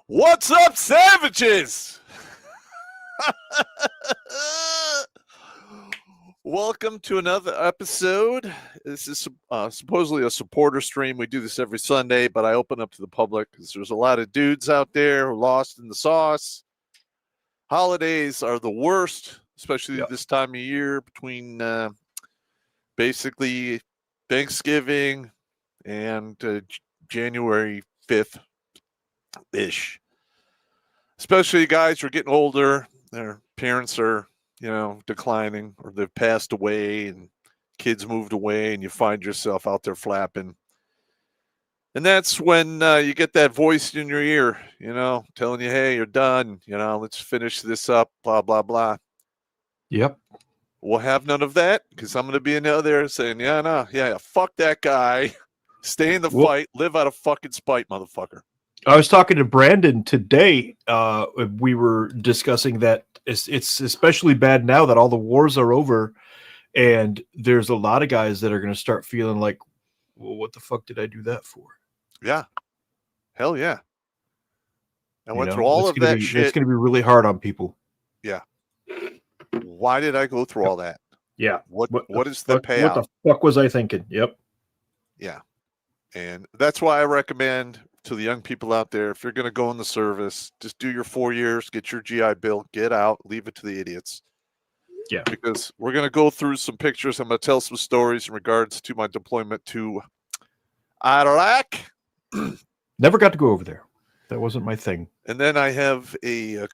What's up, savages? Welcome to another episode. This is supposedly a supporter stream. We do this every Sunday, but I open up to the public because there's a lot of dudes out there who are lost in the sauce. Holidays are the worst, especially this time of year between basically Thanksgiving and January 5th-ish. Especially guys who are getting older, their parents are, declining, or they've passed away and kids moved away, and you find yourself out there flapping. And that's when you get that voice in your ear, telling you, hey, you're done, let's finish this up, blah, blah, blah. Yep. We'll have none of that, because I'm going to be in there saying, fuck that guy. Stay in the fight, live out of fucking spite, motherfucker. I was talking to Brandon today. We were discussing that it's especially bad now that all the wars are over, and there's a lot of guys that are going to start feeling like, well, what the fuck did I do that for? Yeah. Hell yeah. I went through all of that shit. It's going to be really hard on people. Yeah. Why did I go through all that? Yeah. What is the payout? What the fuck was I thinking? Yep. Yeah. And that's why I recommend to the young people out there, if you're going to go in the service, just do your 4 years, get your GI Bill, get out, leave it to the idiots. Yeah. Because we're going to go through some pictures. I'm going to tell some stories in regards to my deployment to Iraq. Never got to go over there. That wasn't my thing. And then I have I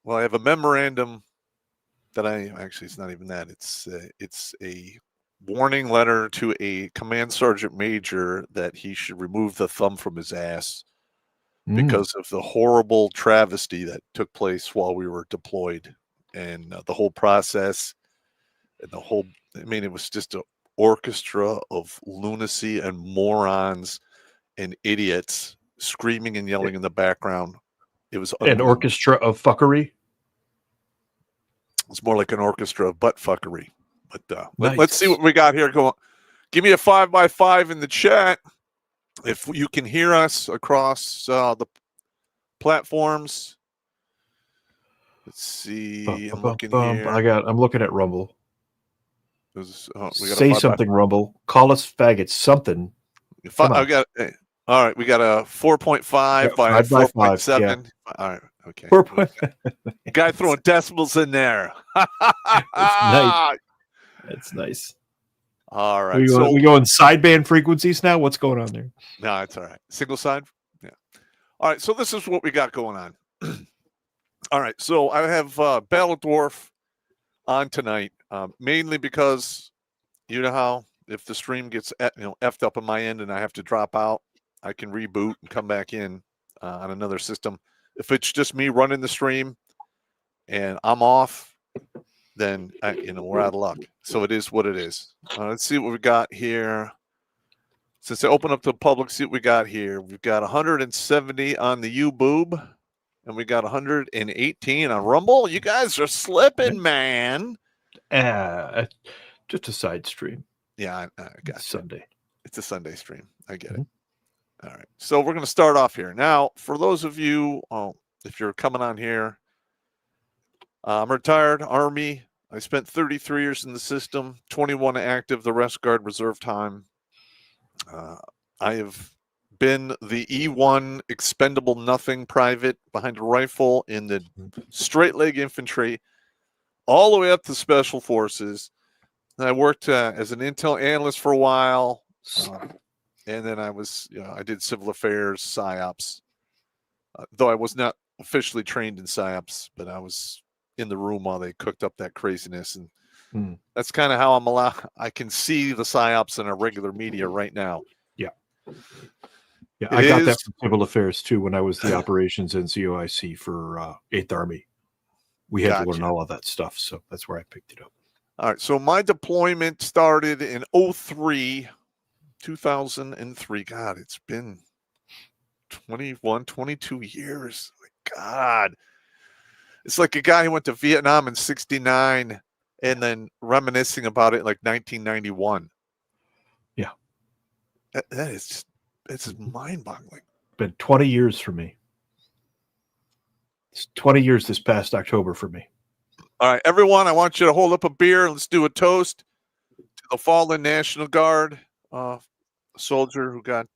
have a memorandum that it's not even that. It's a warning letter to a command sergeant major that he should remove the thumb from his ass because of the horrible travesty that took place while we were deployed, and the whole process and it was just an orchestra of lunacy and morons and idiots screaming and yelling in the background. It was an orchestra of fuckery. It's more like an orchestra of butt fuckery. But nice. Let's see what we got here. Go on. Give me a 5x5 in the chat if you can hear us across the platforms. Let's see. I'm looking here. I'm looking at Rumble. Say something, Rumble. Call us faggots. Something. All right. We got a 4.5 by 4.7. Yeah. All right. Okay. 4. Guy throwing decimals in there. Nice. That's nice. All right. We going sideband frequencies now? What's going on there? No, it's all right. Single side? Yeah. All right. So this is what we got going on. All right. So I have Battle Dwarf on tonight, mainly because you know how if the stream gets effed up on my end and I have to drop out, I can reboot and come back in on another system. If it's just me running the stream and I'm off, then we're out of luck. So it is what it is. Let's see what we got here. Since I open up to the public, see what we got here. We've got 170 on the U-Boob, and we got 118 on Rumble. You guys are slipping, man. Just a side stream. Yeah, I got Sunday. It's a Sunday stream. I get it. All right. So we're going to start off here. Now, for those of you, if you're coming on here, I'm retired Army. I spent 33 years in the system, 21 active, the rest guard reserve time. I have been the E1 expendable nothing private behind a rifle in the straight leg infantry, all the way up to special forces. And I worked as an intel analyst for a while. And then I was, I did civil affairs, PsyOps, though I was not officially trained in PsyOps, but I was in the room while they cooked up that craziness. And that's kind of how I can see the PsyOps in our regular media right now. Yeah. Yeah. I got that from civil affairs too when I was the operations NCOIC for 8th Army. We had to learn all of that stuff. So that's where I picked it up. All right. So my deployment started in 2003. God, it's been 21, 22 years. My God. It's like a guy who went to Vietnam in 1969 and then reminiscing about it like 1991. Yeah. That is just, it's mind-boggling. Been 20 years for me. It's 20 years this past October for me. All right, everyone, I want you to hold up a beer. Let's do a toast to the fallen National Guard soldier who got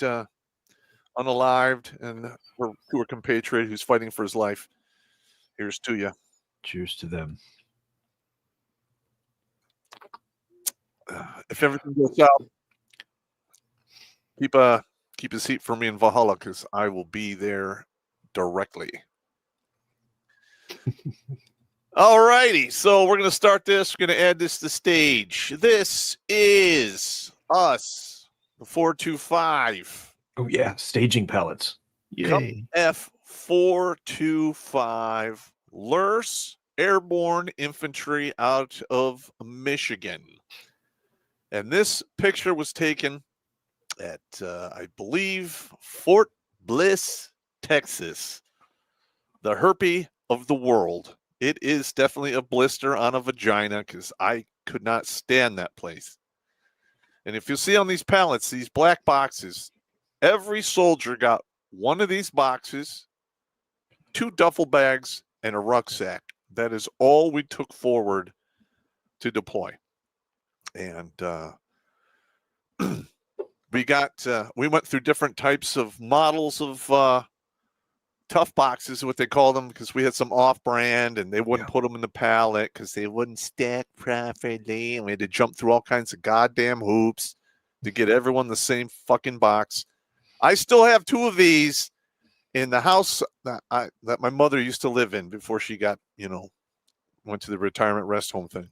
unalived and to a compatriot who's fighting for his life. Here's to you. Cheers to them. If everything goes out, keep a seat for me in Valhalla because I will be there directly. All righty, so we're going to start this. We're going to add this to stage. This is us, the 425. Oh, yeah. Staging pallets. Yay. F425 Lurs Airborne Infantry out of Michigan. And this picture was taken at, I believe, Fort Bliss, Texas. The herpy of the world. It is definitely a blister on a vagina because I could not stand that place. And if you see on these pallets, these black boxes, every soldier got one of these boxes, 2 duffel bags, and a rucksack. That is all we took forward to deploy. And we went through different types of models of tough boxes, what they call them, because we had some off-brand and they wouldn't put them in the pallet because they wouldn't stack properly, and we had to jump through all kinds of goddamn hoops to get everyone the same fucking box. I still have 2 of these in the house that my mother used to live in before she got, went to the retirement rest home thing.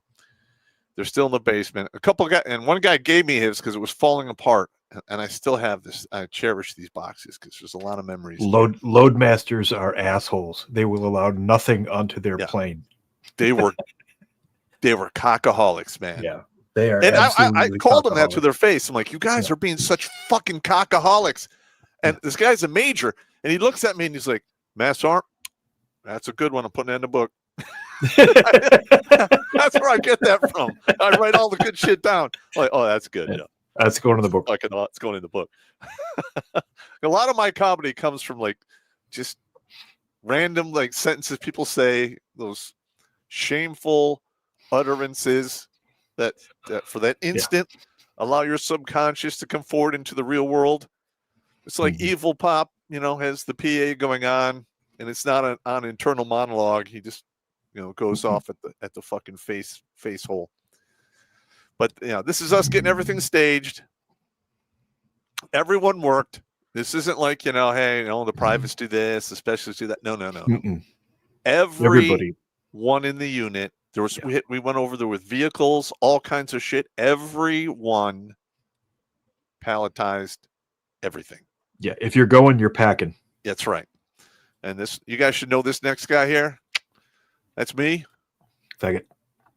They're still in the basement. One guy gave me his because it was falling apart, and I still have this. I cherish these boxes because there's a lot of memories. Loadmasters are assholes. They will allow nothing onto their plane. They were cockaholics, man. Yeah, they are. And I called them that to their face. I'm like, you guys are being such fucking cockaholics. And this guy's a major, and he looks at me and he's like, Mass Sergeant, that's a good one. I'm putting that in the book. That's where I get that from. I write all the good shit down. Like, oh, that's good. Yeah. That's going in the book. It's going in the book. A lot of my comedy comes from like just random like sentences people say, those shameful utterances that for that instant allow your subconscious to come forward into the real world. It's like Evil Popp, has the PA going on, and it's not an internal monologue. He just goes off at the fucking face hole. But this is us getting everything staged. Everyone worked. This isn't like, hey, the privates do this, the specialists do that. No. Everybody in the unit. There was we went over there with vehicles, all kinds of shit. Everyone palletized everything. Yeah, if you're going, you're packing. That's right. And this, you guys should know this next guy here. That's me. Faggot.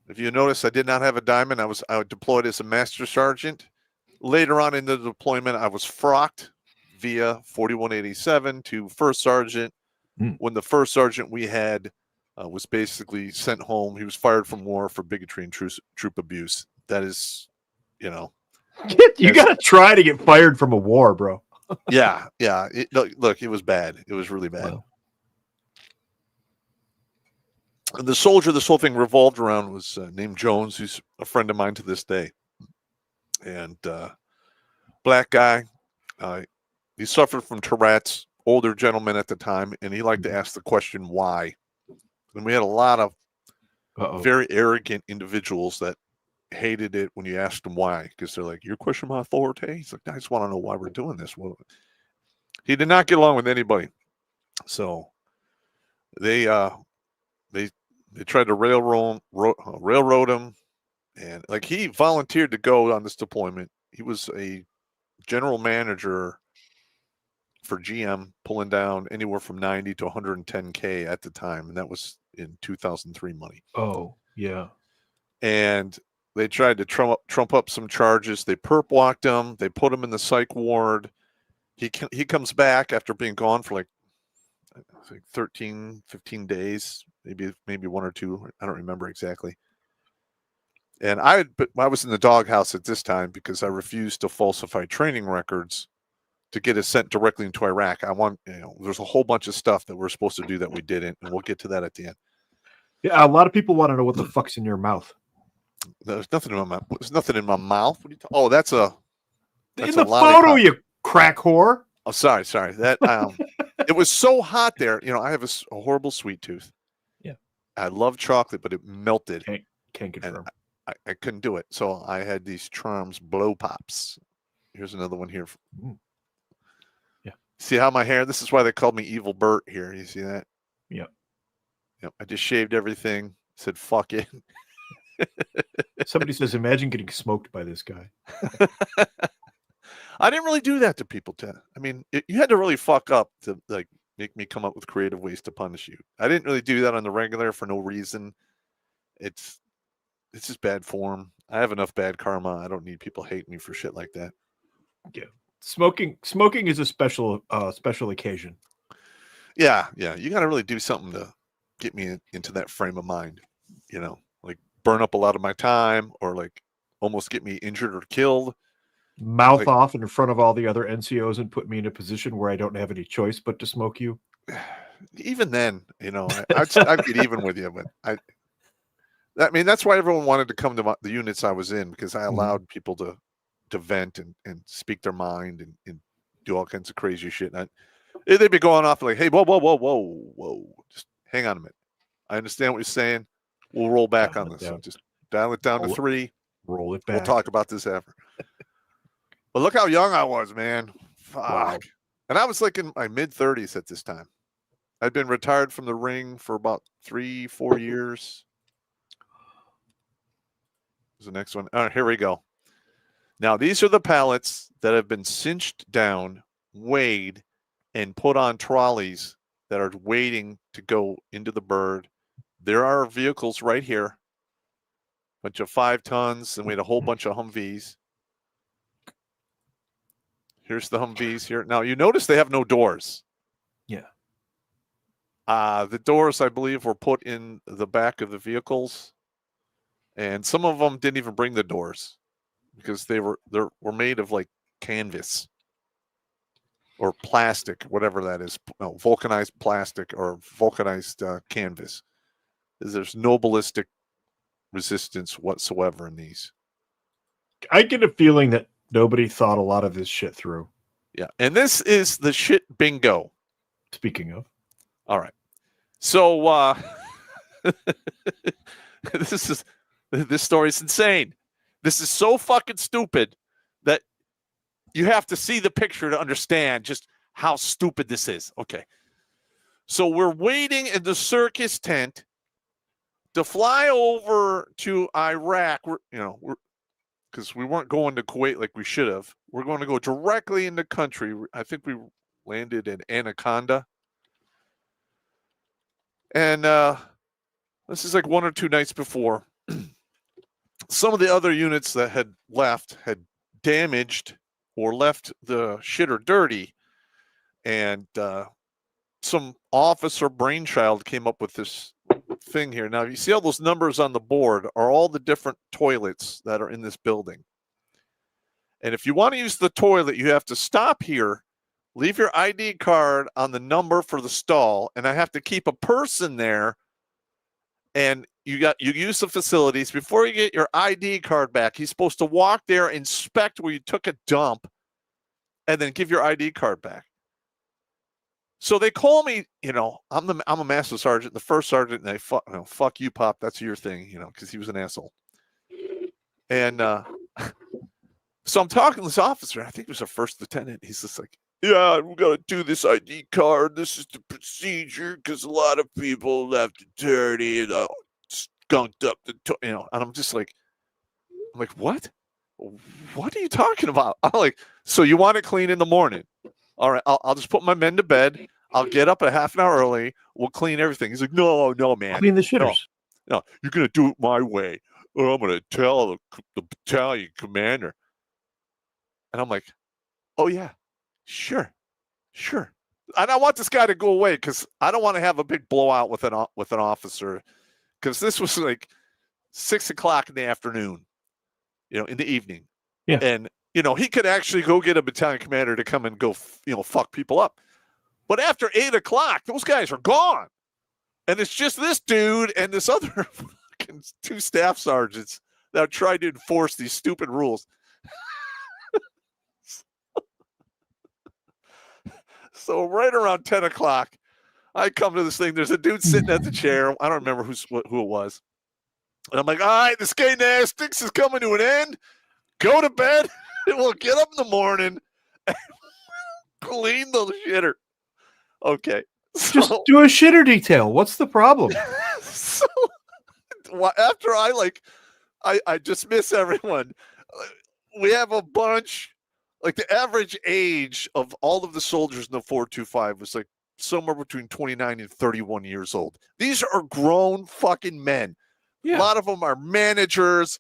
If you notice, I did not have a diamond. I was deployed as a master sergeant. Later on in the deployment, I was frocked via 4187 to first sergeant. When the first sergeant we had was basically sent home, he was fired from war for bigotry and troop abuse. That is, you got to try to get fired from a war, bro. Yeah. Look, it was bad. It was really bad. Wow. And the soldier this whole thing revolved around was named Jones, who's a friend of mine to this day. And black guy. He suffered from Tourette's, older gentleman at the time, and he liked to ask the question, why? And we had a lot of very arrogant individuals that hated it when you asked them why, because they're like, you're questioning my authority? He's like, I just want to know why we're doing this. Well, he did not get along with anybody. So they tried to railroad him, and like he volunteered to go on this deployment. He was a general manager for GM, pulling down anywhere from 90 to 110K at the time, and that was in 2003 money. Oh, yeah. And they tried to trump up some charges. They perp walked him. They put him in the psych ward. He comes back after being gone for like 13, 15 days, maybe 1 or 2. I don't remember exactly. And I was in the doghouse at this time because I refused to falsify training records to get us sent directly into Iraq. There's a whole bunch of stuff that we're supposed to do that we didn't, and we'll get to that at the end. Yeah, a lot of people want to know what the fuck's in your mouth. There's nothing in my mouth. There's nothing in my mouth. What are you oh, that's a in the photo, you crack whore. Oh, sorry. That it was so hot there. I have a horrible sweet tooth. Yeah, I love chocolate, but it melted. Can't confirm. I couldn't do it, so I had these Charms blow pops. Here's another one here. Yeah. See how my hair? This is why they called me Evil Bert here. You see that? Yep. Yep. I just shaved everything. Said fuck it. Somebody says, imagine getting smoked by this guy. I didn't really do that to people, Ted. I mean, you had to really fuck up to like make me come up with creative ways to punish you. I didn't really do that on the regular for no reason. It's just bad form. I have enough bad karma. I don't need people hating me for shit like that. Yeah. Smoking is a special occasion. Yeah. You got to really do something to get me into that frame of mind, like burn up a lot of my time or like almost get me injured or killed. Mouth off in front of all the other NCOs and put me in a position where I don't have any choice but to smoke you. Even then, I'd get even with you, but that's why everyone wanted to come to the units I was in, because I allowed people to vent and speak their mind and do all kinds of crazy shit. And they'd be going off like, hey, whoa. Just hang on a minute. I understand what you're saying. We'll roll back on this. So just dial it down to 3. Roll it back. We'll talk about this after. But look how young I was, man. Fuck. Wow. And I was like in my mid-30s at this time. I'd been retired from the ring for about 3-4 years. Here's the next one. All right, here we go. Now, these are the pallets that have been cinched down, weighed, and put on trolleys that are waiting to go into the bird. There are vehicles right here. Bunch of 5 tons, and we had a whole bunch of Humvees. Here's the Humvees here. Now, you notice they have no doors. Yeah. The doors, I believe, were put in the back of the vehicles. And some of them didn't even bring the doors because they were made of like canvas or plastic, whatever that is. No, vulcanized plastic or vulcanized canvas. There's no ballistic resistance whatsoever in these. I get a feeling that nobody thought a lot of this shit through. Yeah. And this is the shit bingo. Speaking of. All right. So this story's insane. This is so fucking stupid that you have to see the picture to understand just how stupid this is. Okay. So we're waiting in the circus tent to fly over to Iraq. Because we weren't going to Kuwait like we should have. We're going to go directly in the country. I think we landed in Anaconda. And this is like 1 or 2 nights before. Some of the other units that had left had damaged or left the shitter dirty. And some officer brainchild came up with this thing here. Now, you see all those numbers on the board are all the different toilets that are in this building. And if you want to use the toilet, you have to stop here, leave your ID card on the number for the stall, and I have to keep a person there. And you use the facilities. Before you get your ID card back, he's supposed to walk there, inspect where you took a dump, and then give your ID card back. So they call me, I'm a master sergeant, the first sergeant, and they fuck you, Popp. That's your thing, because he was an asshole. And so I'm talking to this officer. I think it was a first lieutenant. He's just like, yeah, we got to do this ID card. This is the procedure because a lot of people left it dirty and skunked up and I'm just like, what? What are you talking about? I'm like, so you want it clean in the morning? All right, I'll just put my men to bed. I'll get up a half an hour early. We'll clean everything. He's like, no, man. Clean the shitters. No, you're going to do it my way. Or I'm going to tell the battalion commander. And I'm like, oh, yeah, sure. And I want this guy to go away because I don't want to have a big blowout with an officer, because this was like 6 o'clock in the afternoon, in the evening. Yeah. And he could actually go get a battalion commander to come and go, fuck people up. But after 8 o'clock, those guys are gone. And it's just this dude and this other fucking 2 staff sergeants that try to enforce these stupid rules. So right around 10 o'clock, I come to this thing. There's a dude sitting at the chair. I don't remember who it was. And I'm like, all right, this gymnastics is coming to an end. Go to bed, and we'll get up in the morning and clean the shitter. Okay. Just do a shitter detail. What's the problem? So after I dismiss everyone, we have a bunch. Like the average age of all of the soldiers in the 425 was like somewhere between 29 and 31 years old. These are grown fucking men. Yeah. A lot of them are managers.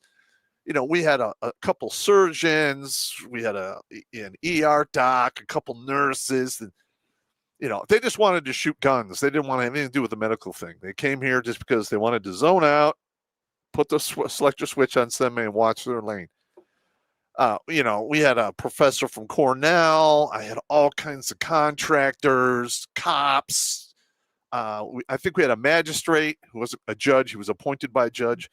We had a couple surgeons. We had an ER doc, a couple nurses. And, they just wanted to shoot guns. They didn't want to have anything to do with the medical thing. They came here just because they wanted to zone out, put the selector switch on semi and watch their lane. We had a professor from Cornell. I had all kinds of contractors, cops. I think we had a magistrate who was a judge. He was appointed by a judge.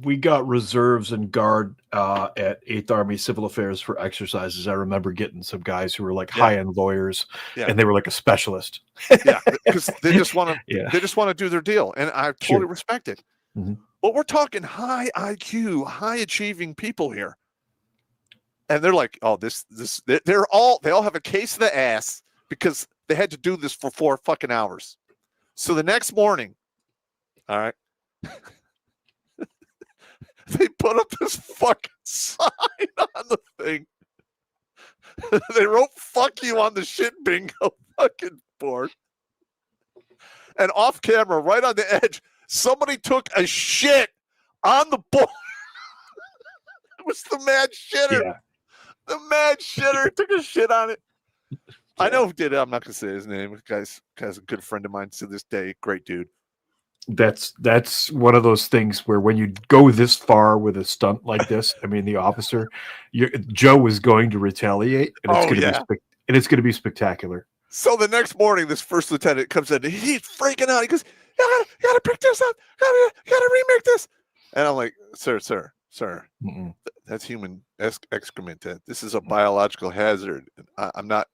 We got reserves and guard at 8th Army Civil Affairs for exercises. I remember getting some guys who were like high-end lawyers, and they were like a specialist. Yeah, because they just want to. They just want to do their deal, and I totally respect it. Mm-hmm. But we're talking high IQ, high achieving people here. And they're like, oh, they all have a case of the ass because they had to do this for 4 fucking hours. So the next morning, all right, they put up this fucking sign on the thing. They wrote "fuck you" on the shit bingo fucking board. And off camera, right on the edge, somebody took a shit on the board. It was the mad shitter. Yeah. The mad shitter took a shit on it. Yeah. I know who did it. I'm not going to say his name. Guy's a good friend of mine to this day. Great dude. That's one of those things where when you go this far with a stunt like this, I mean, the officer, Joe is going to retaliate, and it's going to be spectacular. So the next morning, this first lieutenant comes in. And he's freaking out. He goes, "You gotta pick this up. You gotta remake this." And I'm like, "Sir, that's human excrement. This is a biological hazard. I'm not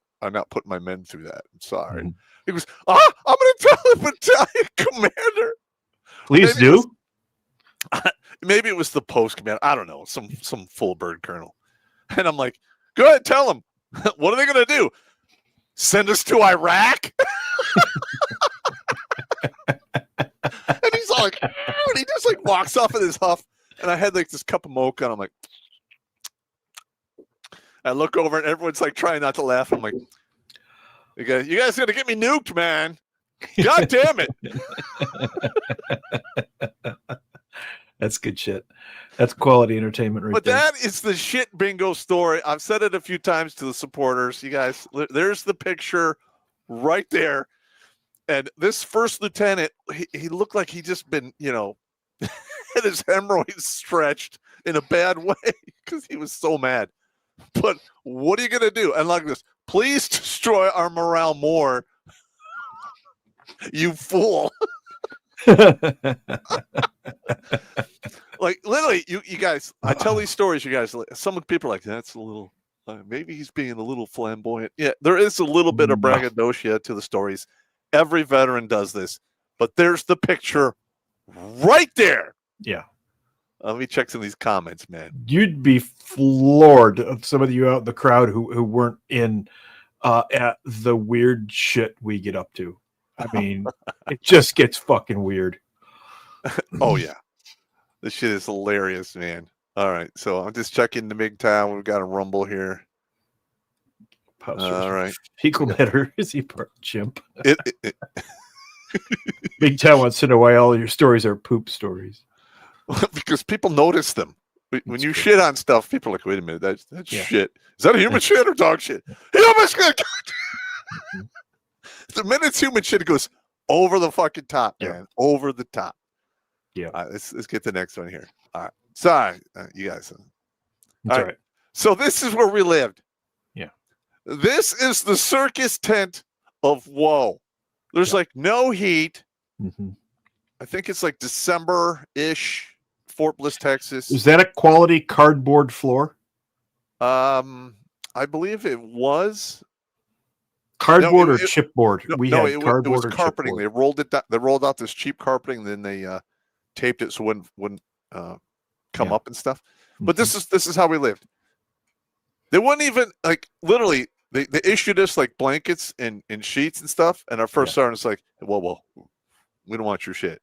putting my men through that. I'm sorry." Mm-hmm. He goes, "I'm going to tell the battalion commander." Please do. Maybe it was the post commander. I don't know. Some full bird colonel. And I'm like, "Go ahead, tell them. What are they going to do? Send us to Iraq?" And he's all like, and he just like walks off in his huff. And I had like this cup of mocha, and I'm like, I look over, and everyone's like trying not to laugh. I'm like, you guys gonna get me nuked, man? God damn it! That's good shit. That's quality entertainment, right there. But that is the shit bingo story. I've said it a few times to the supporters. You guys, there's the picture right there. And this first lieutenant, he looked like he just been, had his hemorrhoids stretched in a bad way because he was so mad. But what are you going to do? And like this, please destroy our morale more, you fool. Like, literally, you guys, I tell these stories, you guys, some people are like, that's a little, maybe he's being a little flamboyant. Yeah, there is a little bit of braggadocio to the stories. Every veteran does this. But there's the picture right there. Yeah. Let me check some of these comments, man. You'd be floored of some of you out in the crowd who weren't in at the weird shit we get up to. I mean, it just gets fucking weird. Oh, yeah. This shit is hilarious, man. All right. So I'm just checking the MGTOW. We've got a rumble here. All right. Fecal matter. Is he part chimp? MGTOW wants to know why all your stories are poop stories. Because people notice them. When you shit on stuff, people are like, wait a minute, that's shit. Is that a human shit or dog shit? Human shit! The minute it's human shit, it goes over the fucking top, man. Over the top. Yeah. All right, let's get the next one here. All right. Sorry, you guys. All right. So this is where we lived. Yeah. This is the circus tent of woe. There's like no heat. Mm-hmm. I think it's like December-ish, Fort Bliss, Texas. Is that a quality cardboard floor? I believe it was Cardboard or chipboard? It was or carpeting. chipboard. They rolled out this cheap carpeting, then they taped it so it wouldn't come up and stuff. But this is how we lived. They wouldn't even like literally. They issued us like blankets and sheets and stuff. And our first sergeant's like, "Whoa, we don't want your shit.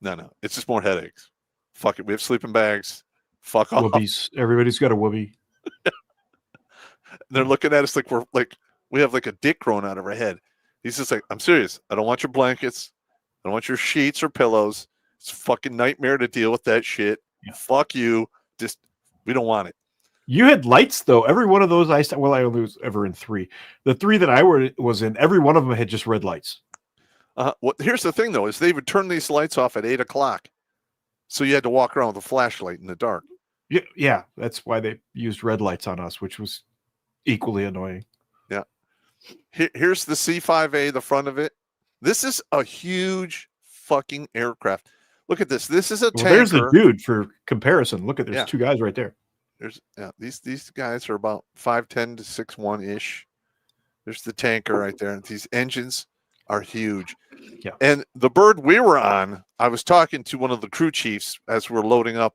No, it's just more headaches. Fuck it. We have sleeping bags. Fuck off." Whoopies. Everybody's got a whoopee. They're looking at us like we have like a dick growing out of our head. He's just like, "I'm serious. I don't want your blankets. I don't want your sheets or pillows. It's a fucking nightmare to deal with that shit. Yeah. Fuck you. Just we don't want it." You had lights though. Every one of those I only was ever in 3. The 3 that I was in, every one of them had just red lights. Well, here's the thing though, is they would turn these lights off at 8:00, so you had to walk around with a flashlight in the dark. Yeah, that's why they used red lights on us, which was equally annoying. Yeah. Here's the C-5A, the front of it. This is a huge fucking aircraft. Look at this. This is a tanker. There's the dude for comparison. Look at there's 2 guys right there. There's these guys are about 5'10" to 6'1" ish. There's the tanker right there. And these engines are huge. Yeah. And the bird we were on, I was talking to one of the crew chiefs as we're loading up.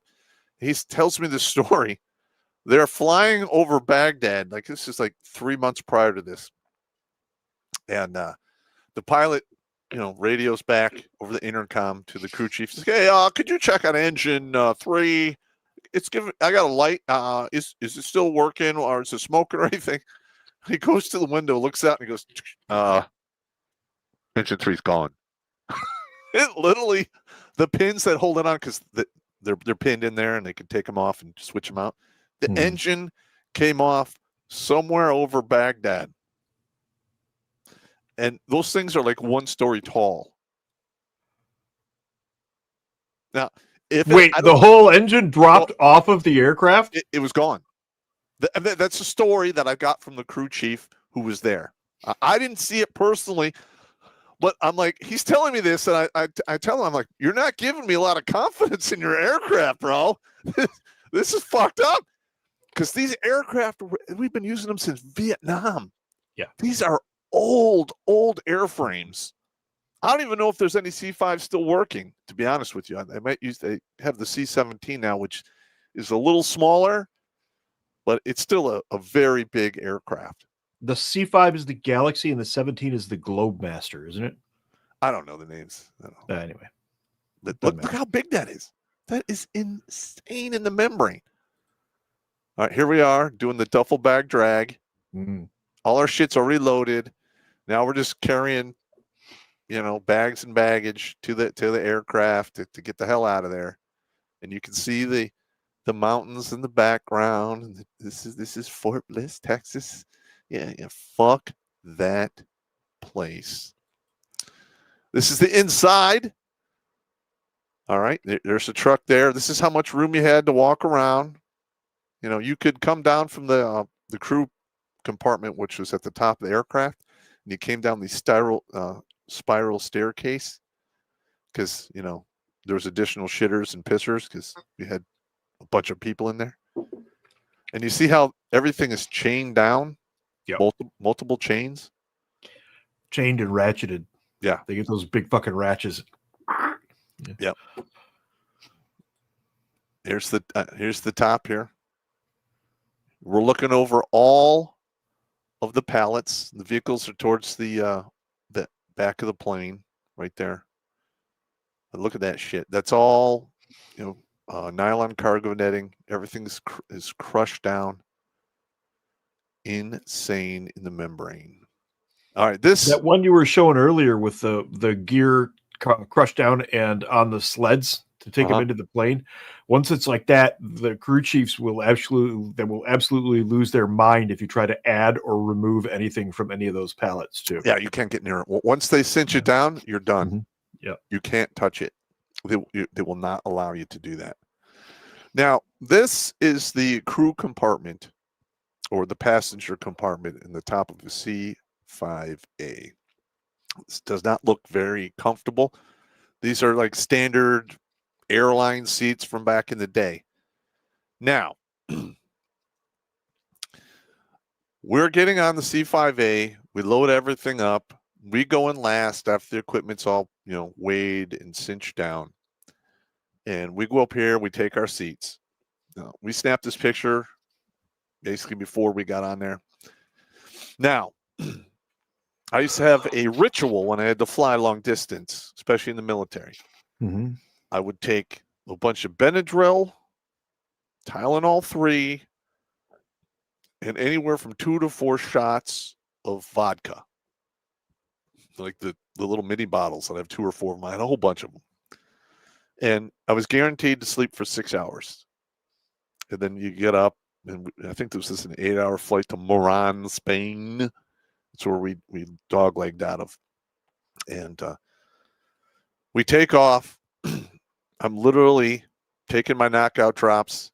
He tells me the story. They're flying over Baghdad. Like this is like 3 months prior to this. And the pilot, radios back over the intercom to the crew chief. Says, "Hey, could you check on engine 3? I got a light. Is it still working, or is it smoking or anything?" He goes to the window, looks out, and he goes, "Engine 3's gone." It literally, the pins that hold it on, because they're pinned in there, and they can take them off and switch them out. The engine came off somewhere over Baghdad, and those things are like 1 story tall. Now, the whole engine dropped off of the aircraft? It was gone. That's a story that I got from the crew chief who was there. I didn't see it personally, but I'm like, he's telling me this, and I tell him, I'm like, "You're not giving me a lot of confidence in your aircraft, bro. This is fucked up." Because these aircraft, we've been using them since Vietnam. Yeah. These are old airframes. I don't even know if there's any C-5 still working, to be honest with you. They have the C-17 now, which is a little smaller, but it's still a very big aircraft. The C-5 is the Galaxy and the 17 is the Globemaster, isn't it? I don't know the names. Anyway. Look how big that is. That is insane in the membrane. All right, here we are doing the duffel bag drag. All our shit's already loaded. Now we're just carrying bags and baggage to the aircraft to get the hell out of there. And you can see the mountains in the background. This is Fort Bliss, Texas. Yeah, fuck that place. This is the inside. All right, there's a truck there. This is how much room you had to walk around. You could come down from the crew compartment, which was at the top of the aircraft, and you came down the spiral staircase because there was additional shitters and pissers because you had a bunch of people in there. And you see how everything is chained down? Yeah. Multiple chains. Chained and ratcheted. Yeah. They get those big fucking ratchets. Yep. Here's the top here. We're looking over all of the pallets. The vehicles are towards the back of the plane right there. And look at that shit. That's all, nylon cargo netting. Everything is crushed down. Insane in the membrane. All right, that one you were showing earlier with the gear crushed down and on the sleds to take them into the plane. Once it's like that, the crew chiefs will absolutely lose their mind if you try to add or remove anything from any of those pallets too. Yeah, you can't get near it. Once they cinch it down, you're done. Yeah, you can't touch it. They will not allow you to do that. Now, this is the crew compartment or the passenger compartment in the top of the C5A. This does not look very comfortable. These are like standard airline seats from back in the day. Now, we're getting on the C5A. We load everything up. We go in last after the equipment's all, weighed and cinched down. And we go up here. We take our seats. We snapped this picture basically before we got on there. Now, I used to have a ritual when I had to fly long distance, especially in the military. Mm-hmm. I would take a bunch of Benadryl, Tylenol 3, and anywhere from 2 to 4 shots of vodka. Like the little mini bottles that I have 2 or 4 of them. I had a whole bunch of them. And I was guaranteed to sleep for 6 hours. And then you get up, and I think this was an 8-hour flight to Moran, Spain. That's where we dog-legged out of. And we take off. I'm literally taking my knockout drops.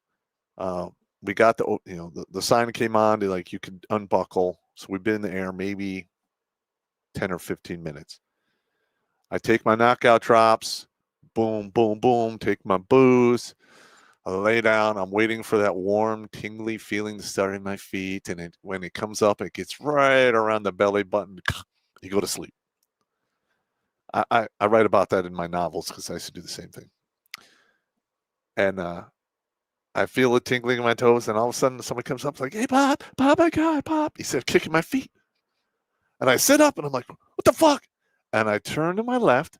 We got the sign came on to you could unbuckle. So we've been in the air maybe 10 or 15 minutes. I take my knockout drops. Boom, boom, boom. Take my booze. I lay down. I'm waiting for that warm, tingly feeling to start in my feet. And when it comes up, it gets right around the belly button. You go to sleep. I write about that in my novels because I used to do the same thing. And I feel it tingling in my toes. And all of a sudden, somebody comes up like, "Hey, Popp, my God, Popp." He said, kicking my feet. And I sit up and I'm like, "What the fuck?" And I turn to my left.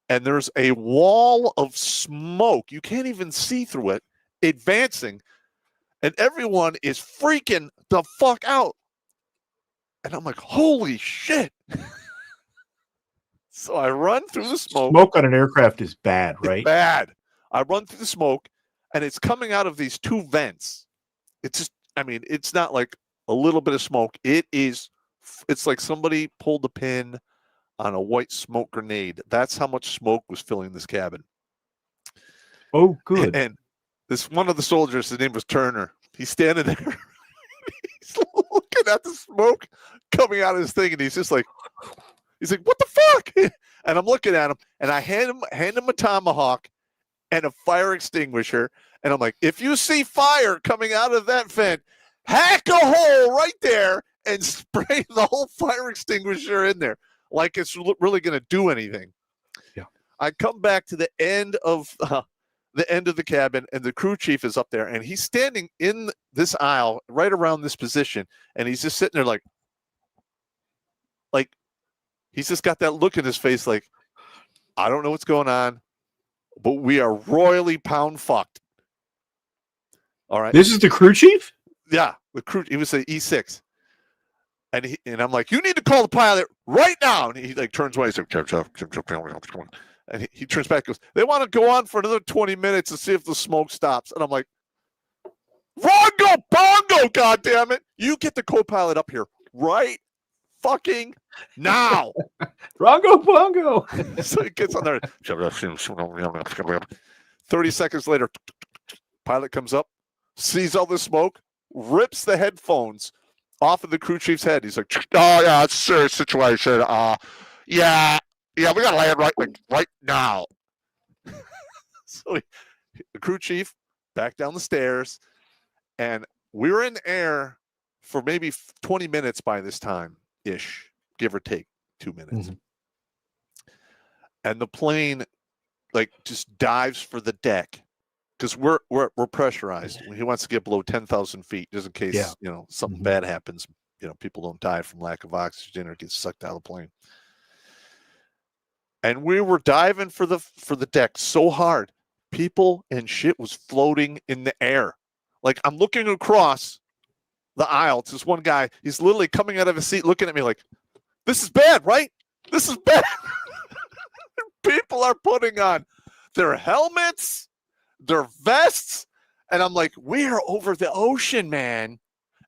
And there's a wall of smoke. You can't even see through it, advancing. And everyone is freaking the fuck out. And I'm like, holy shit. So I run through the smoke. Smoke on an aircraft is bad, right? It's bad. I run through the smoke, and it's coming out of these 2 vents. It's just, it's not like a little bit of smoke. It's like somebody pulled a pin on a white smoke grenade. That's how much smoke was filling this cabin. Oh, good. And this one of the soldiers, his name was Turner. He's standing there. He's looking at the smoke coming out of his thing, and he's like, "What the fuck?" And I'm looking at him, and I hand him a tomahawk and a fire extinguisher, and I'm like, "If you see fire coming out of that vent, hack a hole right there and spray the whole fire extinguisher in there." Like it's really going to do anything. Yeah. I come back to the end of the cabin, and the crew chief is up there, and he's standing in this aisle right around this position, and he's just sitting there like he's just got that look in his face like, I don't know what's going on, but we are royally pound fucked. All right. This is the crew chief? Yeah, the crew. He was an E6. And I'm like, "You need to call the pilot right now." And he turns away. He's like, and he turns back and goes, "They want to go on for another 20 minutes to see if the smoke stops." And I'm like, "Rongo bongo, goddammit. You get the co-pilot up here right fucking now." Rongo bongo. So he gets on there. 30 seconds later, pilot comes up, sees all the smoke, rips the headphones off of the crew chief's head. He's like, "Oh yeah, it's a serious situation. Yeah, we gotta land right now." So the crew chief back down the stairs, and we were in the air for maybe 20 minutes by this time ish, give or take 2 minutes. Mm-hmm. And the plane just dives for the deck. Because we're pressurized. He wants to get below 10,000 feet just in case something mm-hmm. bad happens. People don't die from lack of oxygen or get sucked out of the plane. And we were diving for the deck so hard, people and shit was floating in the air. Like I'm looking across the aisle to this one guy. He's literally coming out of his seat, looking at me like, "This is bad, right? This is bad." People are putting on their helmets, their vests, and I'm like, "We are over the ocean, man.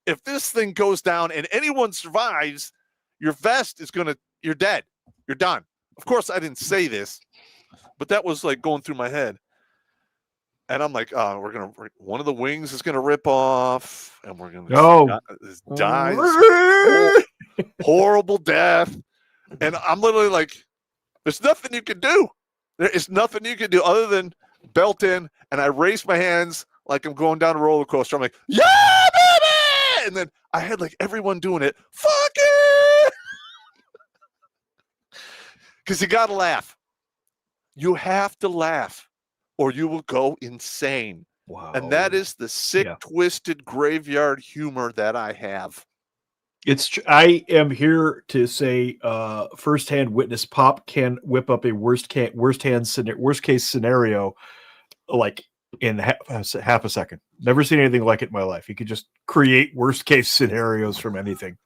If this thing goes down and anyone survives, your vest is you're dead. You're done." Of course, I didn't say this, but that was going through my head. And I'm like, oh, one of the wings is gonna rip off, and we're gonna die this horrible death. And I'm literally like, there's nothing you can do. There is nothing you can do other than belt in, and I raise my hands like I'm going down a roller coaster. I'm like, yeah, baby! And then I had like everyone doing it. Fuck it! Because you got to laugh. You have to laugh or you will go insane. Wow. And that is the sick, twisted graveyard humor that I have. I am here to say, firsthand witness. Popp can whip up a worst case scenario, like in half a second. Never seen anything like it in my life. He could just create worst case scenarios from anything.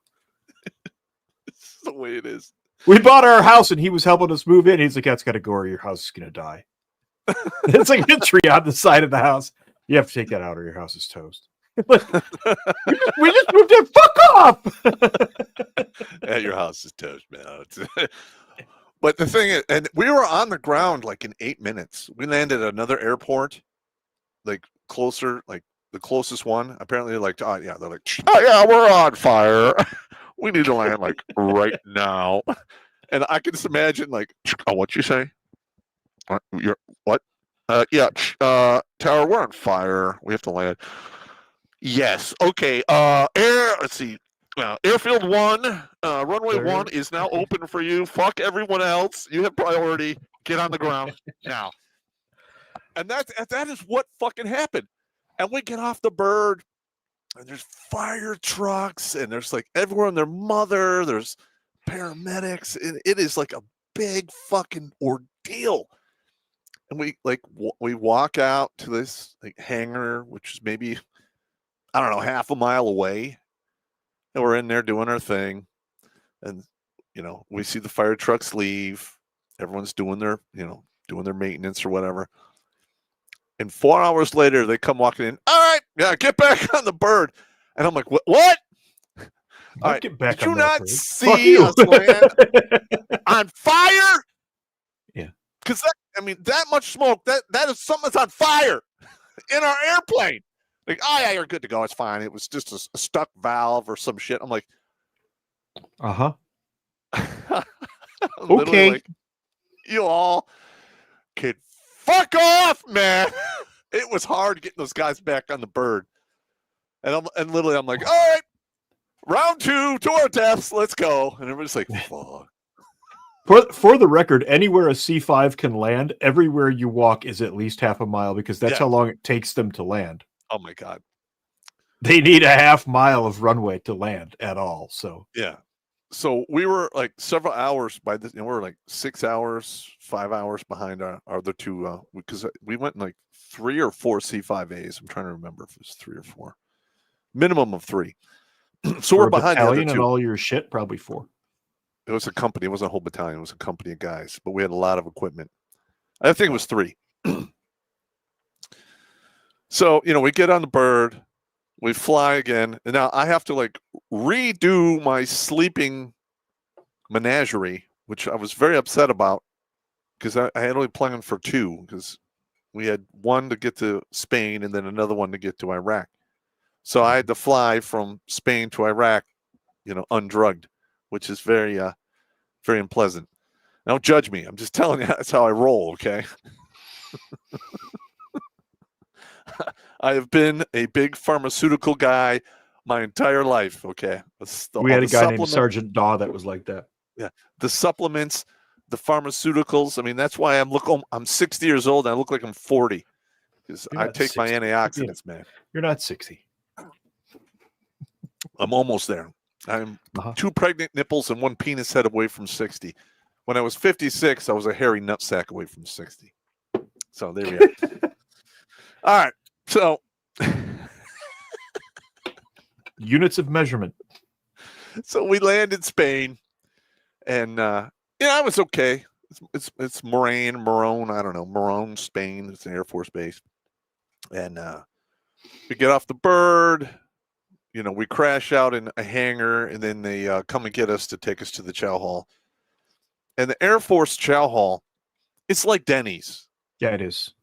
This is the way it is. We bought our house and he was helping us move in. He's like, "That's got to go or your house is gonna die." It's like a tree on the side of the house. You have to take that out or your house is toast. we just moved in. Fuck off. Yeah, your house is toast, man. But the thing is, and we were on the ground like in 8 minutes. We landed at another airport, like closer, like the closest one. Apparently, they're like, oh yeah, we're on fire. We need to land like right now. And I can just imagine like, oh, what you say? What? Tower, we're on fire. We have to land. Yes. Okay. Let's see. Airfield 1, runway 1 is now open for you. Fuck everyone else. You have priority. Get on the ground now. And that is what fucking happened. And we get off the bird, and there's fire trucks, and there's like everyone and their mother. There's paramedics. It is like a big fucking ordeal. And we walk out to this like hangar, which is maybe, I don't know, half a mile away. And we're in there doing our thing. And, we see the fire trucks leave. Everyone's doing their maintenance or whatever. And 4 hours later, they come walking in. All right, yeah, get back on the bird. And I'm like, what? All right, get back. Did you not see us land on fire? Yeah. Because that much smoke, that is something that's on fire in our airplane. Like, oh yeah, you're good to go. It's fine. It was just a stuck valve or some shit. I'm like, okay. Like, you all can fuck off, man. It was hard getting those guys back on the bird. And literally I'm like, all right, round 2 to our deaths. Let's go. And everybody's like, fuck. For the record, anywhere a C5 can land, everywhere you walk is at least half a mile because that's how long it takes them to land. Oh my God. They need a half mile of runway to land at all. So yeah. So we were like several hours by this, we were like 6 hours, 5 hours behind our other two, because we went in like 3 or 4 C5As. I'm trying to remember if it was 3 or 4, minimum of 3. So we're behind the other 2. And all your shit, probably 4. It was a company. It wasn't a whole battalion. It was a company of guys, but we had a lot of equipment. I think it was 3. So, we get on the bird, we fly again, and now I have to like redo my sleeping menagerie, which I was very upset about because I had only planned for 2 because we had 1 to get to Spain and then another one to get to Iraq. So I had to fly from Spain to Iraq, undrugged, which is very, very unpleasant. Don't judge me. I'm just telling you that's how I roll, okay? I have been a big pharmaceutical guy my entire life, okay? We had a guy named Sergeant Daw that was like that. Yeah. The supplements, the pharmaceuticals. That's why I'm 60 years old and I look like I'm 40 because I take 60. My antioxidants, man. You're not 60. I'm almost there. I'm 2 pregnant nipples and 1 penis head away from 60. When I was 56, I was a hairy nutsack away from 60. So there we are. All right. So units of measurement. So we land in Spain, and I was okay. It's Morone. I don't know, Morone, Spain. It's an Air Force base, and we get off the bird. We crash out in a hangar, and then they come and get us to take us to the chow hall. And the Air Force chow hall, it's like Denny's. Yeah, it is.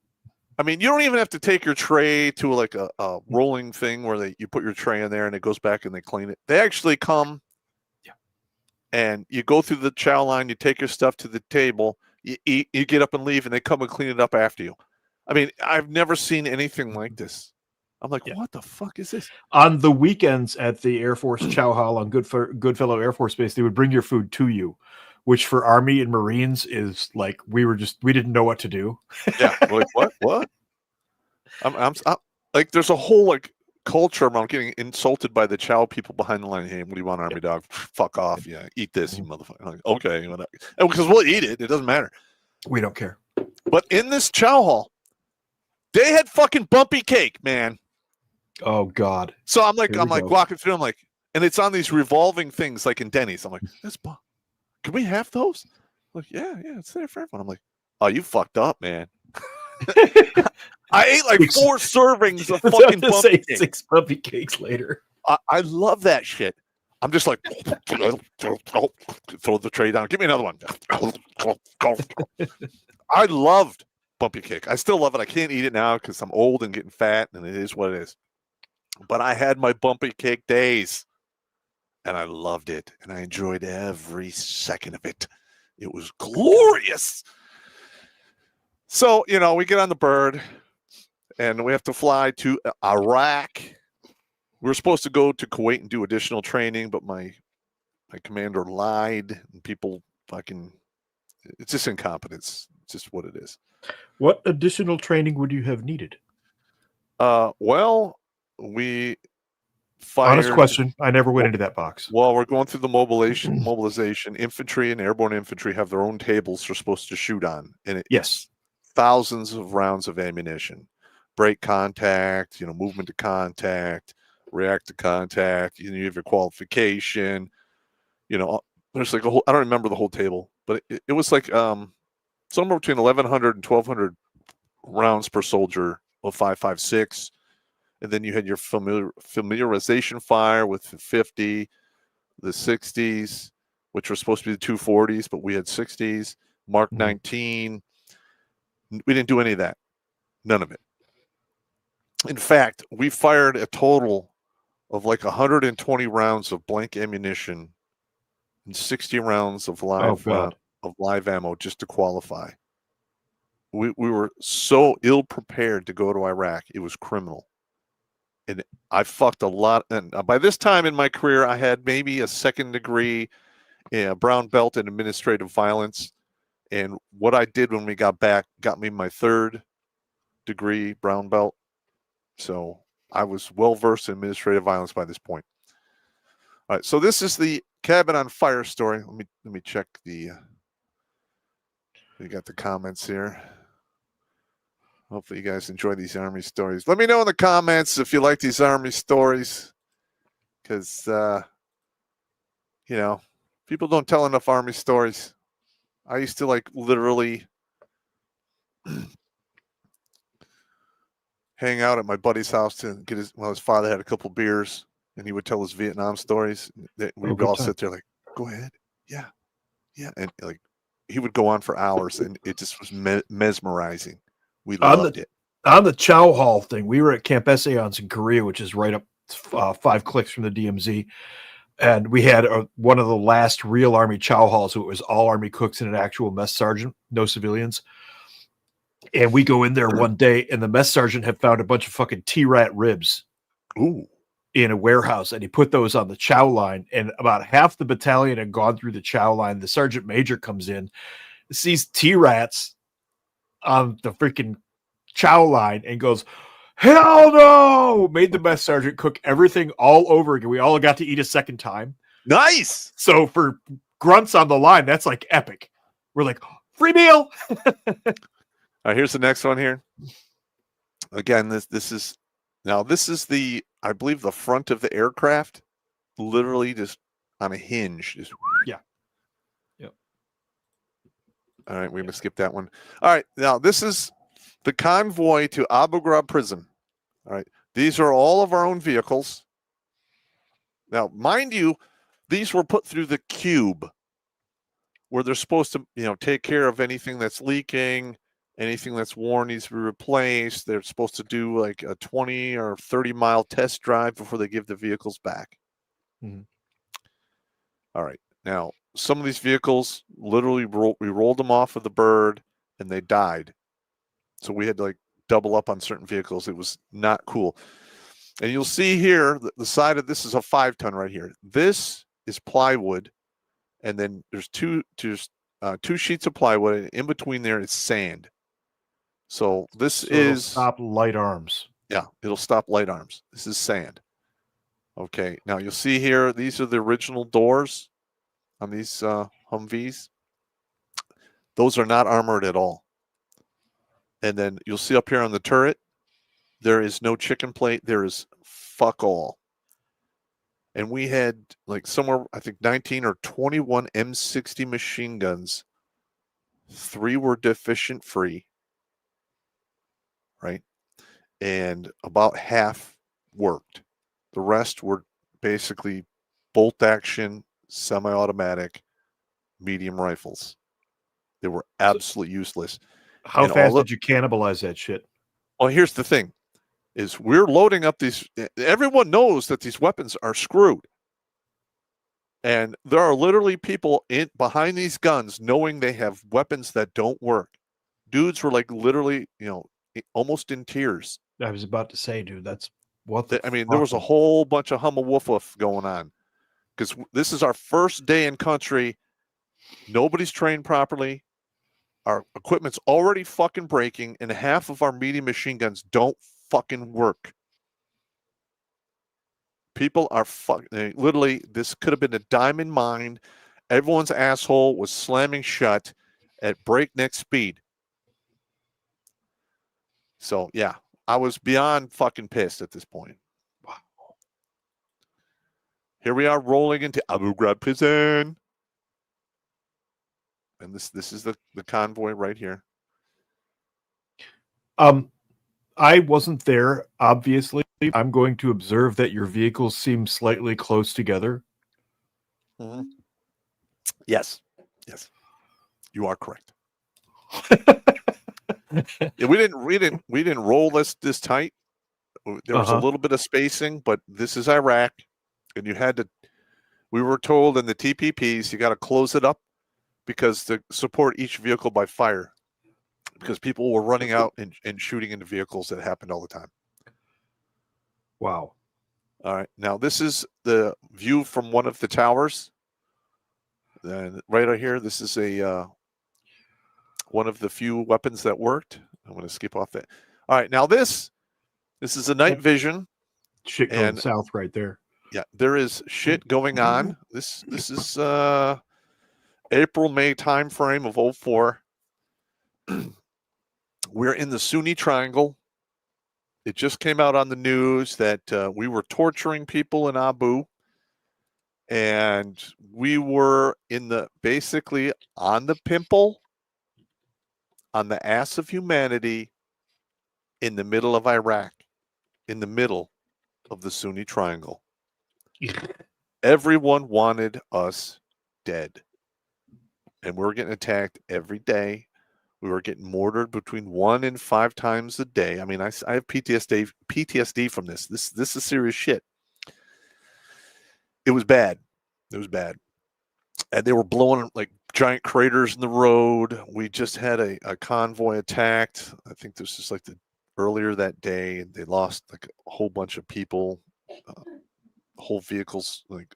I mean, you don't even have to take your tray to like a rolling thing where you put your tray in there and it goes back and they clean it. They actually come and you go through the chow line, you take your stuff to the table, you eat, you get up and leave, and they come and clean it up after you. I mean, I've never seen anything like this. I'm like, what the fuck is this? On the weekends at the Air Force Chow Hall on Goodfellow Air Force Base, they would bring your food to you, which for Army and Marines is like we didn't know what to do. Yeah, like what? I'm like, there's a whole like culture around getting insulted by the chow people behind the line. Hey, what do you want, Army dog? Fuck off! Yeah, eat this, you motherfucker. Like, okay, because we'll eat it. It doesn't matter. We don't care. But in this chow hall, they had fucking bumpy cake, man. Oh God! So I'm like walking through. I'm like, and it's on these revolving things, like in Denny's. I'm like, can we have those? I'm like, yeah, it's there for everyone. I'm like, oh, you fucked up, man. I ate like 4 servings of fucking bumpy cake. 6 bumpy cakes later. I love that shit. I'm just like, throw the tray down. Give me another one. I loved bumpy cake. I still love it. I can't eat it now because I'm old and getting fat, and it is what it is. But I had my bumpy cake days, and I loved it, and I enjoyed every second of it. It was glorious. So, we get on the bird, and we have to fly to Iraq. We were supposed to go to Kuwait and do additional training, but my commander lied, and people fucking, it's just incompetence. It's just what it is. What additional training would you have needed? Well, we fired. Honest question. I never went into that box. Well, we're going through the mobilization. Infantry and airborne infantry have their own tables they're supposed to shoot on. And yes, thousands of rounds of ammunition. Break contact, movement to contact, react to contact. You have your qualification. There's like I don't remember the whole table, but it was like somewhere between 1,100 and 1,200 rounds per soldier of 5.56. And then you had your familiarization fire with the 50, the 60s, which were supposed to be the 240s, but we had 60s, Mark 19. We didn't do any of that. None of it. In fact, we fired a total of like 120 rounds of blank ammunition and 60 rounds of live ammo just to qualify. We were so ill prepared to go to Iraq. It was criminal. And I fucked a lot. And by this time in my career, I had maybe a 2nd degree brown belt in administrative violence. And what I did when we got back got me my 3rd degree brown belt. So I was well-versed in administrative violence by this point. All right. So this is the cabin on fire story. Let me check we got the comments here. Hopefully you guys enjoy these Army stories. Let me know in the comments if you like these Army stories. Because, people don't tell enough Army stories. I used to literally hang out at my buddy's house to get his father had a couple beers and he would tell his Vietnam stories. We would all sit there like, go ahead. Yeah. Yeah. And he would go on for hours and it just was mesmerizing. We loved it. On the Chow Hall thing, we were at Camp Essayons in Korea, which is right up 5 clicks from the DMZ. And we had one of the last real Army Chow Halls. So it was all Army cooks and an actual mess sergeant, no civilians. And we go in there one day, and the mess sergeant had found a bunch of fucking T-rat ribs in a warehouse, and he put those on the chow line. And about half the battalion had gone through the chow line. The sergeant major comes in, sees T-rats on the freaking chow line, and goes, "Hell no!" Made the mess sergeant cook everything all over again. We all got to eat a second time. Nice. So for grunts on the line, that's like epic. We're like, free meal. All right, here's the next one here. Again, this is the, I believe, the front of the aircraft, literally just on a hinge. Just yeah. Yep. All right, we're going to skip that one. All right, now this is the convoy to Abu Ghraib prison. All right, these are all of our own vehicles. Now, mind you, these were put through the cube where they're supposed to, take care of anything that's leaking, Anything that's worn needs to be replaced. They're supposed to do like a 20 or 30-mile test drive before they give the vehicles back. Mm-hmm. All right. Now, some of these vehicles, literally, we rolled them off of the bird and they died. So we had to like double up on certain vehicles. It was not cool. And you'll see here, the side of this is a 5-ton right here. This is plywood. And then there's two sheets of plywood. And in between there is sand. So this it'll is stop light arms. Yeah, it'll stop light arms. This is sand. Okay, now you'll see here, these are the original doors on these Humvees. Those are not armored at all. And then you'll see up here on the turret, there is no chicken plate. There is fuck all. And we had like somewhere, I think 19 or 21 M60 machine guns. 3 were deficient free, right? And about half worked. The rest were basically bolt action, semi-automatic, medium rifles. They were absolutely useless. How fast did you cannibalize that shit? Well, here's the thing, is we're loading up these. Everyone knows that these weapons are screwed. And there are literally people behind these guns knowing they have weapons that don't work. Dudes were like literally, almost in tears. I was about to say, dude, that's what there was a whole bunch of hummel woof woof going on. Because this is our first day in country. Nobody's trained properly. Our equipment's already fucking breaking, and half of our medium machine guns don't fucking work. People are literally, this could have been a diamond mine. Everyone's asshole was slamming shut at breakneck speed. So, yeah, I was beyond fucking pissed at this point. Wow. Here we are rolling into Abu Ghraib prison. And this is the convoy right here. I wasn't there, obviously. I'm going to observe that your vehicles seem slightly close together. Mm-hmm. Yes. You are correct. Yeah, we didn't roll this tight. There was a little bit of spacing, but this is Iraq, and we were told in the TPPs you got to close it up because to support each vehicle by fire, because people were running out and shooting into vehicles. That happened all the time. Wow. All right. Now, this is the view from one of the towers. And right out here, this is one of the few weapons that worked. I'm going to skip off that. All right. Now, this is a night vision. Shit going south right there. Yeah, there is shit going on. This is April, May time frame of 2004. We're in the Sunni Triangle. It just came out on the news that we were torturing people in Abu, and we were basically on the pimple, on the ass of humanity, in the middle of Iraq, in the middle of the Sunni Triangle. Everyone wanted us dead, and we were getting attacked every day. We were getting mortared between 1 and 5 times a day. I mean, I have PTSD from this. This is serious shit. It was bad. And they were blowing like giant craters in the road. We just had a convoy attacked. I think this is like earlier that day, and they lost like a whole bunch of people. Whole vehicles, like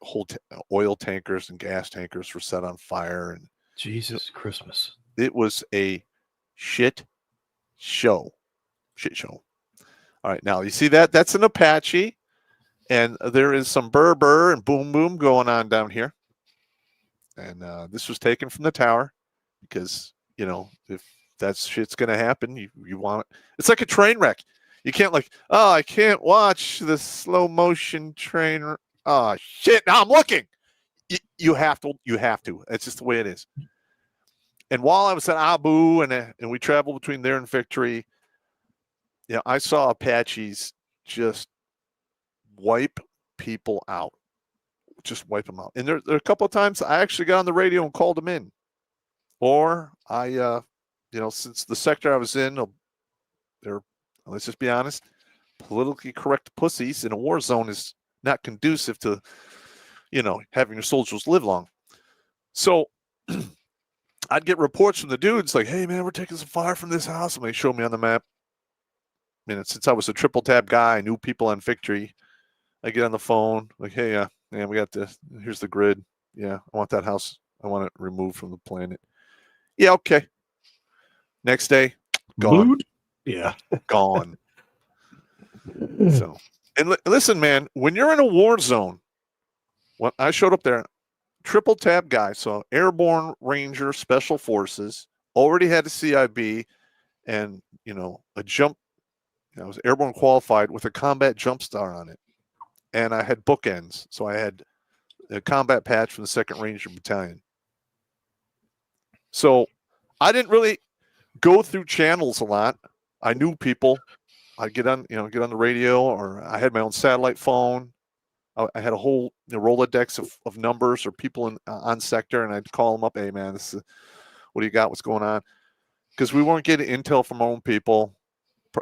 oil tankers and gas tankers were set on fire. And Jesus Christmas. It was a shit show. All right, now you see that? That's an Apache, and there is some burr and boom boom going on down here. And this was taken from the tower because, if that shit's going to happen, you want it. It's like a train wreck. You can't I can't watch the slow motion train. Oh, shit. Now I'm looking. You have to. It's just the way it is. And while I was at Abu and we traveled between there and Victory, I saw Apaches just wipe people out. Just wipe them out. And there are a couple of times I actually got on the radio and called them in. Or I since the sector I was in, they're, let's just be honest, politically correct pussies in a war zone is not conducive to, having your soldiers live long. So I'd get reports from the dudes like, hey, man, we're taking some fire from this house. And they showed me on the map. Since I was a triple tab guy, I knew people on Victory. I get on the phone like, hey, we got this. Here's the grid. Yeah, I want that house. I want it removed from the planet. Yeah, okay. Next day, gone. Blood? Yeah. Gone. So, and listen, man, when you're in a war zone, when I showed up there, triple tab guy, so Airborne Ranger Special Forces, already had a CIB and, a jump. I was airborne qualified with a combat jump star on it. And I had bookends. So I had a combat patch from the 2nd Ranger Battalion. So I didn't really go through channels a lot. I knew people. I'd get on the radio, or I had my own satellite phone. I had a whole Rolodex of numbers or people on sector, and I'd call them up. Hey, man, what do you got? What's going on? Because we weren't getting intel from our own people,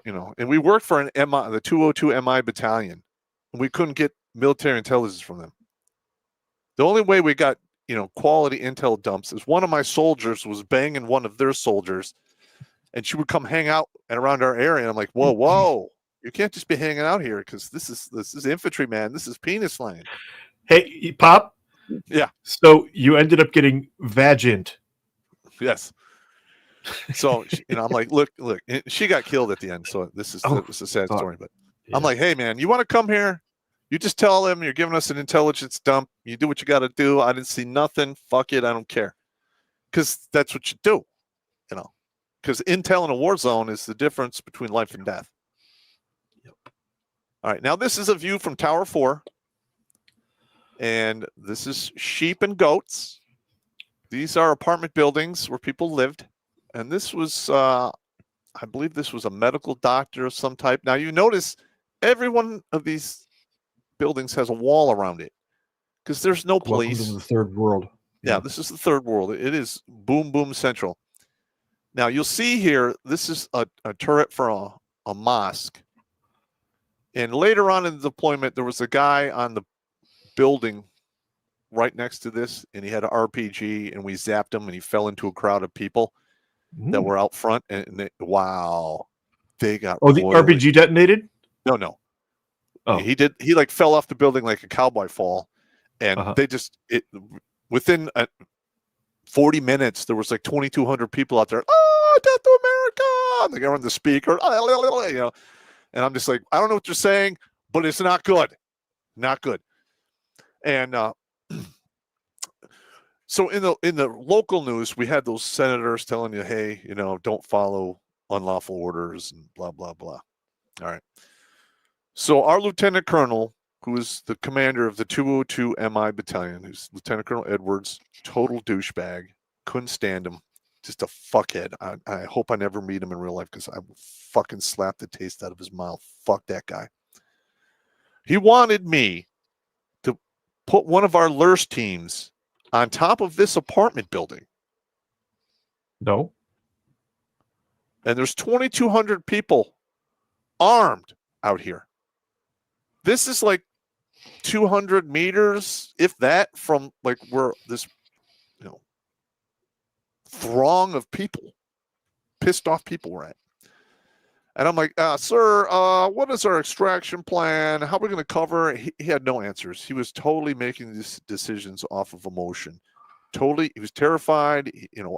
and we worked for the 202 MI battalion, and we couldn't get military intelligence from them. The only way we got, quality intel dumps is one of my soldiers was banging one of their soldiers, and she would come hang out around our area. And I'm like, whoa. You can't just be hanging out here because this is infantry, man. This is penis land. Hey, Popp. Yeah. So you ended up getting vagint. Yes. So I'm like, look. She got killed at the end. So this is a sad story. But yeah. I'm like, hey, man, you want to come here? You just tell them you're giving us an intelligence dump. You do what you got to do. I didn't see nothing. Fuck it. I don't care. Because that's what you do. Because intel in a war zone is the difference between life and death. All right, now this is a view from Tower 4, and this is sheep and goats. These are apartment buildings where people lived, and this was, I believe this was a medical doctor of some type. Now you notice every one of these buildings has a wall around it because there's no police. Welcome to the third world. Yeah, this is the third world. It is boom, boom central. Now you'll see here, this is a turret for a mosque. And later on in the deployment, there was a guy on the building right next to this, and he had an RPG, and we zapped him, and he fell into a crowd of people that were out front. And they got. Oh, the RPG detonated? No. Oh, he did. He fell off the building like a cowboy fall, and they within 40 minutes there was 2,200 people out there. Oh, death to America! And they got on the speaker, And I'm just like, I don't know what you're saying, but it's not good. Not good. And so in the local news, we had those senators telling you, hey, don't follow unlawful orders and blah, blah, blah. All right. So our lieutenant colonel, who is the commander of the 202 MI battalion, who's Lieutenant Colonel Edwards, total douchebag, couldn't stand him. Just a fuckhead. I hope I never meet him in real life because I will fucking slap the taste out of his mouth. Fuck that guy. He wanted me to put one of our LURS teams on top of this apartment building. No. And there's 2,200 people armed out here. This is 200 meters, if that, from where this throng of people, pissed off people were at. And I'm like, sir, what is our extraction plan? How are we going to cover? He had no answers. He was totally making these decisions off of emotion. Totally. He was terrified.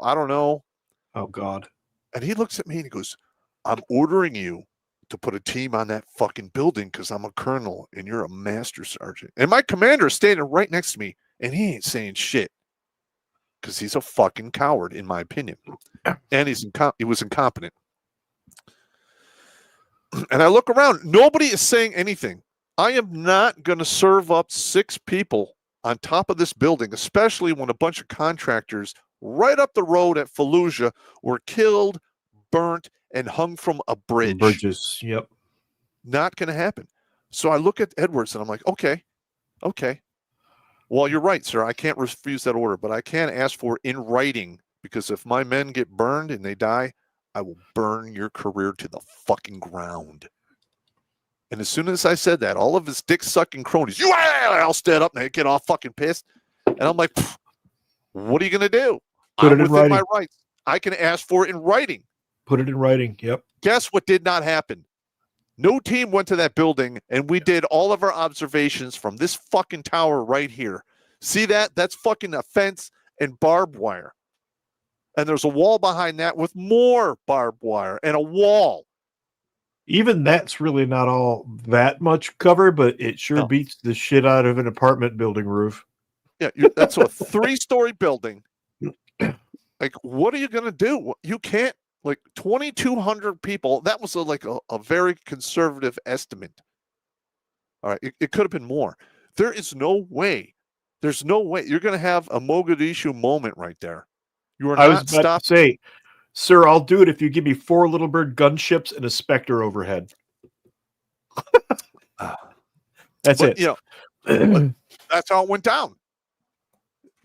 I don't know. Oh, God. And he looks at me and he goes, I'm ordering you to put a team on that fucking building because I'm a colonel and you're a master sergeant. And my commander is standing right next to me and he ain't saying shit. Because he's a fucking coward, in my opinion. And he was incompetent. And I look around. Nobody is saying anything. I am not going to serve up 6 people on top of this building, especially when a bunch of contractors right up the road at Fallujah were killed, burnt, and hung from a bridge. Bridges, yep. Not going to happen. So I look at Edwards and I'm like, okay. Well, you're right, sir. I can't refuse that order, but I can ask for in writing because if my men get burned and they die, I will burn your career to the fucking ground. And as soon as I said that, all of his dick-sucking cronies, you all stood up and they get all fucking pissed. And I'm like, what are you going to do? Put I'm it in within my writing. rights. I can ask for it in writing. Put it in writing. Yep. Guess what did not happen? No team went to that building, and we did all of our observations from this fucking tower right here. See that? That's fucking a fence and barbed wire. And there's a wall behind that with more barbed wire and a wall. Even that's really not all that much cover, but it sure beats the shit out of an apartment building roof. Yeah, that's a 3-story building. Like, what are you going to do? You can't, like, 2,200 people. That was a very conservative estimate. All right, it could have been more. There is no way. There's no way. You're going to have a Mogadishu moment right there. You are not I was about to say, sir, I'll do it if you give me 4 Little Bird gunships and a Spectre overhead. That's it. You know, that's how it went down.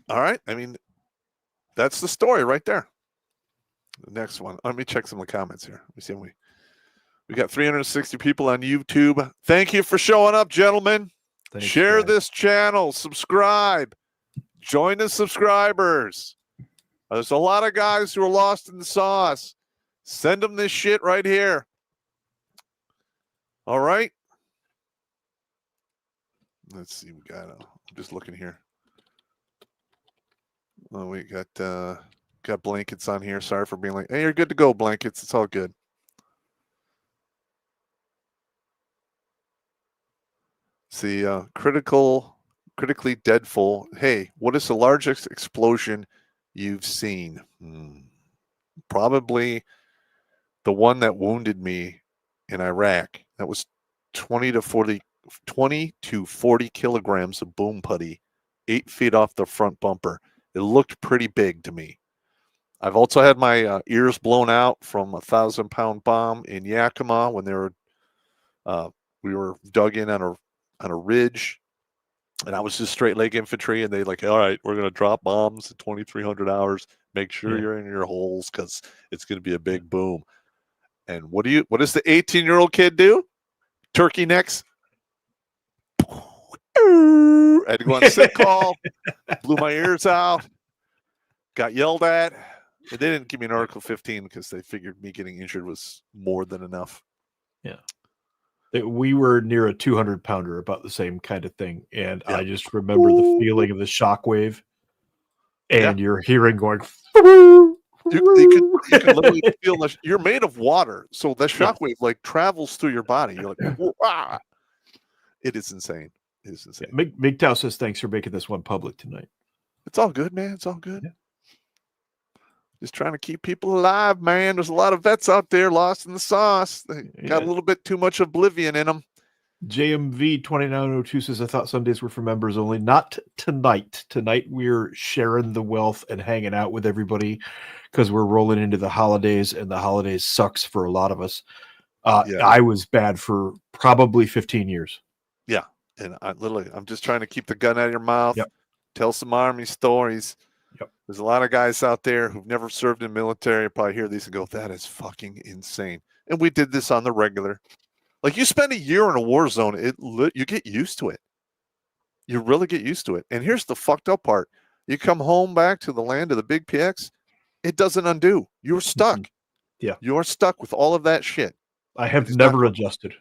All right. I mean, that's the story right there. The next one. Let me check some of the comments here. Let me see if we got 360 people on YouTube. Thank you for showing up, gentlemen. Thanks, Share guys. this channel. Subscribe. Join the subscribers. There's a lot of guys who are lost in the sauce. Send them this shit right here. All right. Let's see. We got. I'm just looking here. Oh, we got blankets on here. Sorry for being like, hey, you're good to go, blankets. It's all good. See, critically deadful. Hey, what is the largest explosion you've seen? Probably the one that wounded me in Iraq. That was 20 to 40 kilograms of boom putty, 8 feet off the front bumper. It looked pretty big to me. I've also had my ears blown out from a 1,000-pound bomb in Yakima when we were dug in on a ridge, and I was just straight leg infantry, and they like, all right, we're gonna drop bombs at 2,300 hours. Make sure you're in your holes because it's gonna be a big boom. And what does the 18-year-old kid do? Turkey necks. I had to go on sick call. Blew my ears out. Got yelled at. They didn't give me an Article 15 because they figured me getting injured was more than enough. Yeah. We were near a 200-pounder, about the same kind of thing. And I just remember the feeling of the shockwave and your hearing going. You can literally feel you're made of water. So the shockwave like travels through your body. You're like, ah. It is insane. It is insane. MGTOW says, thanks for making this one public tonight. It's all good, man. It's all good. Yeah. Just trying to keep people alive, man. There's a lot of vets out there lost in the sauce. They got a little bit too much oblivion in them. JMV 2902 says, I thought Sundays were for members only. Not tonight. Tonight we're sharing the wealth and hanging out with everybody because we're rolling into the holidays, and the holidays sucks for a lot of us. I was bad for probably 15 years. Yeah. And I'm just trying to keep the gun out of your mouth. Yep. Tell some Army stories. Yep. There's a lot of guys out there who've never served in the military probably hear these and go, that is fucking insane. And we did this on the regular. Like, you spend a year in a war zone, you get used to it. You really get used to it. And here's the fucked up part. You come home back to the land of the big PX, it doesn't undo. You're stuck. Yeah. You're stuck with all of that shit. I have never adjusted.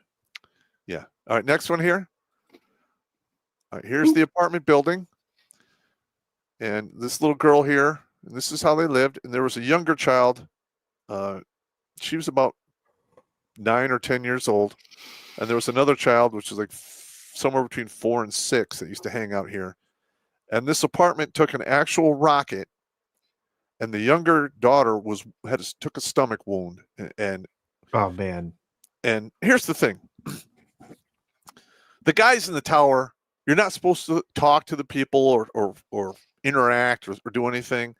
Yeah. All right, next one here. All right, here's the apartment building. And this little girl here, and this is how they lived. And there was a younger child. She was about 9 or 10 years old. And there was another child, which was like somewhere between 4 and 6, that used to hang out here. And this apartment took an actual rocket. And the younger daughter took a stomach wound. And oh, man. And here's the thing. The guys in the tower, you're not supposed to talk to the people or interact or do anything.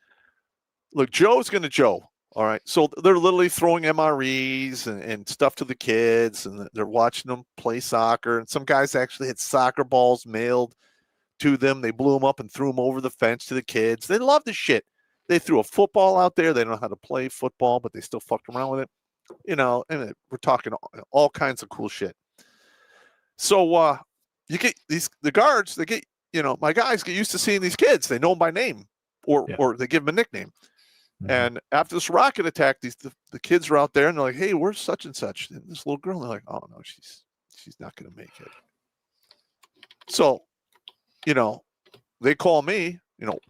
Look, Joe's going to Joe. All right. So they're literally throwing MREs and stuff to the kids, and they're watching them play soccer. And some guys actually had soccer balls mailed to them. They blew them up and threw them over the fence to the kids. They love the shit. They threw a football out there. They don't know how to play football, but they still fucked around with it. And we're talking all kinds of cool shit. So you get the guards, they get, my guys get used to seeing these kids. They know them by name or they give them a nickname. Mm-hmm. And after this rocket attack, the kids are out there and they're like, hey, where's such and such? And this little girl, and they're like, oh no, she's not going to make it. So, they call me,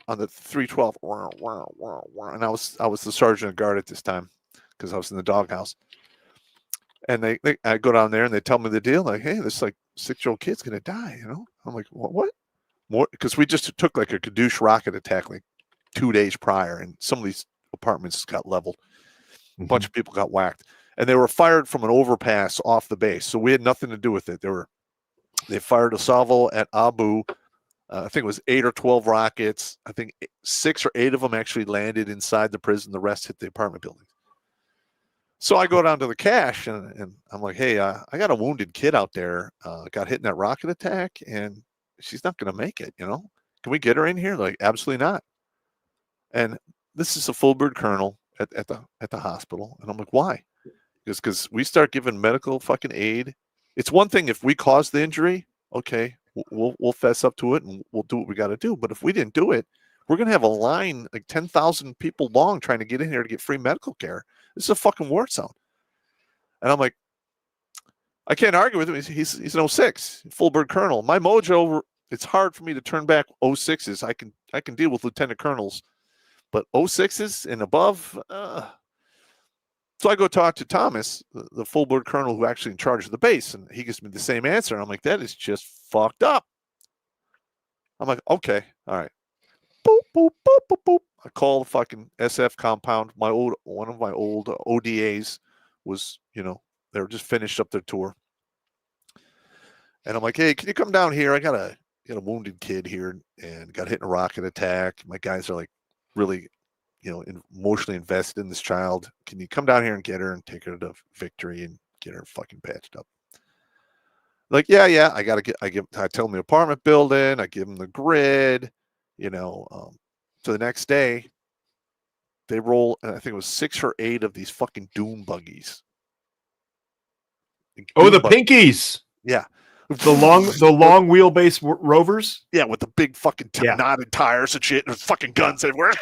on the 312, and I was the sergeant of guard at this time because I was in the doghouse. And I go down there and they tell me the deal, like, hey, this like 6-year-old kid's gonna die, I'm like, what? More because we just took like a Kadoosh rocket attack like 2 days prior, and some of these apartments got leveled. A bunch of people got whacked, and they were fired from an overpass off the base, so we had nothing to do with it. They fired a salvo at Abu. I think it was 8 or 12 rockets. I think 6 or 8 of them actually landed inside the prison. The rest hit the apartment building. So I go down to the cache and I'm like, hey, I got a wounded kid out there, got hit in that rocket attack, and she's not going to make it. Can we get her in here? Like, absolutely not. And this is a full bird colonel at the hospital, and I'm like, why? Because we start giving medical fucking aid. It's one thing if we caused the injury, okay, we'll fess up to it and we'll do what we got to do. But if we didn't do it, we're going to have a line like 10,000 people long trying to get in here to get free medical care. This is a fucking war zone. And I'm like, I can't argue with him. He's an 06, full bird colonel. My mojo, it's hard for me to turn back 06s. I can deal with lieutenant colonels, but 06s and above. So I go talk to Thomas, the full bird colonel who actually in charge of the base, and he gives me the same answer. And I'm like, that is just fucked up. I'm like, okay, all right. Boop, boop, boop, boop, boop. I call the fucking SF compound. One of my old ODAs was, they were just finished up their tour. And I'm like, hey, can you come down here? I got a wounded kid here and got hit in a rocket attack. My guys are like really, emotionally invested in this child. Can you come down here and get her and take her to victory and get her fucking patched up? Like, yeah. I tell them the apartment building. I give them the grid, So the next day, they roll, I think it was 6 or 8 of these fucking doom buggies. The pinkies. Yeah. The long wheelbase rovers. Yeah, with the big fucking knotted tires and shit, and fucking guns everywhere.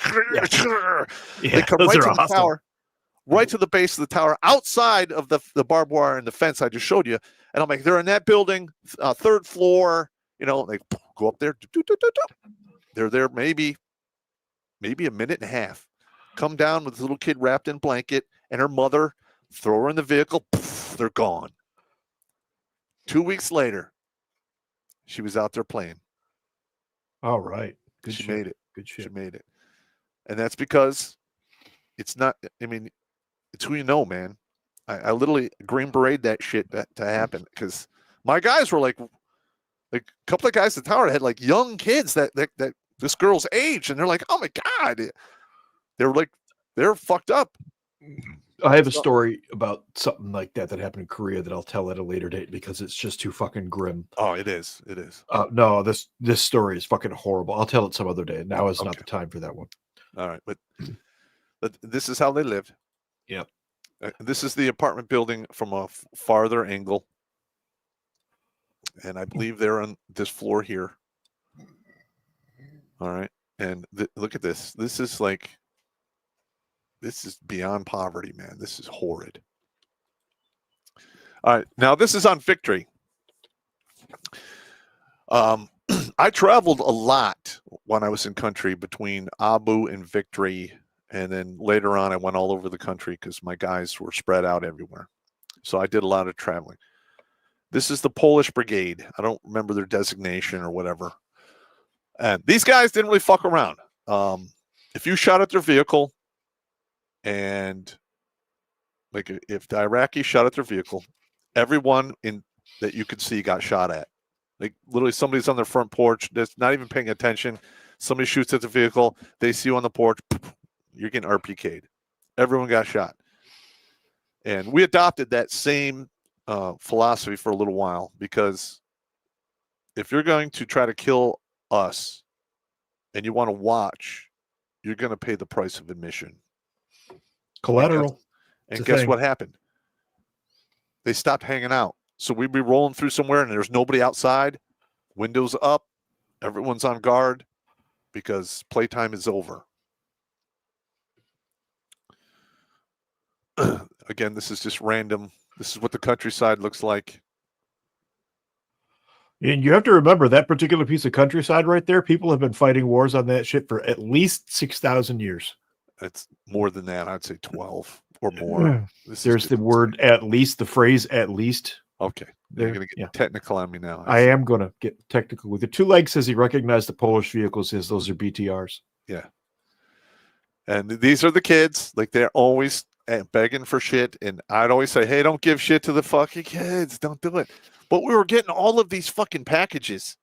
They come right to the tower, right to the base of the tower, outside of the barbed wire and the fence I just showed you. And I'm like, they're in that building, 3rd floor. They go up there. They're there maybe a minute and a half. Come down with this little kid wrapped in a blanket and her mother, throw her in the vehicle. Poof, they're gone. 2 weeks later, she was out there playing. All right. Good shit. She made it. Good shit. She made it. And that's because it's not, it's who you know, man. I literally Green Beret that shit to happen because my guys were like a couple of guys at the tower had like young kids that this girl's age, and they're like, oh my God. They're fucked up. I have a story about something like that happened in Korea that I'll tell at a later date because it's just too fucking grim. Oh, it is. It is. No, this story is fucking horrible. I'll tell it some other day. Now is not the time for that one. All right, but this is how they lived. Yeah. This is the apartment building from a farther angle, and I believe they're on this floor here. All right, and look at this. This is beyond poverty, man. This is horrid. All right, now this is on Victory. I traveled a lot when I was in country between Abu and Victory, and then later on I went all over the country because my guys were spread out everywhere. So I did a lot of traveling. This is the Polish Brigade. I don't remember their designation or whatever. And these guys didn't really fuck around. If you shot at their vehicle, and like if the Iraqis shot at their vehicle, everyone that you could see got shot at. Like literally somebody's on their front porch that's not even paying attention. Somebody shoots at the vehicle. They see you on the porch. You're getting RPK'd. Everyone got shot. And we adopted that same philosophy for a little while because if you're going to try to kill us and you want to watch you're going to pay the price of admission. Collateral. And guess thing. what happened? They stopped hanging out. So we'd be rolling through somewhere and there's nobody outside, windows up, everyone's on guard because playtime is over. Again, this is just random. This is what the countryside looks like. And you have to remember that particular piece of countryside right there, people have been fighting wars on that shit for at least 6,000 years. It's more than that. I'd say 12 or more. There's the word at least, the phrase at least. Okay. You're going to get technical on me now. I am going to get technical with it. Two legs says he recognized the Polish vehicles as those are BTRs. Yeah. And these are the kids. Like they're always begging for shit. And I'd always say, hey, don't give shit to the fucking kids. Don't do it. But we were getting all of these fucking packages,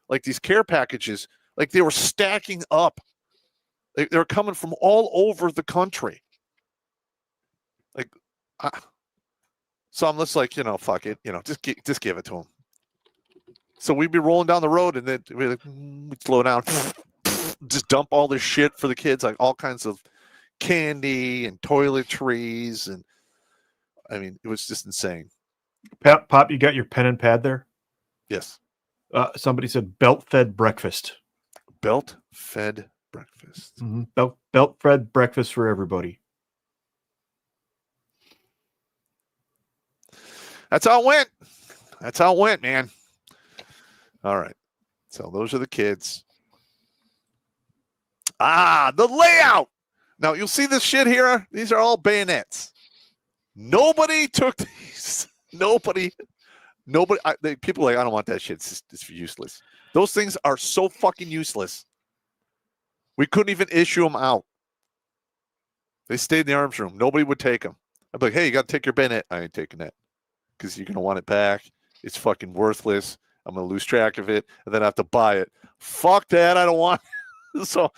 like these care packages, like they were stacking up. They were coming from all over the country. Like, so I'm just like, fuck it, just give it to them. So we'd be rolling down the road and then we'd slow down, just dump all this shit for the kids, like all kinds of candy and toiletries. And I mean, it was just insane. Pop, you got your pen and pad there? Yes. Somebody said belt-fed breakfast. Belt-fed breakfast. Mm-hmm. Belt-fed breakfast for everybody. That's how it went, man. All right. So those are the kids. The layout. Now you'll see this shit here. These are all bayonets. Nobody took these. Nobody. People are like, I don't want that shit. It's useless. Those things are so fucking useless. We couldn't even issue them out. They stayed in the arms room. Nobody would take them. I'd be like, hey, you got to take your bayonet. I ain't taking that because you're going to want it back. It's fucking worthless. I'm going to lose track of it and then I have to buy it. Fuck that. I don't want it. So I'm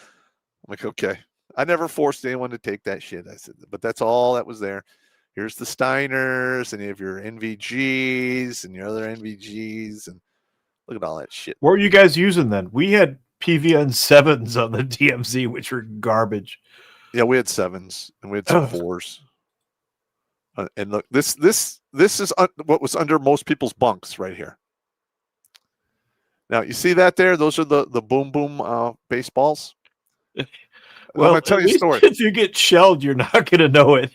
like, okay. I never forced anyone to take that shit. I said, but that's all that was there. Here's the Steiners, and you have your NVGs and your other NVGs, and look at all that shit. What were you guys using then? We had PVN 7s on the DMZ, which were garbage. Yeah, we had 7s, and we had some 4s. And look, this is what was under most people's bunks right here. Now, you see that there? Those are the boom boom baseballs. Well, I'm going to tell you a story. If you get shelled, you're not going to know it.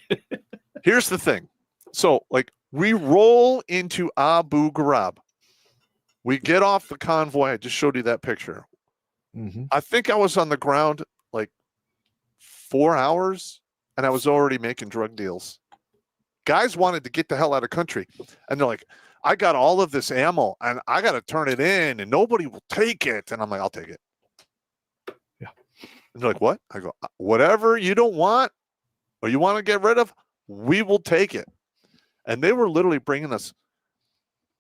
Here's the thing. So, like, we roll into Abu Ghraib. We get off the convoy. I just showed you that picture. Mm-hmm. I think I was on the ground like 4 hours, and I was already making drug deals. Guys wanted to get the hell out of country, and they're like, I got all of this ammo, and I got to turn it in, and nobody will take it. And I'm like, I'll take it. Yeah. And they're like, what? I go, whatever you don't want or you want to get rid of, we will take it. And they were literally bringing us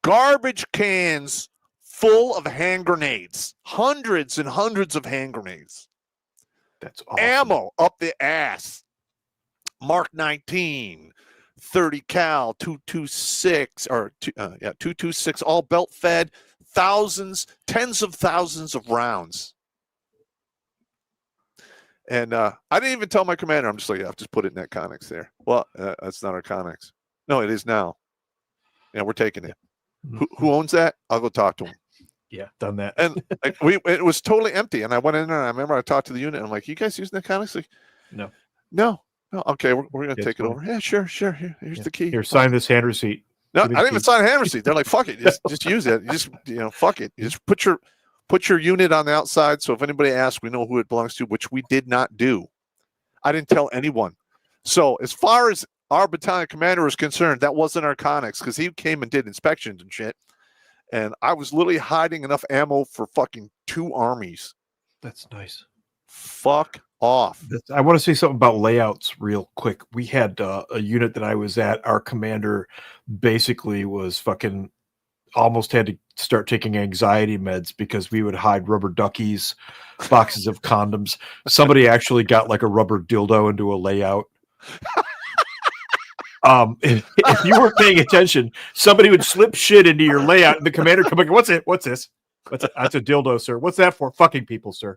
garbage cans full of hand grenades, hundreds and hundreds of hand grenades. That's awesome. Ammo up the ass. Mark 19, 30 cal, 226 or 226, all belt fed, thousands, tens of thousands of rounds. And I didn't even tell my commander. I'm just like, yeah, I've just put it in that Connex there. Well, that's not our Connex. No, it is now. Yeah, we're taking it. Mm-hmm. Who owns that? I'll go talk to him. Yeah, done that. And like, it was totally empty. And I went in there and I remember I talked to the unit. And I'm like, you guys using that Connex? Like, no. Okay, we're going to take it over. Yeah, sure. Here's the key. Here, sign this hand receipt. No, I didn't even sign a hand receipt. They're like, fuck it. Just use it. You just, fuck it. You just put your unit on the outside. So if anybody asks, we know who it belongs to, which we did not do. I didn't tell anyone. So as far as our battalion commander was concerned, that wasn't our Connex because he came and did inspections and shit. And I was literally hiding enough ammo for fucking 2 armies. That's nice. Fuck off. I want to say something about layouts real quick. We had a unit that I was at. Our commander basically was fucking almost had to start taking anxiety meds because we would hide rubber duckies, boxes of condoms. Somebody actually got like a rubber dildo into a layout. If you weren't paying attention, somebody would slip shit into your layout and the commander come back, what's it? What's this? That's a dildo, sir. What's that for? Fucking people, sir.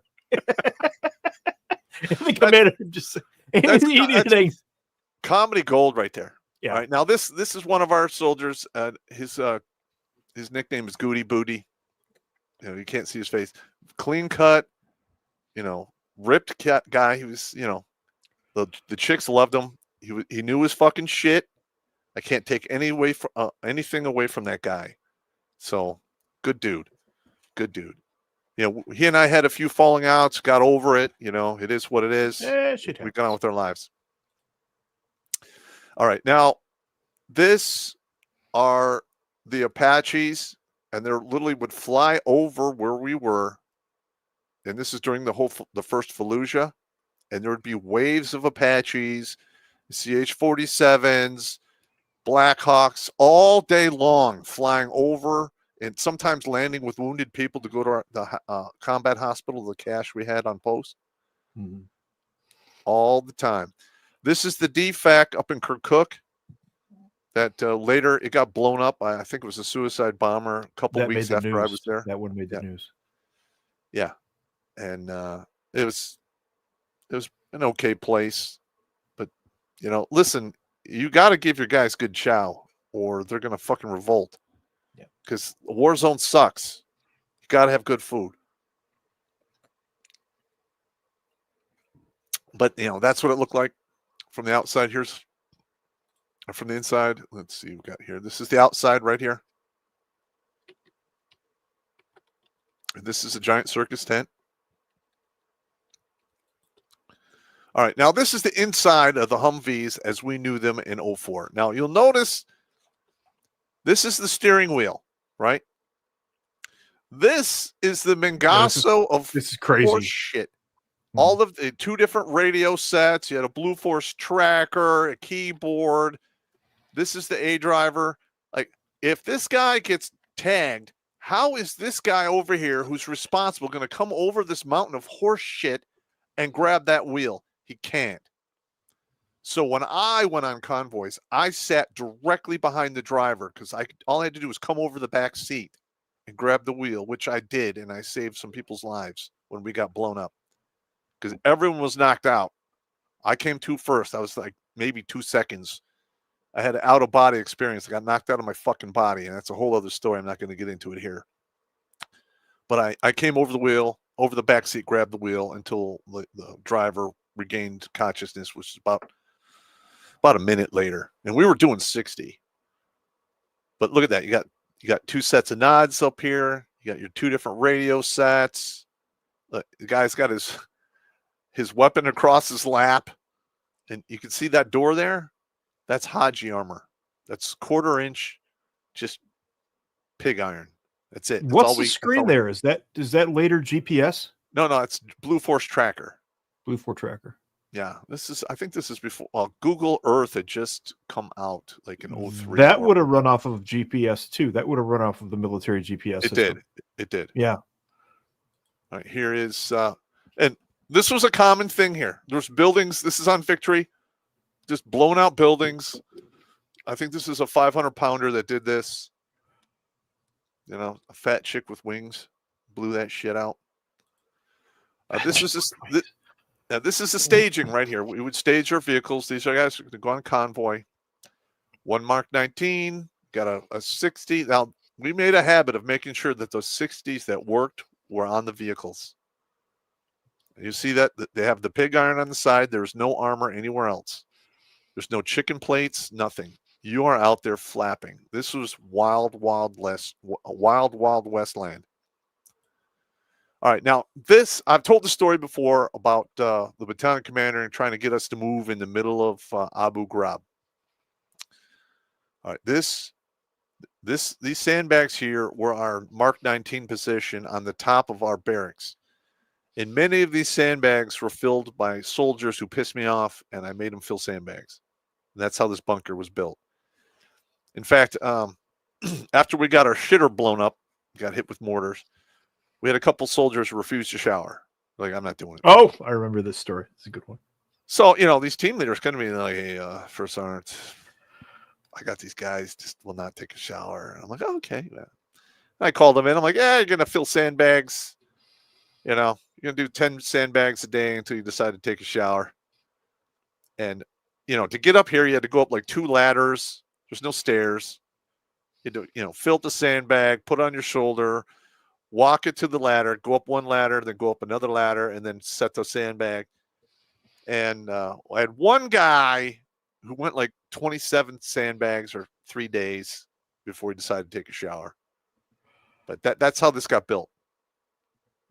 the commander just eating eggs. Comedy gold right there. Yeah. All right. Now this is one of our soldiers. His nickname is Goody Booty. You can't see his face. Clean cut. Ripped cat guy. He was. The chicks loved him. He knew his fucking shit. I can't take anything away from that guy. So, good dude. Good dude. He and I had a few falling outs, got over it. It is what it is. We got on with our lives. All right. Now, this are the Apaches, and they literally would fly over where we were. And this is during the first Fallujah. And there would be waves of Apaches, CH-47s, Blackhawks all day long flying over and sometimes landing with wounded people to go to the combat hospital, the cache we had on post. Mm-hmm. All the time. This is the DFAC up in Kirkuk that later it got blown up. I think it was a suicide bomber a couple weeks after I was there. That one made the news. Yeah. And it was an okay place. But, listen, you got to give your guys good chow or they're going to fucking revolt. Yeah. Because the war zone sucks. You got to have good food. But, that's what it looked like from the outside. From the inside. Let's see what we got here. This is the outside right here. And this is a giant circus tent. All right, now this is the inside of the Humvees as we knew them in 04. Now, you'll notice this is the steering wheel, right? This is the Mangasso of this is crazy horse shit. Mm-hmm. All of the 2 different radio sets. You had a Blue Force tracker, a keyboard. This is the A driver. Like, if this guy gets tagged, how is this guy over here who's responsible going to come over this mountain of horse shit and grab that wheel? He can't. So when I went on convoys, I sat directly behind the driver because all I had to do was come over the back seat and grab the wheel, which I did, and I saved some people's lives when we got blown up because everyone was knocked out. I came to first. I was like maybe 2 seconds. I had an out-of-body experience. I got knocked out of my fucking body, and that's a whole other story. I'm not going to get into it here. But I came over the wheel, over the back seat, grabbed the wheel until the driver regained consciousness, which is about a minute later, and we were doing 60. But look at that. You got 2 sets of nods up here. You got your 2 different radio sets. Look, the guy's got his weapon across his lap, and you can see that door there. That's Haji armor. That's 1/4 inch, just pig iron. That's it. That's What's the screen there? Is that later GPS? No, it's Blue Force tracker. Blue Force tracker. Yeah, I think this is before Google Earth had just come out like in 03. That would have run off of GPS too. That would have run off of the military GPS system. It did. Yeah. All right, here is and this was a common thing here. There's buildings. This is on Victory. Just blown out buildings. I think this is a 500-pounder that did this. A fat chick with wings blew that shit out. This is the staging right here. We would stage our vehicles. These are guys to go on convoy. 1 Mark 19, got a 60. Now, we made a habit of making sure that those 60s that worked were on the vehicles. You see that they have the pig iron on the side. There's no armor anywhere else. There's no chicken plates, nothing. You are out there flapping. This was wild west land. All right, now I've told the story before about the battalion commander and trying to get us to move in the middle of Abu Ghraib. All right, these sandbags here were our Mark 19 position on the top of our barracks. And many of these sandbags were filled by soldiers who pissed me off, and I made them fill sandbags. And that's how this bunker was built. In fact, after we got our shitter blown up, got hit with mortars, we had a couple soldiers who refused to shower. Like, I'm not doing it. Oh, I remember this story. It's a good one. So, these team leaders come to me like, hey, First Sergeant, I got these guys just will not take a shower. And I'm like, oh, okay. Yeah. I called them in. I'm like, yeah, you're going to fill sandbags. You're You're gonna do 10 sandbags a day until you decide to take a shower. And to get up here, you had to go up like 2 ladders. There's no stairs. You do, fill up the sandbag, put it on your shoulder, walk it to the ladder, go up 1 ladder, then go up another ladder, and then set the sandbag. And I had one guy who went like 27 sandbags or 3 days before he decided to take a shower. But that's how this got built.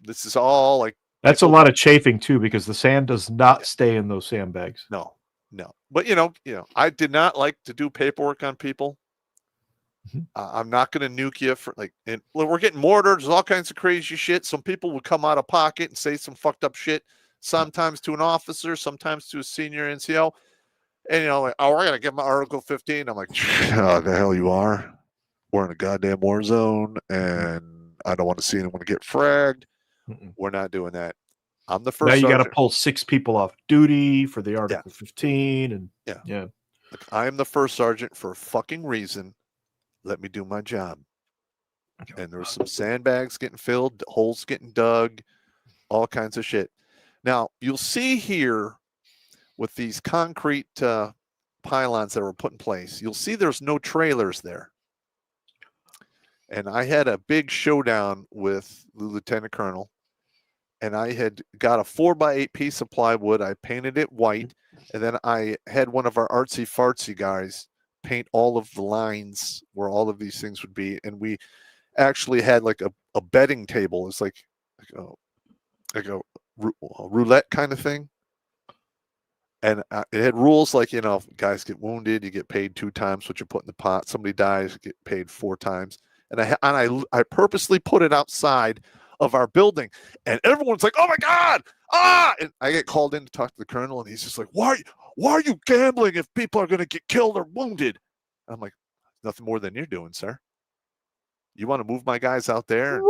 This is all like that's a lot of chafing too, because the sand does not stay in those sandbags. No. But I did not like to do paperwork on people. I'm not going to nuke you for and we're getting mortared. There's all kinds of crazy shit. Some people would come out of pocket and say some fucked up shit, sometimes to an officer, sometimes to a senior NCO. And we're going to give my Article 15. I'm like, oh, the hell you are. We're in a goddamn war zone, and I don't want to see anyone get fragged. We're not doing that. I'm the first. Now you got to sergeant. pull 6 people off duty for the Article 15, and yeah. Look, I am the first sergeant for a fucking reason. Let me do my job. And there was some sandbags getting filled, holes getting dug, all kinds of shit. Now you'll see here with these concrete pylons that were put in place, you'll see there's no trailers there. And I had a big showdown with the lieutenant colonel. And I had got a 4x8 piece of plywood. I painted it white. And then I had one of our artsy fartsy guys paint all of the lines where all of these things would be. And we actually had like a betting table. It's like a roulette kind of thing. And it had rules like, if guys get wounded, you get paid 2 times what you put in the pot. Somebody dies, you get paid 4 times. And I purposely put it outside of our building, and everyone's like, "Oh my God!" And I get called in to talk to the colonel, and he's just like, "Why are you gambling if people are going to get killed or wounded?" And I'm like, "Nothing more than you're doing, sir. You want to move my guys out there? You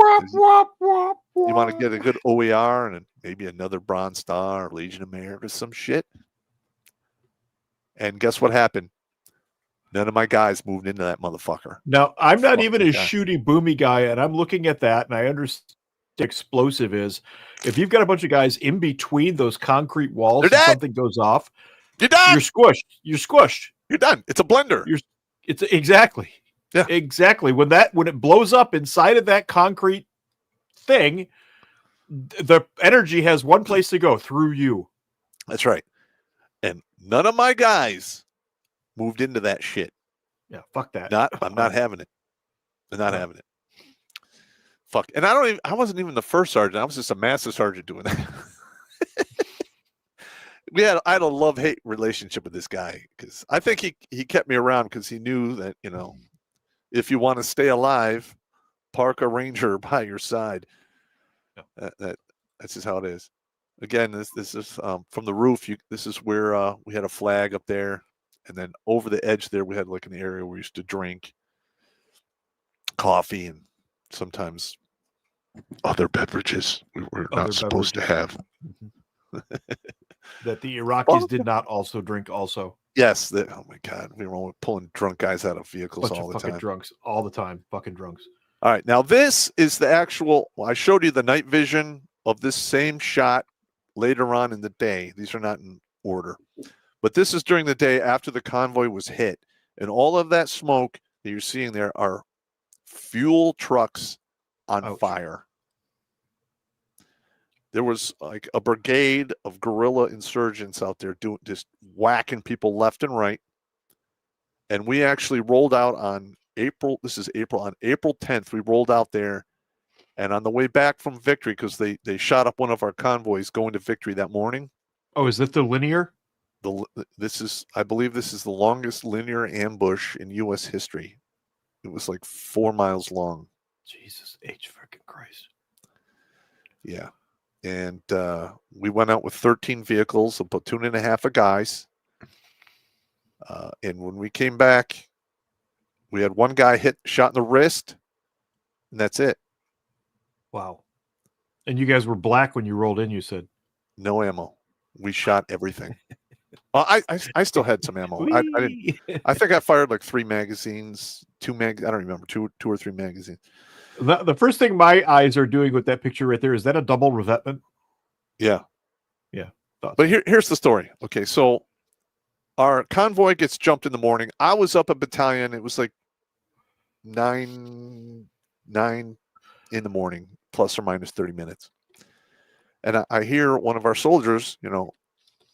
want to get a good OER and maybe another Bronze Star or Legion of Merit or some shit." And guess what happened? None of my guys moved into that motherfucker. Now, I'm not even a shooty boomy guy, and I'm looking at that, and I understand explosive is. If you've got a bunch of guys in between those concrete walls and something goes off, you're done. You're squished. You're squished. You're done. It's a blender. It's exactly. Yeah. Exactly. When it blows up inside of that concrete thing, the energy has one place to go, through you. That's right. And none of my guys moved into that shit. Yeah, fuck that. I'm not having it. I'm not having it. Fuck. And I wasn't even the first sergeant. I was just a master sergeant doing that. I had a love-hate relationship with this guy, because I think he kept me around because he knew that, if you want to stay alive, park a ranger by your side. Yeah. That's just how it is. Again, this is from the roof. This is where we had a flag up there. And then over the edge there, we had like an area where we used to drink coffee and sometimes other beverages we were not supposed to have. That the Iraqis did not also drink also. Yes. Oh, my God. We were only pulling drunk guys out of vehicles all the time. Fucking drunks. All the time. Fucking drunks. All right. Now, this is the actual... I showed you the night vision of this same shot later on in the day. These are not in order. But this is during the day after the convoy was hit. And all of that smoke that you're seeing there are fuel trucks on fire. There was like a brigade of guerrilla insurgents out there just whacking people left and right. And we actually rolled out on April 10th, we rolled out there. And on the way back from Victory, because they shot up one of our convoys going to Victory that morning. Oh, is that the linear? I believe this is the longest linear ambush in U.S. history. It was like 4 miles long. Jesus H. Freaking Christ. Yeah. And we went out with 13 vehicles, a platoon and a half of guys. And when we came back, we had one guy shot in the wrist, and that's it. Wow. And you guys were black when you rolled in, you said? No ammo. We shot everything. I still had some ammo. I think I fired like 3 magazines, I don't remember, two or three magazines. The first thing my eyes are doing with that picture right there, is that a double revetment? Yeah. Thoughts. But here's the story. Okay, so our convoy gets jumped in the morning. I was up a battalion. It was like 9 in the morning, plus or minus 30 minutes. And I hear one of our soldiers,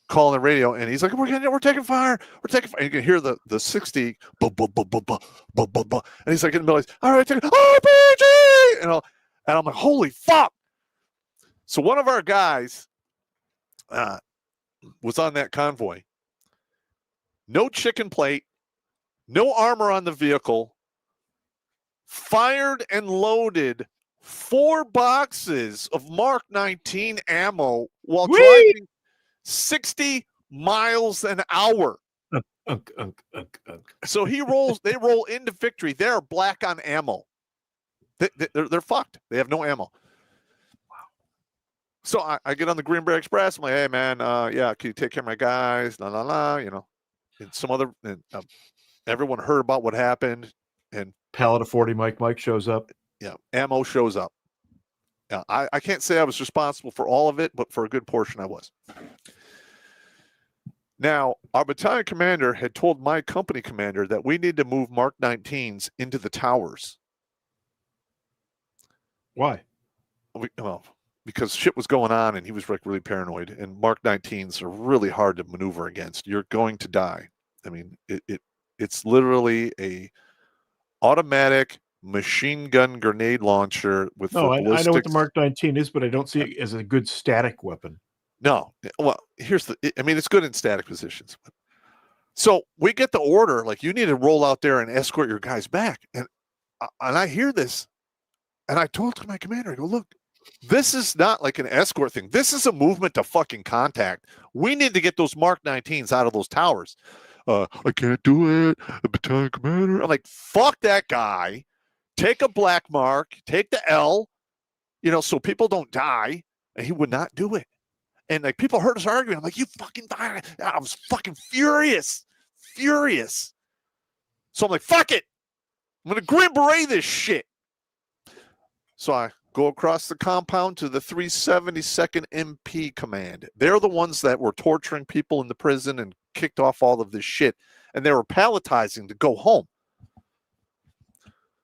calling the radio, and he's like, we're taking fire. We're taking fire. And you can hear the 60, buh, buh, buh, buh, buh, buh, buh, buh. And he's like in the middle, all right, take RPG! And I'm like, holy fuck. So one of our guys was on that convoy. No chicken plate, no armor on the vehicle, fired and loaded 4 boxes of Mark 19 ammo while driving 60 miles an hour. So they roll into victory. They're black on ammo. They're fucked. They have no ammo. So I get on the Green Bay Express. I'm like, hey, man, can you take care of my guys? And some other, everyone heard about what happened. And Pallet of 40 Mike shows up. Yeah, ammo shows up. Yeah, I can't say I was responsible for all of it, but for a good portion I was. Now, our battalion commander had told my company commander that we need to move Mark 19s into the towers. Why? Because shit was going on and he was really paranoid, and Mark 19s are really hard to maneuver against. You're going to die. I mean, it's literally a automatic machine gun grenade launcher with I know what the Mark 19 is, but I don't see it as a good static weapon. No. Well, it's good in static positions. So we get the order, like, you need to roll out there and escort your guys back. And I hear this, and I told my commander, I go, look, this is not like an escort thing. This is a movement to fucking contact. We need to get those Mark 19s out of those towers. I can't do it. The battalion commander. I'm like, fuck that guy. Take a black mark. Take the L, so people don't die. And he would not do it. And like, people heard us arguing. I'm like, you fucking die. I was fucking furious. So I'm like, fuck it. I'm going to Green Beret this shit. So I go across the compound to the 372nd MP Command. They're the ones that were torturing people in the prison and kicked off all of this shit. And they were palletizing to go home.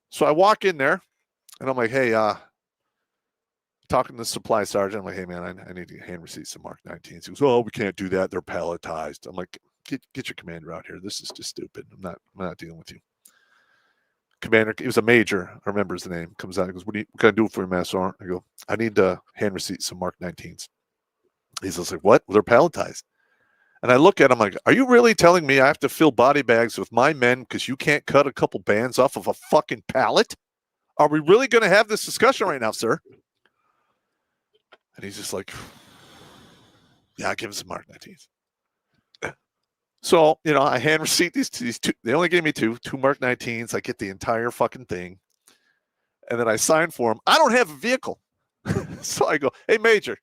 So I walk in there, and I'm like, hey, talking to the supply sergeant. I'm like, hey, man, I need to hand receipts of Mark 19s. He goes, oh, we can't do that. They're palletized. I'm like, get your commander out here. This is just stupid. I'm not dealing with you. Commander, he was a major. I remember his name. Comes out and goes, what can I do for you, Master? I go, I need to hand receipts some Mark 19s. He's just like, what? Well, they're palletized. And I look at him like, are you really telling me I have to fill body bags with my men because you can't cut a couple bands off of a fucking pallet? Are we really going to have this discussion right now, sir? And he's just like, yeah, I'll give him some Mark 19s. So, I hand receipt these two. They only gave me two Mark 19s. I get the entire fucking thing. And then I sign for them. I don't have a vehicle. So I go, hey, Major,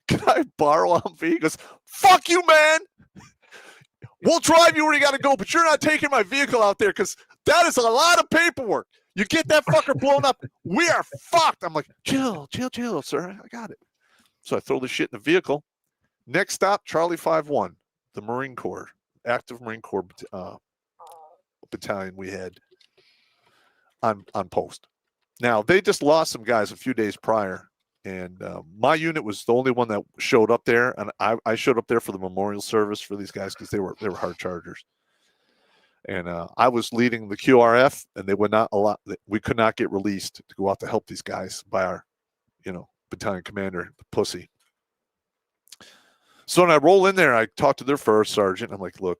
can I borrow Humvee? He goes, fuck you, man. We'll drive you where you got to go, but you're not taking my vehicle out there because that is a lot of paperwork. You get that fucker blown up, we are fucked. I'm like, chill, sir. I got it. So I throw the shit in the vehicle. Next stop, Charlie 5-1, the Marine Corps, active Marine Corps battalion we had on post. Now, they just lost some guys a few days prior. And my unit was the only one that showed up there, and I showed up there for the memorial service for these guys because they were hard chargers. And I was leading the QRF, and they would not allow. We could not get released to go out to help these guys by our, battalion commander, the pussy. So when I roll in there, I talk to their first sergeant. I'm like, look,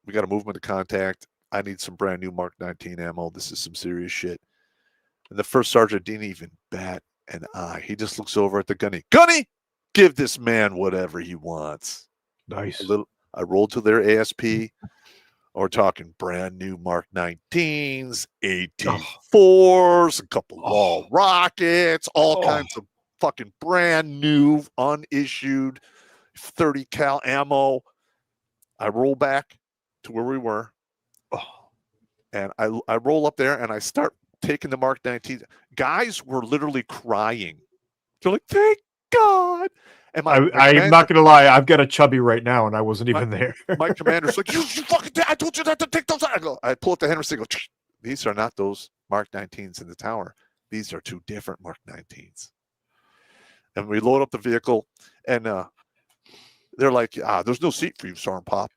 we got a movement to contact. I need some brand new Mark 19 ammo. This is some serious shit. And the first sergeant didn't even bat an eye. He just looks over at the gunny. Gunny, give this man whatever he wants. Nice. I rolled to their ASP. We're talking brand new Mark 19s, AT4s, a couple wall rockets, all kinds of fucking brand new, unissued 30 cal ammo. I roll back to where we were. And I roll up there and I start taking the Mark 19. Guys were literally crying. They're like, thank God. And I'm not gonna lie, I've got a chubby right now, and I wasn't even there. My commander's like, you fucking, I told you not to take those. I pull up the Henry and go, these are not those Mark 19s in the tower. These are 2 different Mark 19s. And we load up the vehicle, and they're like, there's no seat for you, Sergeant Popp.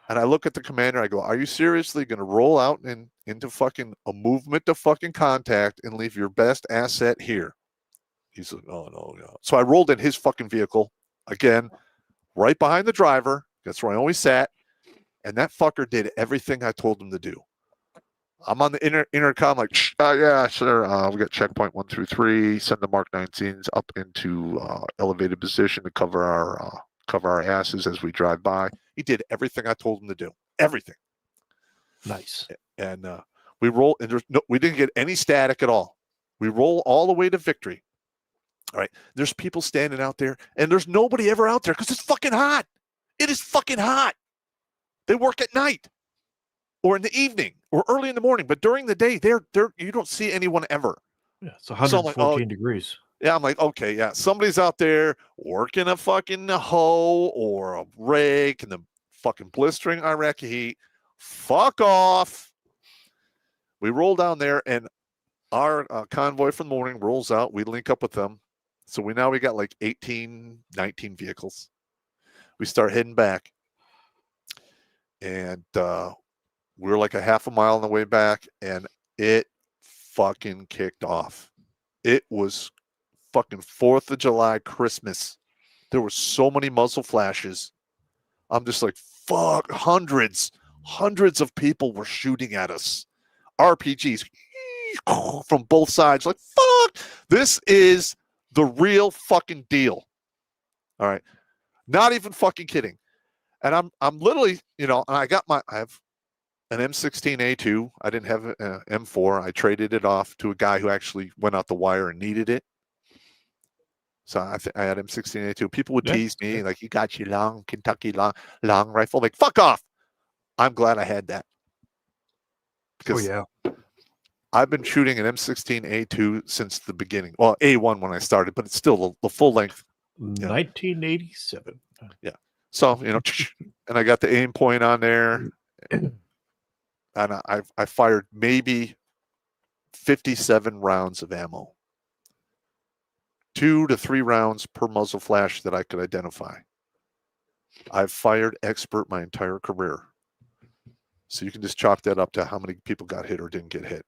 And I look at the commander, I go, are you seriously going to roll out into fucking a movement of fucking contact and leave your best asset here? He's like, oh, no. So I rolled in his fucking vehicle, again, right behind the driver. That's where I always sat. And that fucker did everything I told him to do. I'm on the intercom like, yeah, sir. We got checkpoint 1 through 3. Send the Mark 19s up into elevated position to cover our asses as we drive by. He did everything I told him to do. Everything. Nice. And we roll, and we didn't get any static at all. We roll all the way to victory. All right. There's people standing out there, and there's nobody ever out there because it's fucking hot. It is fucking hot. They work at night or in the evening or early in the morning, but during the day, you don't see anyone ever. Yeah, it's 114 degrees. Yeah, I'm like, okay, yeah, somebody's out there working a fucking hoe or a rake in the fucking blistering Iraqi heat. Fuck off. We roll down there, and our convoy from the morning rolls out. We link up with them. So we got like 18, 19 vehicles. We start heading back. And we're like a half a mile on the way back, and it fucking kicked off. It was fucking 4th of July, Christmas. There were so many muzzle flashes. I'm just like, fuck, hundreds of people were shooting at us. RPGs from both sides. Like, fuck, this is the real fucking deal. All right. Not even fucking kidding. And I'm literally, and I have an M16A2. I didn't have an M4. I traded it off to a guy who actually went out the wire and needed it. So I had M16A2. People would tease me like, you got your long Kentucky long rifle. Like, fuck off. I'm glad I had that. Because I've been shooting an M16A2 since the beginning. Well, A1 when I started, but it's still the full length. 1987. Yeah. So, and I got the aim point on there. And I fired maybe 57 rounds of ammo. 2 to 3 rounds per muzzle flash that I could identify. I've fired expert my entire career. So you can just chalk that up to how many people got hit or didn't get hit.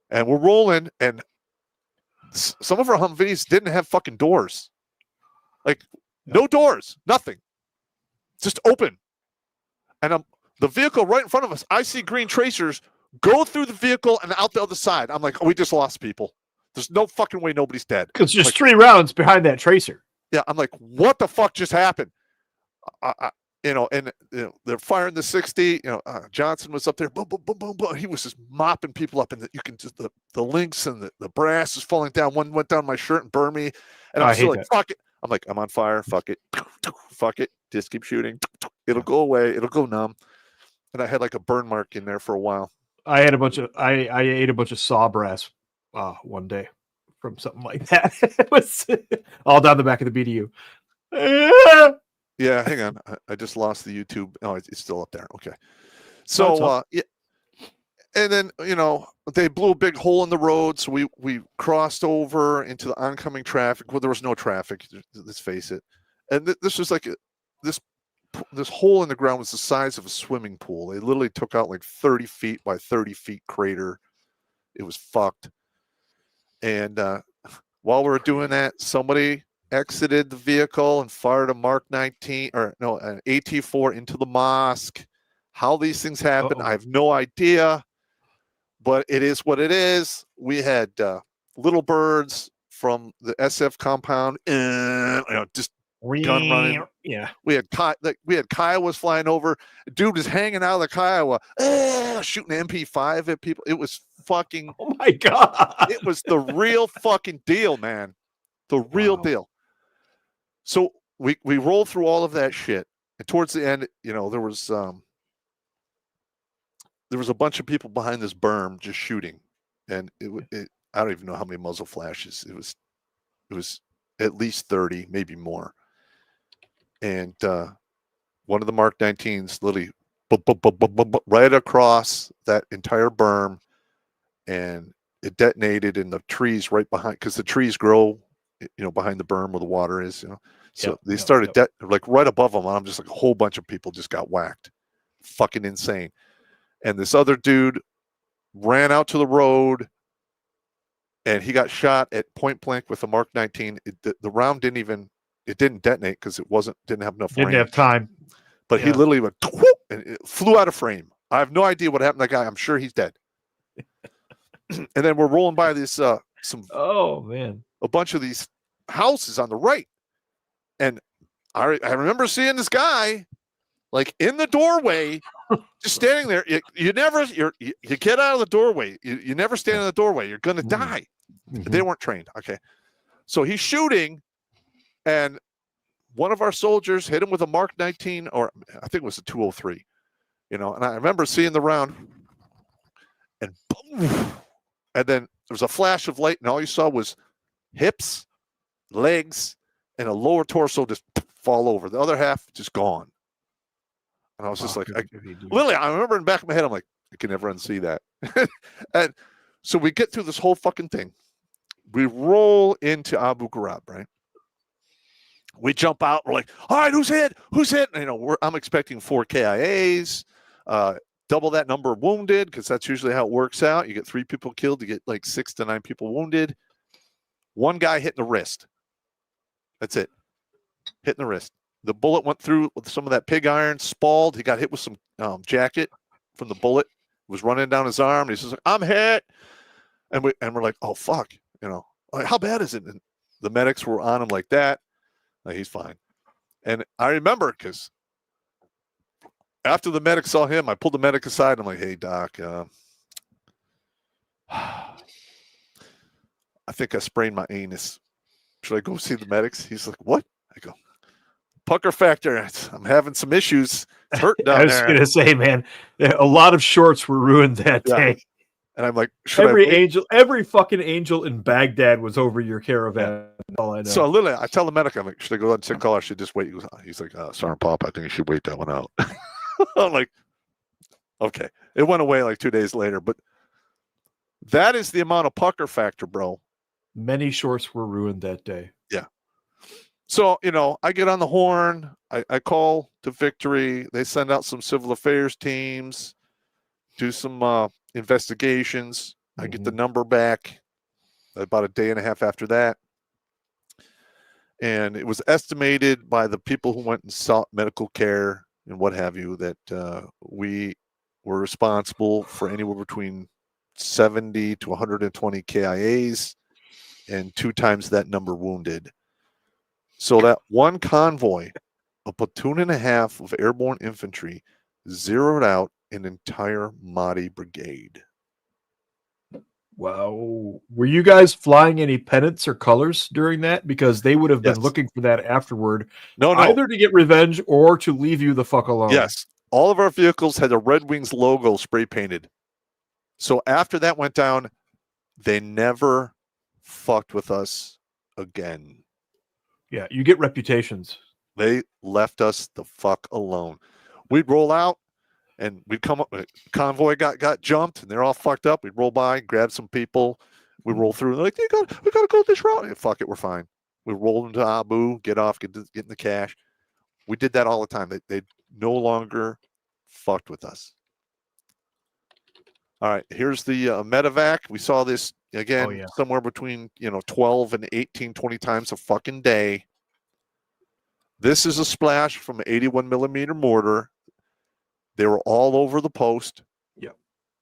And we're rolling, and some of our Humvees didn't have fucking doors. Like, no doors, nothing. Just open. And the vehicle right in front of us, I see green tracers go through the vehicle and out the other side. I'm like, we just lost people. There's no fucking way nobody's dead. Because there's 3 rounds behind that tracer. Yeah, I'm like, what the fuck just happened? And they're firing the 60. Johnson was up there, boom, boom, boom, boom, boom. He was just mopping people up, and you can just the links and the brass is falling down. One went down my shirt and burned me, and I'm still like, fuck it. I'm like, I'm on fire. Fuck it. Fuck it. Just keep shooting. It'll go away. It'll go numb. And I had like a burn mark in there for a while. I ate a bunch of saw brass one day from something like that. It was all down the back of the BDU. Yeah, hang on. I just lost the YouTube. Oh, it's still up there. Okay. So, yeah. And then, they blew a big hole in the road. So we crossed over into the oncoming traffic. Well, there was no traffic. Let's face it. And this was like this hole in the ground was the size of a swimming pool. They literally took out like 30 feet by 30 feet crater. It was fucked. And while we were doing that, somebody exited the vehicle and fired a Mark 19 an AT4 into the mosque. How these things happen, I have no idea, but it is what it is. We had little birds from the SF compound, just gun running. Yeah, we had Kiowas flying over. Dude was hanging out of the Kiowa, shooting MP5 at people. It was fucking. Oh my god! It was the real fucking deal, man. The real deal. So we rolled through all of that shit, and towards the end, there was a bunch of people behind this berm just shooting, and it I don't even know how many muzzle flashes. It was at least 30, maybe more. And one of the Mark 19s literally right across that entire berm, and it detonated in the trees right behind, because the trees grow, behind the berm where the water is, So they started like right above them, and I'm just like, a whole bunch of people just got whacked. Fucking insane. And this other dude ran out to the road, and he got shot at point blank with a Mark 19. The round didn't detonate because didn't have enough range. Didn't have time. But he literally went whoop, and it flew out of frame. I have no idea what happened to that guy. I'm sure he's dead. And then we're rolling by this a bunch of these houses on the right, and I remember seeing this guy like in the doorway, just standing there. You get out of the doorway. You never stand in the doorway. You're gonna die. Mm-hmm. They weren't trained. Okay, so he's shooting, and one of our soldiers hit him with a Mark 19, or I think it was a 203. And I remember seeing the round, and boom, and then there was a flash of light, and all you saw was hips, legs, and a lower torso just fall over. The other half just gone. And I was just like, literally, I remember in the back of my head, I'm like, I can never unsee that. And so we get through this whole fucking thing. We roll into Abu Ghraib, right? We jump out. We're like, all right, who's hit? Who's hit? And, I'm expecting 4 KIAs, double that number of wounded, because that's usually how it works out. You get 3 people killed, you get like 6 to 9 people wounded. One guy hit in the wrist. That's it. Hit in the wrist. The bullet went through with some of that pig iron, spalled. He got hit with some jacket from the bullet. It was running down his arm. And he's just like, I'm hit. And we're like, oh, fuck. Like, how bad is it? And the medics were on him like that. Like, he's fine. And I remember, because after the medic saw him, I pulled the medic aside. I'm like, hey, doc, I think I sprained my anus. Should I go see the medics? He's like, what? I go, pucker factor. I'm having some issues. It's hurting down there. I was going to say, man, a lot of shorts were ruined that day. And I'm like, every fucking angel in Baghdad was over your caravan. Yeah. All I know. So literally, I tell the medic, I'm like, should I go ahead and sick call? I should just wait. He's like, Sergeant Popp, I think you should wait that one out. I'm like, okay. It went away like 2 days later, but that is the amount of pucker factor, bro. Many shorts were ruined that day. Yeah. So, I get on the horn. I call to victory. They send out some civil affairs teams, do some investigations. I get the number back about a day and a half after that. And it was estimated by the people who went and sought medical care and what have you that we were responsible for anywhere between 70 to 120 KIAs and 2 times that number wounded. So that one convoy, a platoon and a half of airborne infantry, zeroed out an entire Mahdi brigade. Wow. Were you guys flying any pennants or colors during that? Because they would have been looking for that afterward. No. Either to get revenge or to leave you the fuck alone. Yes. All of our vehicles had the Red Wings logo spray painted. So after that went down, they never fucked with us again. Yeah, you get reputations. They left us the fuck alone. We'd roll out, and we'd come up. Convoy got jumped, and they're all fucked up. We'd roll by, grab some people. We roll through. And they're like, we gotta go this route. And fuck it, we're fine. We roll into Abu, get off, get in the cash. We did that all the time. They no longer fucked with us. All right, here's the medevac. We saw this again somewhere between 12 and 18, 20 times a fucking day. This is a splash from an 81 millimeter mortar. They were all over the post. Yeah.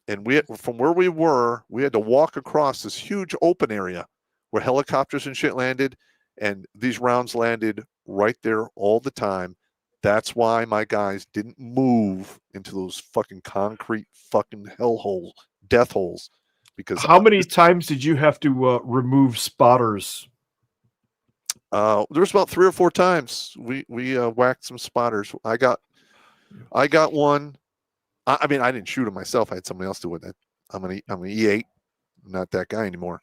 And from where we were, we had to walk across this huge open area where helicopters and shit landed, and these rounds landed right there all the time. That's why my guys didn't move into those fucking concrete fucking death holes. Because how many times did you have to remove spotters? There was about 3 or 4 times we whacked some spotters. I got one. I mean, I didn't shoot him myself. I had somebody else do it. I'm an E8, I'm not that guy anymore.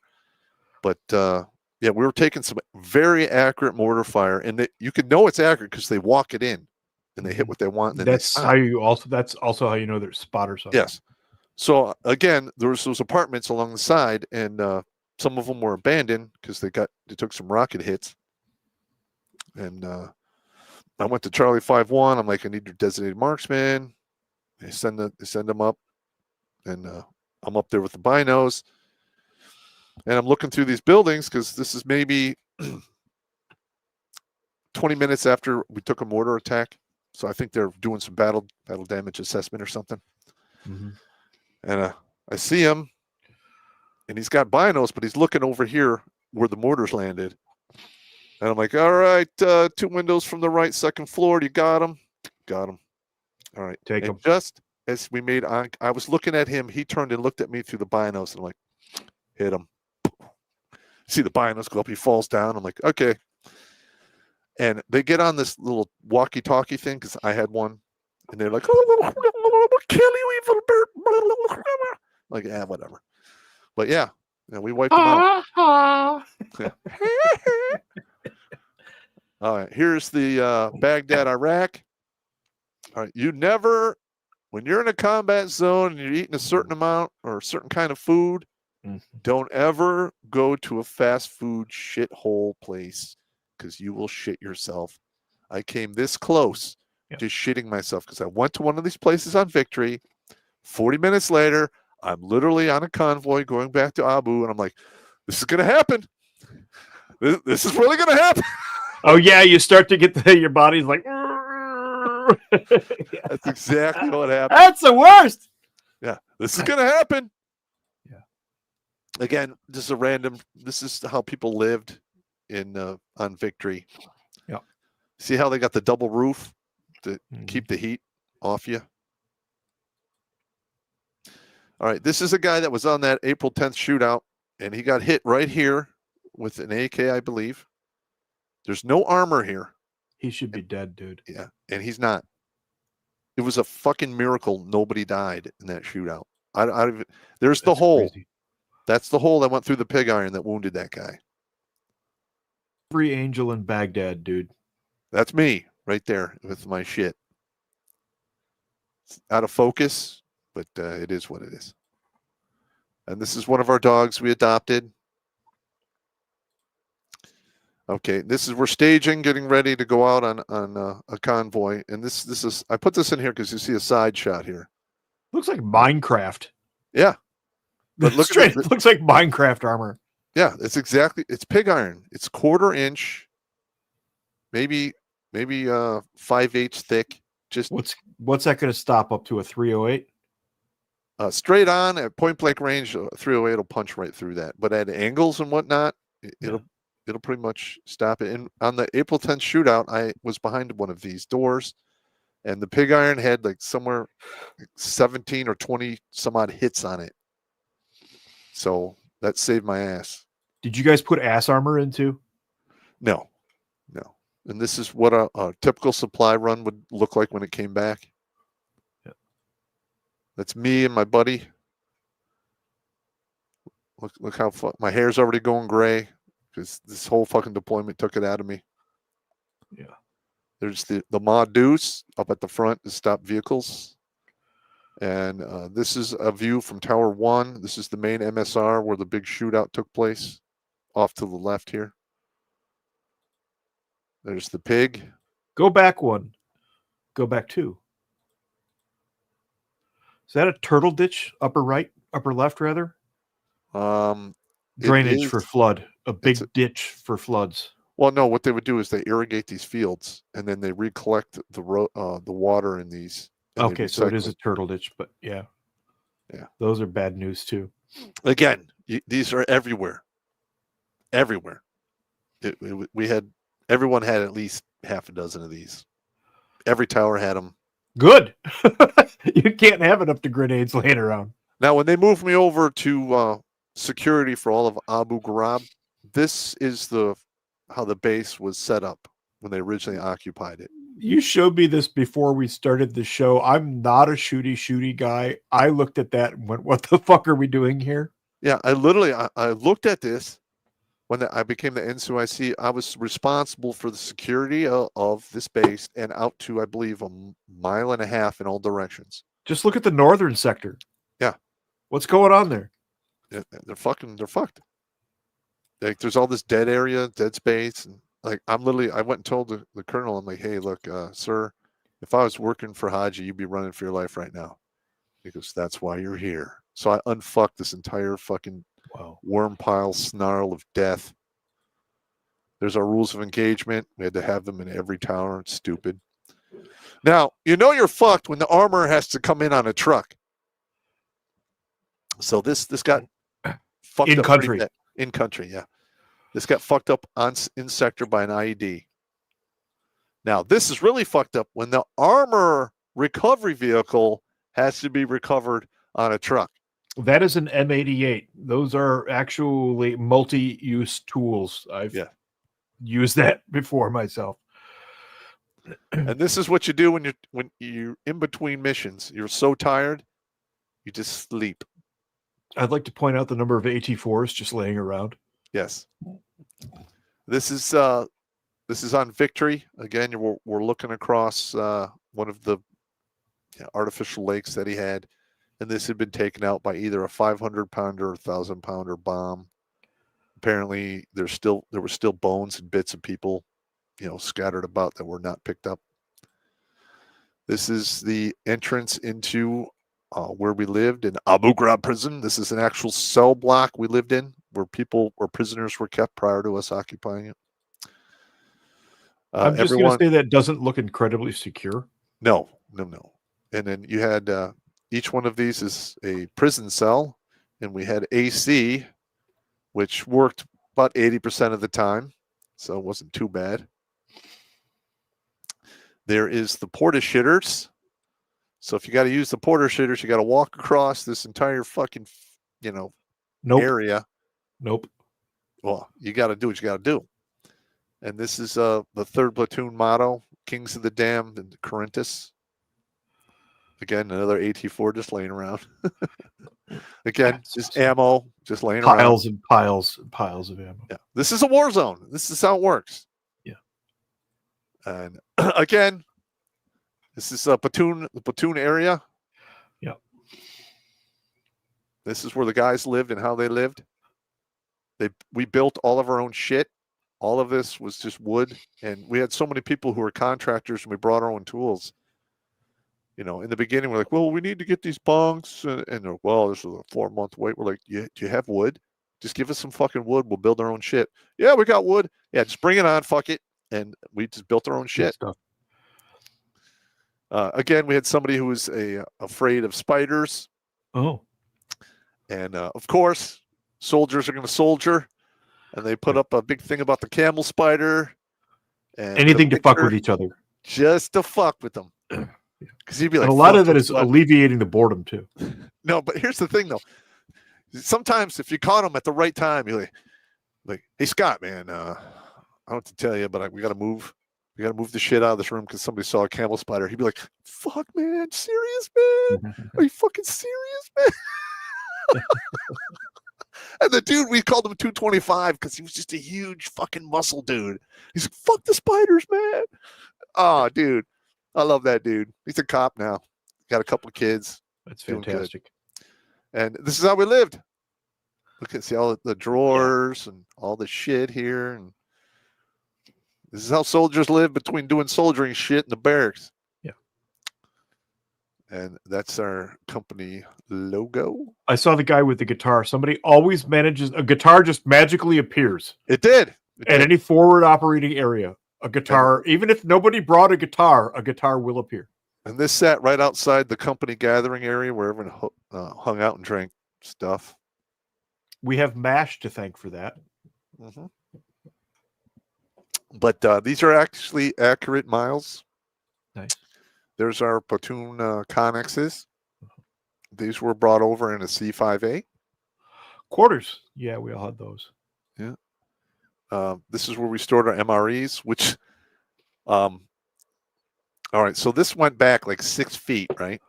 But Yeah, we were taking some very accurate mortar fire, and you could know it's accurate because they walk it in and they hit what they want. And then That's how you also. That's also how you know there's spotters on. Yes. So again, there was those apartments along the side, and some of them were abandoned because they took some rocket hits. And I went to Charlie 5-1. I'm like, I need your designated marksman. They send them up, and I'm up there with the binos, and I'm looking through these buildings because this is maybe 20 minutes after we took a mortar attack. So I think they're doing some battle damage assessment or something. Mm-hmm. And I see him, and he's got binos, but he's looking over here where the mortars landed. And I'm like, all right, 2 windows from the right, second floor. You got him? Got him. All right. Take him. Just as we made I was looking at him. He turned and looked at me through the binos, and I'm like, hit him. See the binos go up. He falls down. I'm like, okay. And they get on this little walkie-talkie thing because I had one. And they're like, oh, we'll kill you, evil bird. Like, yeah, whatever. But yeah, we wiped them out. All right, here's the Baghdad, Iraq. All right, when you're in a combat zone and you're eating a certain amount or a certain kind of food, don't ever go to a fast food shithole place because you will shit yourself. I came this close to shitting myself because I went to one of these places on Victory. 40 minutes later, I'm literally on a convoy going back to Abu, and I'm like, this is going to happen. This is really going to happen. Oh, yeah, you start to get your body's like... That's exactly what happened. That's the worst. Yeah, this is going to happen. Yeah. Again, this is how people lived on Victory. Yeah. See how they got the double roof to keep the heat off you? All right, this is a guy that was on that April 10th shootout, and he got hit right here with an AK, I believe. There's no armor here. He should be dead, dude. Yeah, and he's not. It was a fucking miracle nobody died in that shootout. There's the hole. Crazy. That's the hole that went through the pig iron that wounded that guy. Every angel in Baghdad, dude. That's me right there with my shit. It's out of focus, but it is what it is. And this is one of our dogs we adopted. Okay, we're staging, getting ready to go out on a convoy, and this is I put this in here because you see a side shot here. Looks like Minecraft. Yeah, but looks like Minecraft armor. Yeah, it's pig iron. It's 1/4 inch, maybe 5/8 thick. Just what's that going to stop up to a 308? Straight on at point blank range, 308 will punch right through that. But at angles and whatnot, it'll pretty much stop it. And on the April 10th shootout, I was behind one of these doors, and the pig iron had like somewhere 17 or 20 some odd hits on it. So that saved my ass. Did you guys put ass armor into? No. And this is what a typical supply run would look like when it came back. Yeah. That's me and my buddy. Look how my hair's already going gray because this whole fucking deployment took it out of me. Yeah. There's the Ma Deuce up at the front to stop vehicles. And this is a view from Tower 1. This is the main MSR where the big shootout took place off to the left here. There's the pig. Go back one. Go back two. Is that a turtle ditch? Upper left, rather? Drainage for flood. A big ditch for floods. Well, no, what they would do is they irrigate these fields, and then they recollect the water in these. Okay, so it is a turtle ditch, but yeah. Those are bad news too. Again, these are everywhere. Everywhere. Everyone had at least half a dozen of these. Every tower had them. Good. You can't have enough grenades laying around. Now, when they moved me over to security for all of Abu Ghraib, this is how the base was set up when they originally occupied it. You showed me this before we started the show. I'm not a shooty guy. I looked at that and went, what the fuck are we doing here? Yeah, I looked at this. when I became the NCOIC, I was responsible for the security of this base and out to, I believe, 1.5 miles in all directions. Just look at the northern sector. Yeah. What's going on there? They're fucked. Like, there's all this dead area, dead space, and like I went and told the colonel, I'm like, hey, look, sir, if I was working for Haji, you'd be running for your life right now. He goes, that's why you're here. So I unfucked this entire fucking worm pile snarl of death. There's our rules of engagement. We had to have them in every tower. It's stupid. Now, you're fucked when the armor has to come in on a truck. So this got fucked up pretty bad. In country, yeah. This got fucked up in sector by an IED. Now, this is really fucked up when the armor recovery vehicle has to be recovered on a truck. That is an M88. Those are actually multi-use tools. I've used that before myself. And this is what you do when you're in between missions. You're so tired, you just sleep. I'd like to point out the number of AT4s just laying around. Yes. This is on Victory. Again, we're looking across one of the artificial lakes that he had, and this had been taken out by either a 500-pounder or 1,000-pounder bomb. Apparently, there were still bones and bits of people, scattered about that were not picked up. This is the entrance into where we lived in Abu Ghraib prison. This is an actual cell block we lived in where prisoners were kept prior to us occupying it. I'm just going to say that doesn't look incredibly secure. No. And then you had each one of these is a prison cell, and we had AC, which worked about 80% of the time, so it wasn't too bad. There is the porta shitters. So if you got to use the porta shitters, you got to walk across this entire fucking, area. Nope. Well, you got to do what you got to do. And this is the 3rd platoon motto, Kings of the Damned and Corinthus. Again, another AT4 just laying around. Again, just ammo, just laying around. Piles and piles and piles of ammo. Yeah. This is a war zone. This is how it works. Yeah. And again, this is the platoon area. Yeah. This is where the guys lived and how they lived. We built all of our own shit. All of this was just wood, and we had so many people who were contractors, and we brought our own tools. In the beginning, we're like, well, we need to get these bunks, and they're, well, this is a 4-month wait. We're like, do you have wood? Just give us some fucking wood. We'll build our own shit. Yeah, we got wood. Yeah, just bring it on. Fuck it. And we just built our own shit. Again, we had somebody who was afraid of spiders. Oh. And of course, soldiers are going to soldier. And they put up a big thing about the camel spider. And anything to fuck with each other. Just to fuck with them. Because you'd be like, and a lot of that is alleviating the boredom too. No, but here's the thing though. Sometimes if you caught them at the right time, you're like, hey Scott, man, I don't have to tell you, but we got to move. We got to move the shit out of this room because somebody saw a camel spider. He'd be like, fuck, man, serious, man? Are you fucking serious, man? And the dude, we called him 225 because he was just a huge fucking muscle dude. He's like, fuck the spiders, man. Oh, dude. I love that dude. He's a cop now. Got a couple of kids. That's fantastic. And this is how we lived. Look at see all the drawers and all the shit here. And this is how soldiers live between doing soldiering shit in the barracks. Yeah. And that's our company logo. I saw the guy with the guitar. Somebody always manages a guitar just magically appears. It did. At any forward operating area. A guitar, even if nobody brought a guitar will appear. And this sat right outside the company gathering area where everyone hung out and drank stuff. We have MASH to thank for that. Mm-hmm. But these are actually accurate miles. Nice. There's our platoon connexes. These were brought over in a C5A. Quarters. Yeah, we all had those. Yeah. This is where we stored our MREs, which, all right, so this went back like 6 feet, right?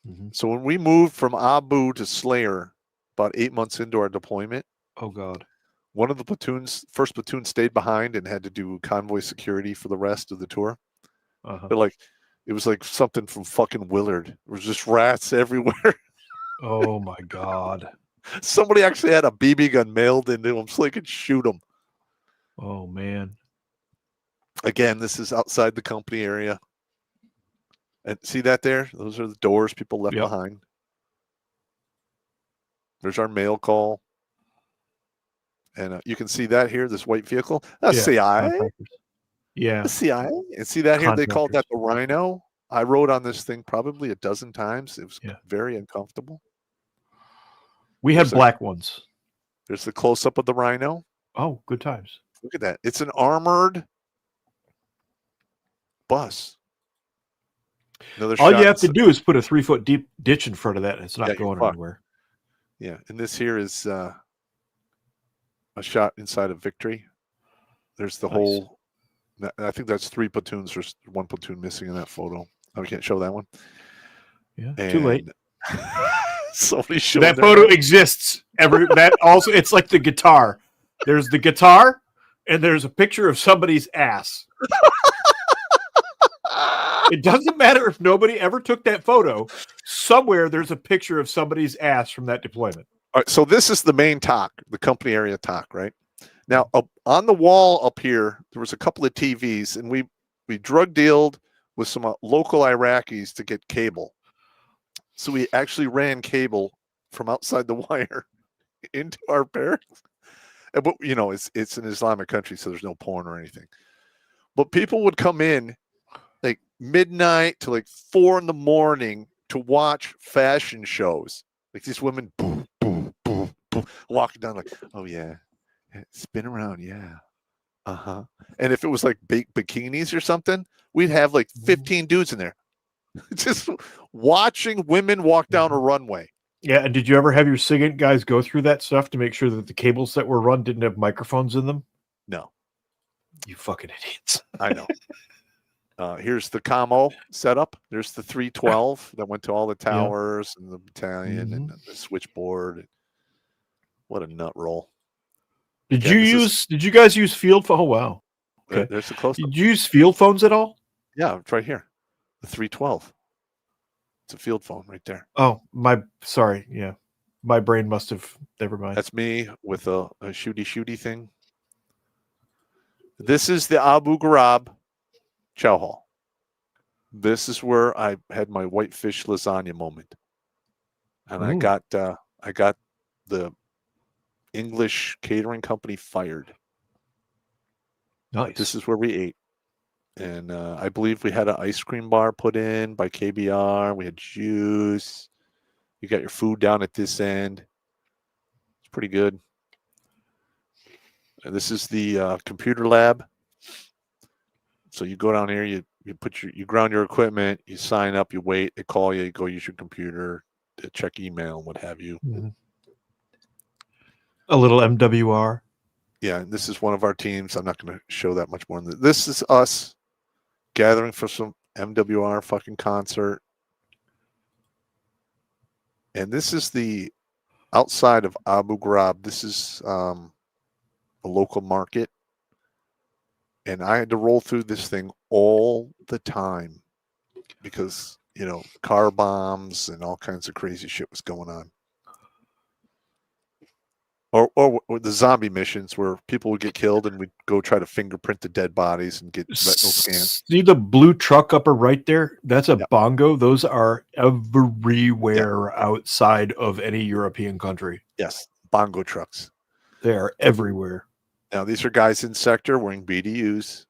Mm-hmm. So when we moved from Abu to Slayer, about 8 months into our deployment. Oh, God. One of the platoons, first platoon, stayed behind and had to do convoy security for the rest of the tour. But like, it was like something from fucking Willard. There was just rats everywhere. Oh my God. Somebody actually had a BB gun mailed into them so they could shoot them. Oh man. Again, this is outside the company area. And see that there? Those are the doors people left behind. There's our mail call. And you can see that here, this white vehicle. That's CIA. Yeah. CIA. And see that here? They called that the Rhino. I rode on this thing probably a dozen times. It was very uncomfortable. We had black ones. There's the close-up of the Rhino. Oh, good times. Look at that. It's an armored bus. All you have to do is put a 3-foot deep ditch in front of that, and it's not going anywhere. Yeah, and this here is a shot inside of Victory. There's the whole. I think that's 3 platoons. There's 1 platoon missing in that photo. Oh, we can't show that one. Yeah, too late. Somebody showed that photo exists. That also, it's like the guitar. There's the guitar, and there's a picture of somebody's ass. It doesn't matter if nobody ever took that photo. Somewhere there's a picture of somebody's ass from that deployment. All right, so this is the main TOC, the company area TOC, right? Now, on the wall up here, there was a couple of TVs, and we drug dealed with some local Iraqis to get cable. So we actually ran cable from outside the wire into our barracks. But you know, it's an Islamic country, so there's no porn or anything. But people would come in like midnight to like 4 a.m. to watch fashion shows. Like these women, boom, boom, boom, boom, walking down like, oh yeah, spin around, yeah, And if it was like big bikinis or something, we'd have like 15 dudes in there, just watching women walk down a runway. Yeah, and did you ever have your SIGINT guys go through that stuff to make sure that the cables that were run didn't have microphones in them? No. You fucking idiots. I know. Here's the commo setup. There's the 312 that went to all the towers and the battalion and the switchboard. What a nut roll. Did you guys use field phone? Oh, wow. Okay. There's the close-up. Did you use field phones at all? Yeah, it's right here. The 312. It's a field phone right there. Oh, sorry. Yeah. My brain must have, never mind. That's me with a shooty thing. This is the Abu Ghraib chow hall. This is where I had my whitefish lasagna moment. And I got the English catering company fired. Nice. This is where we ate. And I believe we had an ice cream bar put in by KBR. We had juice. You got your food down at this end. It's pretty good. And this is the computer lab. So you go down here, you ground your equipment, you sign up, you wait, they call you, you go use your computer, check email, and what have you. Mm-hmm. A little MWR. Yeah, and this is one of our teams. I'm not going to show that much more than this. This is us gathering for some MWR fucking concert. And this is the outside of Abu Ghraib. This is a local market. And I had to roll through this thing all the time because, you know, car bombs and all kinds of crazy shit was going on. Or the zombie missions where people would get killed and we'd go try to fingerprint the dead bodies and get retinal scans. See the blue truck upper right there? That's a bongo. Those are everywhere outside of any European country. Yes, bongo trucks. They are everywhere. Now, these are guys in sector wearing BDUs.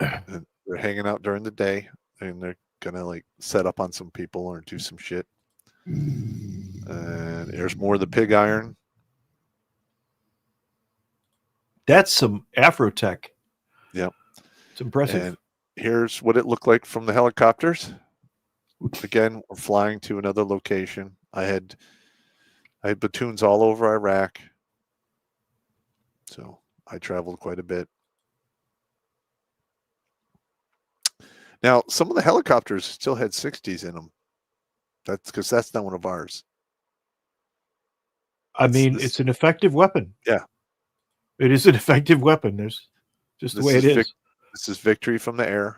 And they're hanging out during the day, and they're going to, like, set up on some people or do some shit. And there's more of the pig iron. That's some Afrotech. Yep. It's impressive. And here's what it looked like from the helicopters. Again, we're flying to another location. I had platoons all over Iraq. So I traveled quite a bit. Now, some of the helicopters still had 60s in them. That's because that's not one of ours. I mean, it's an effective weapon. Yeah. It is an effective weapon. There's just the way it is. This is victory from the air.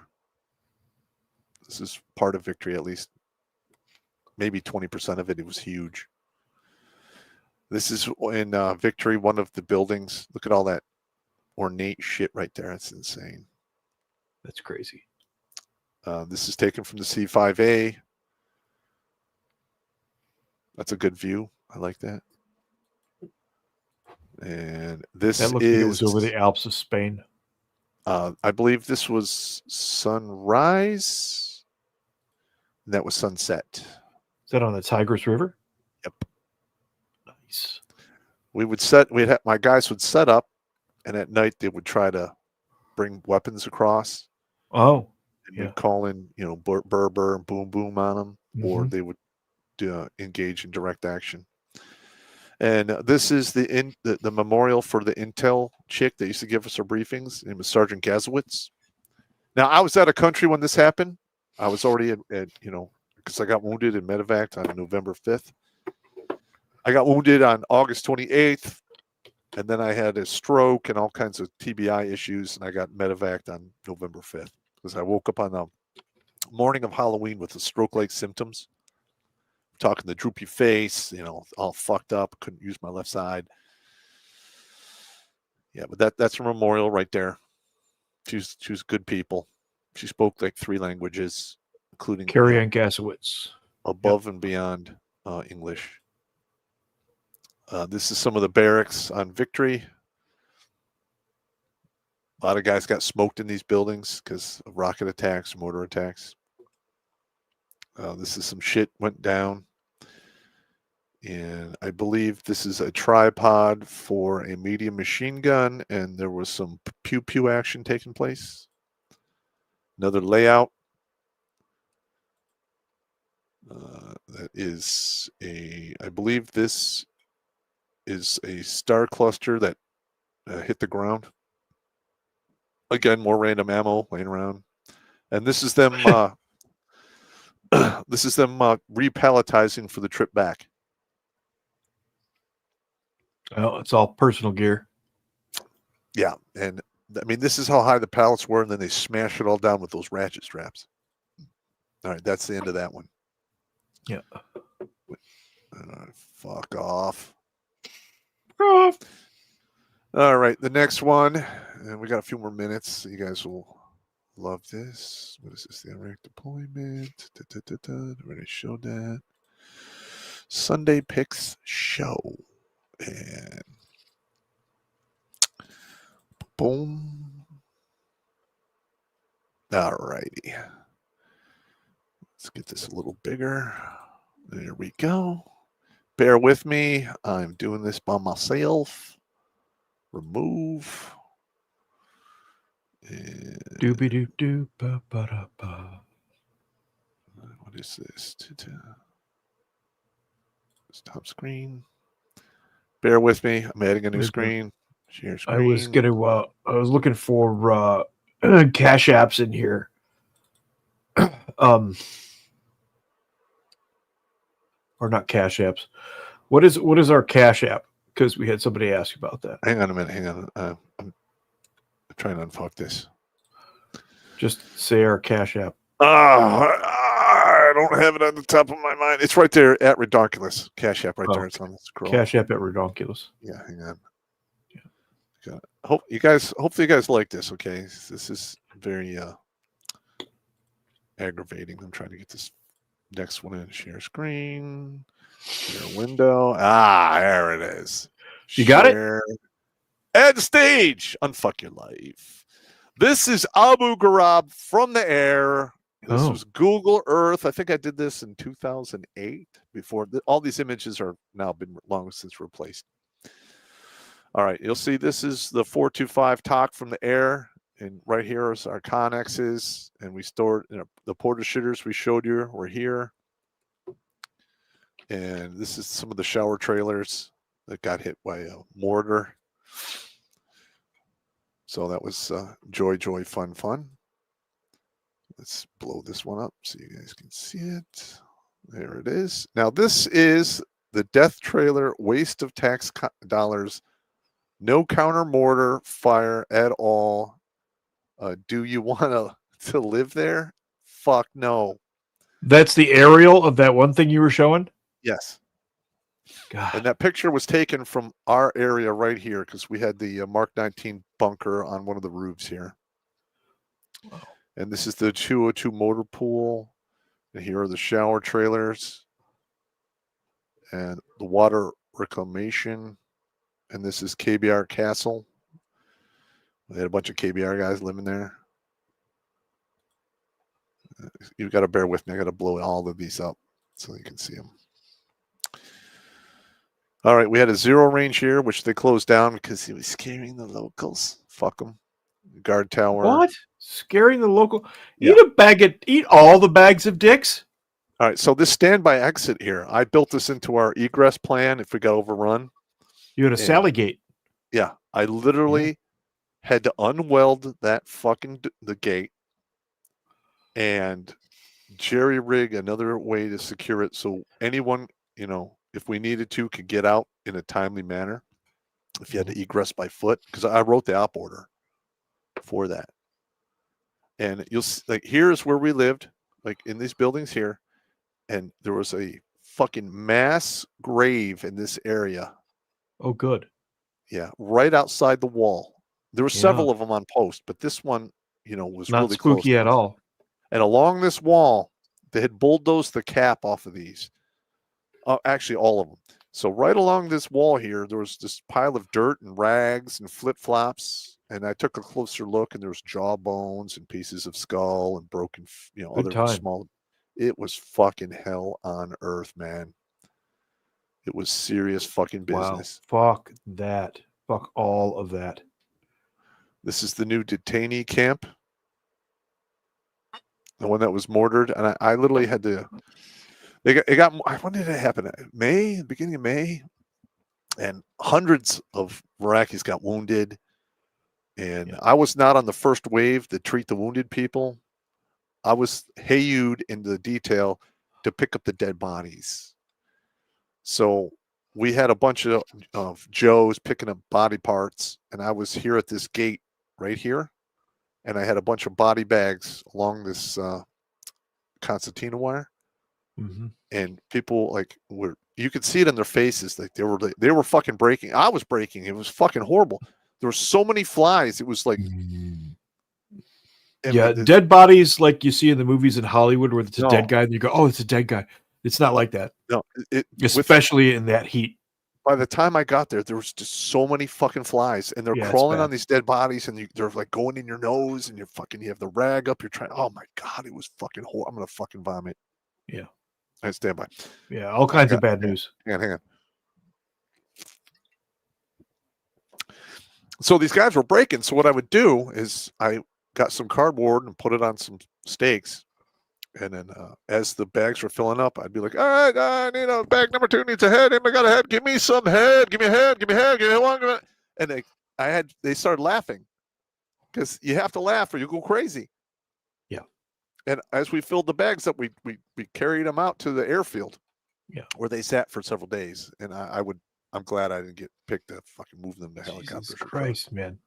This is part of victory, at least. Maybe 20% of it. It was huge. This is in victory, one of the buildings. Look at all that ornate shit right there. That's insane. That's crazy. This is taken from the C5A. That's a good view. I like that. And this That looked like it was over the Alps of Spain. I believe this was sunrise. That was sunset. Is that on the Tigris River? Yep. Nice. My guys would set up, and at night they would try to bring weapons across. Oh. And we'd call in, burr, burr, and boom, boom on them, or they would engage in direct action. And this is the memorial for the intel chick that used to give us our briefings. Her name was Sergeant Gazowitz. Now, I was out of country when this happened. I was already because I got wounded in medevac on November 5th. I got wounded on August 28th, and then I had a stroke and all kinds of TBI issues, and I got medevac on November 5th because I woke up on the morning of Halloween with the stroke-like symptoms. Talking the droopy face, all fucked up. Couldn't use my left side. Yeah, but that's a memorial right there. She was good people. She spoke like 3 languages, including Carrie Ann Gasowitz. Above and beyond English. This is some of the barracks on Victory. A lot of guys got smoked in these buildings because of rocket attacks, mortar attacks. This is some shit went down. And I believe this is a tripod for a medium machine gun, and there was some pew-pew action taking place. Another layout. That is I believe this is a star cluster that hit the ground. Again, more random ammo laying around. And this is them repalletizing for the trip back. Oh, it's all personal gear. Yeah, and I mean, this is how high the pallets were, and then they smash it all down with those ratchet straps. All right, that's the end of that one. Yeah. Fuck off. All right, the next one, and we got a few more minutes. So you guys will love this. What is this? The Iraq deployment. Already showed that. Sunday Picks show. And boom. All righty. Let's get this a little bigger. There we go. Bear with me. I'm doing this by myself. Remove. Doobie doo doo ba ba da ba. What is this? Stop screen. Bear with me. I'm adding a new screen. Share screen. I was looking for cash apps in here. Or not cash apps. What is our cash app? Because we had somebody ask about that. Hang on a minute. Hang on. I'm trying to unfuck this. Just say our cash app. I don't have it on the top of my mind. It's right there at Redonkulous. Cash app right there. It's on the scroll. Cash app at Redonkulous. Yeah, hang on. Yeah. Hopefully you guys like this, okay? This is very aggravating. I'm trying to get this next one in. Share screen. Share window. There it is. You got it? Add stage. Unfuck your life. This is Abu Ghraib from the air. This was Google Earth. I think I did this in 2008. Before all these images are now been long since replaced. All right, you'll see this is the 425 talk from the air, and right here is our connexes, and we stored the porta shooters we showed you were here, and this is some of the shower trailers that got hit by a mortar. So that was joy, fun. Let's blow this one up so you guys can see it. There it is. Now this is the death trailer waste of tax dollars No counter mortar fire at all. Do you want to live there? Fuck no. That's the aerial of that one thing you were showing? Yes. God. And that picture was taken from our area right here because we had the Mark 19 bunker on one of the roofs here. Wow. And this is the 202 motor pool. And here are the shower trailers and the water reclamation. And this is KBR Castle. They had a bunch of KBR guys living there. You've got to bear with me. I got to blow all of these up so you can see them. All right, we had a zero range here, which they closed down because he was scaring the locals. Fuck them. Guard tower. What? Scaring the local? Yeah. Eat all the bags of dicks? All right, so this standby exit here, I built this into our egress plan if we got overrun. You had a Sally gate. Yeah, I literally had to unweld that fucking the gate and jerry rig another way to secure it so anyone, if we needed to, could get out in a timely manner. If you had to egress by foot, because I wrote the op order for that. And you'll see, like, here's where we lived, like in these buildings here, and there was a fucking mass grave in this area. Oh, good. Yeah, right outside the wall. There were several of them on post, but this one, was not really spooky close at all. And along this wall, they had bulldozed the cap off of these. Actually, all of them. So right along this wall here, there was this pile of dirt and rags and flip-flops. And I took a closer look, and there was jawbones and pieces of skull and broken, other small. It was fucking hell on earth, man. It was serious fucking business. Wow. Fuck that. Fuck all of that. This is the new detainee camp. The one that was mortared. And I literally had to... It got. When did it happen? May, beginning of May, and hundreds of Iraqis got wounded. And I was not on the first wave to treat the wounded people. I was hayed into the detail to pick up the dead bodies. So we had a bunch of Joes picking up body parts, and I was here at this gate right here, and I had a bunch of body bags along this concertina wire. Mm-hmm. And people you could see it in their faces, like they were fucking breaking. I was breaking. It was fucking horrible. There were so many flies. It was like, dead bodies like you see in the movies in Hollywood where it's a dead guy, and you go, "Oh, it's a dead guy." It's not like that. No, especially in that heat. By the time I got there was just so many fucking flies, and they're crawling on these dead bodies, and they're like going in your nose, and you have the rag up. You're trying. Oh my god, it was fucking horrible. I'm gonna fucking vomit. Yeah. I stand by. Yeah, all kinds of bad news. Hang on. So these guys were breaking. So what I would do is I got some cardboard and put it on some stakes. And then as the bags were filling up, I'd be like, all right, I need a bag number 2 needs a head. Anybody got a head? Give me some head. Give me a head. Give me a head. Give me one. And they started laughing because you have to laugh or you go crazy. Yeah. And as we filled the bags up, we carried them out to the airfield. Yeah. Where they sat for several days. And I'm glad I didn't get picked to fucking move them to helicopters. Jesus Christ, man.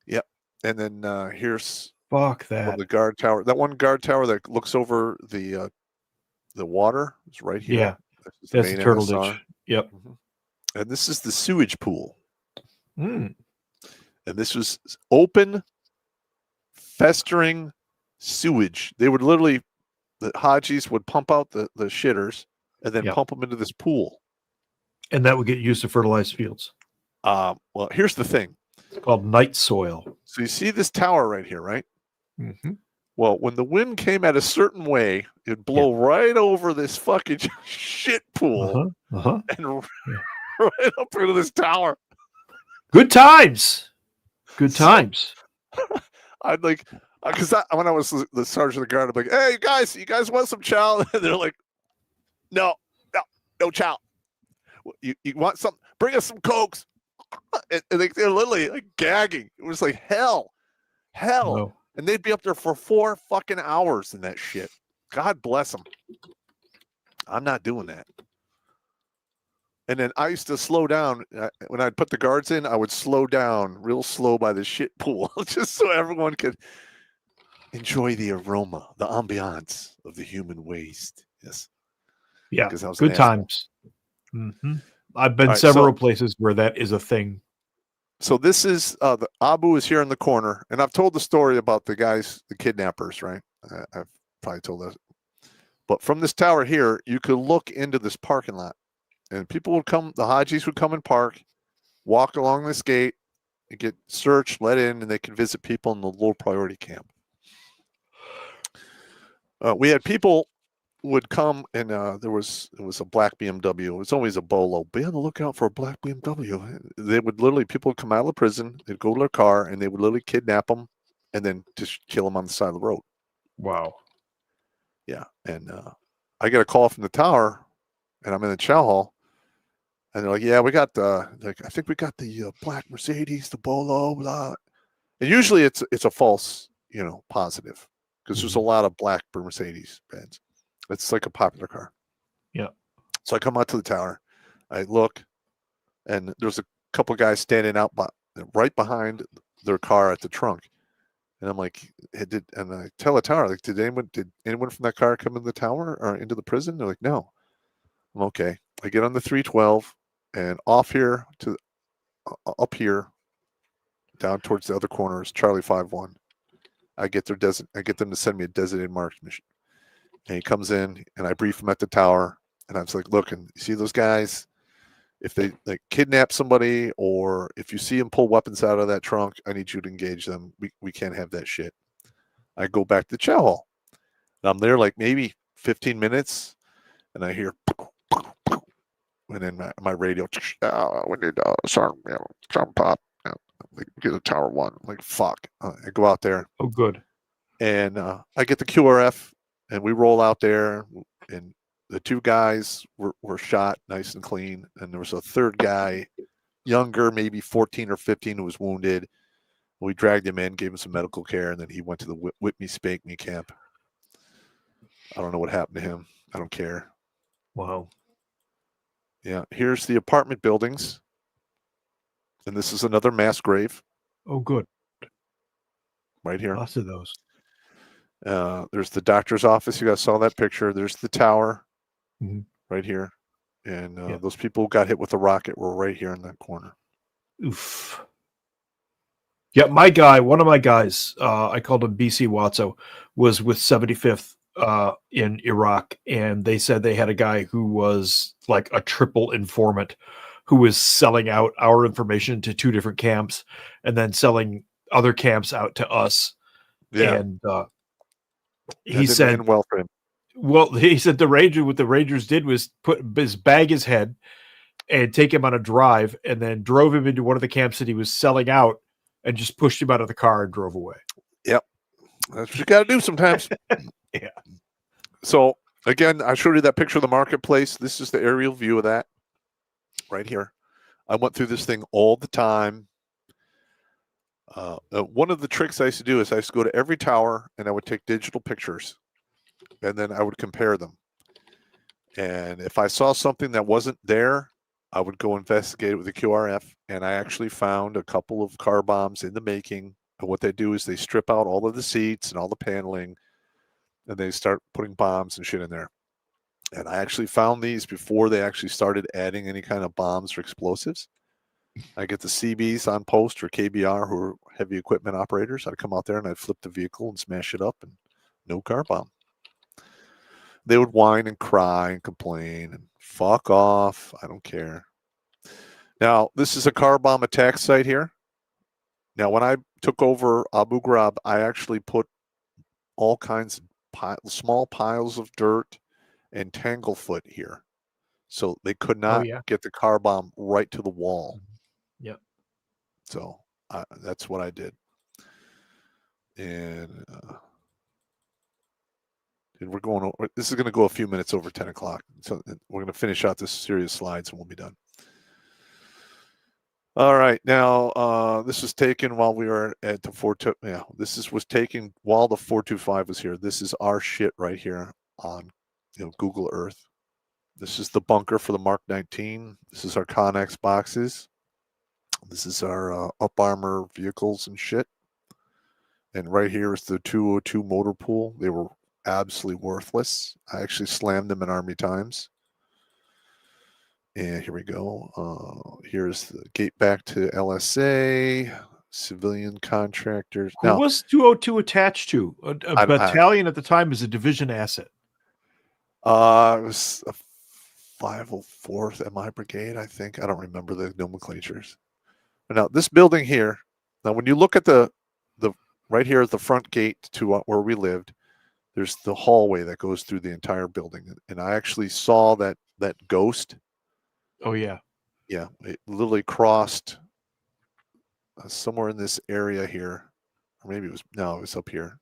Yep. And then here's the guard tower. That one guard tower that looks over the water is right here. Yeah. That's the turtle ditch. Yep. Mm-hmm. And this is the sewage pool. Mm. And this was open, festering sewage. They would literally, the Hajis would pump out the shitters and then pump them into this pool. And that would get used to fertilize fields. Well, here's the thing. It's called night soil. So you see this tower right here, right? Mm-hmm. Well, when the wind came at a certain way, it'd blow right over this fucking shit pool and right up into this tower. Good times. Good times. I'd like, because when I was the sergeant of the guard, I'm like, hey, you guys want some chow? And they're like, no chow. You want some? Bring us some Cokes. And they're literally like gagging. It was like hell. No. And they'd be up there for 4 fucking hours in that shit. God bless them. I'm not doing that. And then I used to slow down when I'd put the guards in. I would slow down real slow by the shit pool, just so everyone could enjoy the aroma, the ambiance of the human waste. Yes, Yeah, because I was an good asshole. times. I've been All right, several places where that is a thing. So this is the Abu is here in the corner, and I've told the story about the guys, the kidnappers, right? I've probably told that. But from this tower here, you could look into this parking lot, and people would come. The Hajis would come and park, walk along this gate, and get searched, let in, and they could visit people in the low priority camp. We had people would come, and it was a black BMW. It was always a Bolo. Be on the lookout for a black BMW. They would literally, people would come out of the prison, they'd go to their car, and they would literally kidnap them, and then just kill them on the side of the road. Wow. Yeah, and I get a call from the tower, and I'm in the chow hall, and they're like, "Yeah, we got the, like, I think we got the black Mercedes, the Bolo, blah." And usually it's a false, positive, because there's a lot of black Mercedes Benz. It's like a popular car. Yeah. So I come out to the tower, I look, and there's a couple guys standing out right behind their car at the trunk. And I'm like, and I tell the tower, like, did anyone from that car come in the tower or into the prison? They're like, no. I'm okay. I get on the 312 and off here to up here, down towards the other corner is Charlie 5-1. I get them to send me a designated marksman. And he comes in, and I brief him at the tower, and I was like, look, and you see those guys? If they like kidnap somebody, or if you see them pull weapons out of that trunk, I need you to engage them. We can't have that shit. I go back to the chow hall. And I'm there like maybe 15 minutes, and I hear, and then my radio, we need some Popp. Like, get a tower 1. I'm like, fuck. I go out there. Oh, good. And I get the QRF, and we roll out there, and the 2 guys were shot nice and clean, and there was a third guy, younger, maybe 14 or 15, who was wounded. We dragged him in, gave him some medical care, and then he went to the Whip Me Spank Me camp. I don't know what happened to him. I don't care. Wow. Yeah, here's the apartment buildings, and this is another mass grave. Oh, good. Right here. Lots of those. There's the doctor's office. You guys saw that picture. There's the tower right here. And those people who got hit with a rocket were right here in that corner. Oof. Yeah, one of my guys, I called him BC Watso, was with 75th in Iraq, and they said they had a guy who was like a triple informant who was selling out our information to 2 different camps and then selling other camps out to us. Yeah. And he said, well for him. Well, he said what the Rangers did was bag his head and take him on a drive, and then drove him into one of the camps that he was selling out, and just pushed him out of the car and drove away. Yep. That's what you got to do sometimes. Yeah. So again, I showed you that picture of the marketplace. This is the aerial view of that right here. I went through this thing all the time. One of the tricks I used to do is I used to go to every tower, and I would take digital pictures, and then I would compare them. And if I saw something that wasn't there, I would go investigate it with the QRF, and I actually found a couple of car bombs in the making. And what they do is they strip out all of the seats and all the paneling, and they start putting bombs and shit in there. And I actually found these before they actually started adding any kind of bombs or explosives. I get the CBs on post, or KBR, who are heavy equipment operators. I'd come out there and I'd flip the vehicle and smash it up, and no car bomb. They would whine and cry and complain and fuck off. I don't care. Now, this is a car bomb attack site here. Now, when I took over Abu Ghraib, I actually put all kinds of small piles of dirt and tanglefoot here. So they could not get the car bomb right to the wall. Yep. So that's what I did. And we're going. This is going to go a few minutes over 10 o'clock. So we're going to finish out this series of slides, and we'll be done. All right. Now, this was taken while we were at the 425. Yeah, this was taken while the 425 was here. This is our shit right here on Google Earth. This is the bunker for the Mark 19. This is our Connex boxes. This is our up armor vehicles and shit. And right here is the 202 motor pool. They were absolutely worthless. I actually slammed them in Army times. And here we go. Here's the gate back to LSA, civilian contractors. Who was 202 attached to? A battalion at the time is a division asset. It was a 504th MI Brigade, I think. I don't remember the nomenclatures. But now, this building here, now when you look at the right here at the front gate to where we lived, there's the hallway that goes through the entire building. And I actually saw that ghost. Oh, yeah. Yeah, it literally crossed somewhere in this area here. Or maybe it was up here.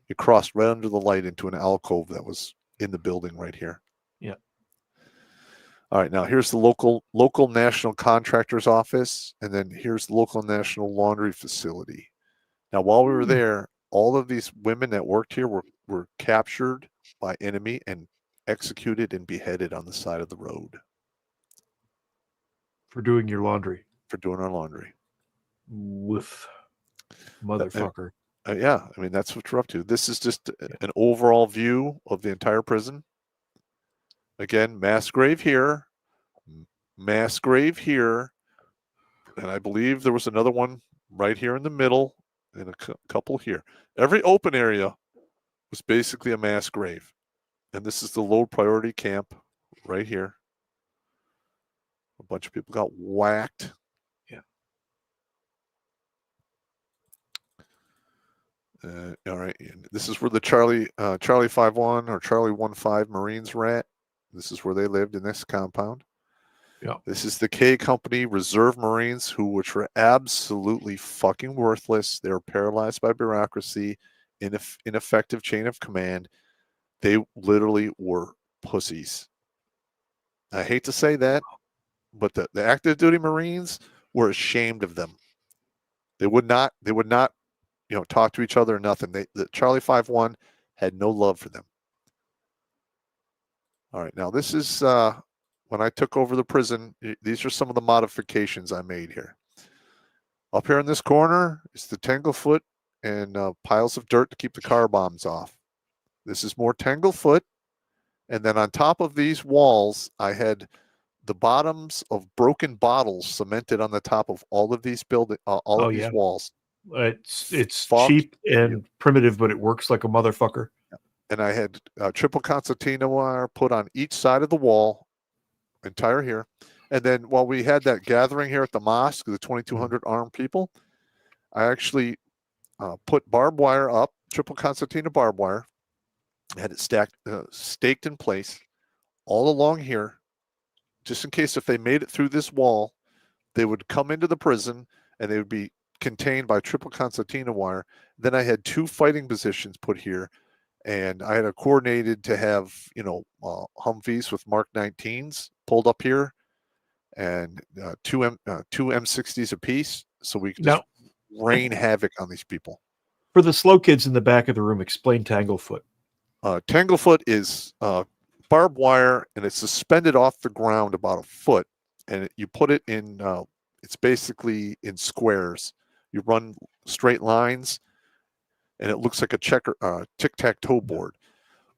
It crossed right under the light into an alcove that was in the building right here. Yeah. All right, now here's the local national contractor's office, and then here's the local national laundry facility. Now, while we were there, all of these women that worked here were captured by enemy and executed and beheaded on the side of the road. For doing your laundry. For doing our laundry. With motherfucker. Yeah, I mean, that's what we're up to. This is just an overall view of the entire prison. Again, mass grave here, mass grave here, and I believe there was another one right here in the middle, and a couple here. Every open area was basically a mass grave, and this is the low priority camp right here. A bunch of people got whacked. Yeah. All right. And this is where the Charlie 5-1 or Charlie 1-5 Marines were at. This is where they lived in this compound. Yeah. This is the K Company Reserve Marines, which were absolutely fucking worthless. They were paralyzed by bureaucracy, ineffective chain of command. They literally were pussies. I hate to say that, but the active duty Marines were ashamed of them. They would not, talk to each other or nothing. The Charlie 5-1 had no love for them. All right, now this is when I took over the prison. These are some of the modifications I made here. Up here in this corner is the Tanglefoot and piles of dirt to keep the car bombs off. This is more Tanglefoot. And then on top of these walls, I had the bottoms of broken bottles cemented on the top of all of these these walls. It's cheap and primitive, but it works like a motherfucker. And I had triple concertina wire put on each side of the wall, entire here. And then while we had that gathering here at the mosque, the 2,200 armed people, I actually put barbed wire up, triple concertina barbed wire, had it staked in place all along here, just in case if they made it through this wall, they would come into the prison and they would be contained by triple concertina wire. Then I had 2 fighting positions put here, and I had coordinated to have, Humvees with Mark 19s pulled up here, and two M60s apiece, so we could just rain havoc on these people. For the slow kids in the back of the room, explain Tanglefoot. Tanglefoot is barbed wire, and it's suspended off the ground about a foot, and you put it in. It's basically in squares. You run straight lines, and it looks like a tic-tac-toe board.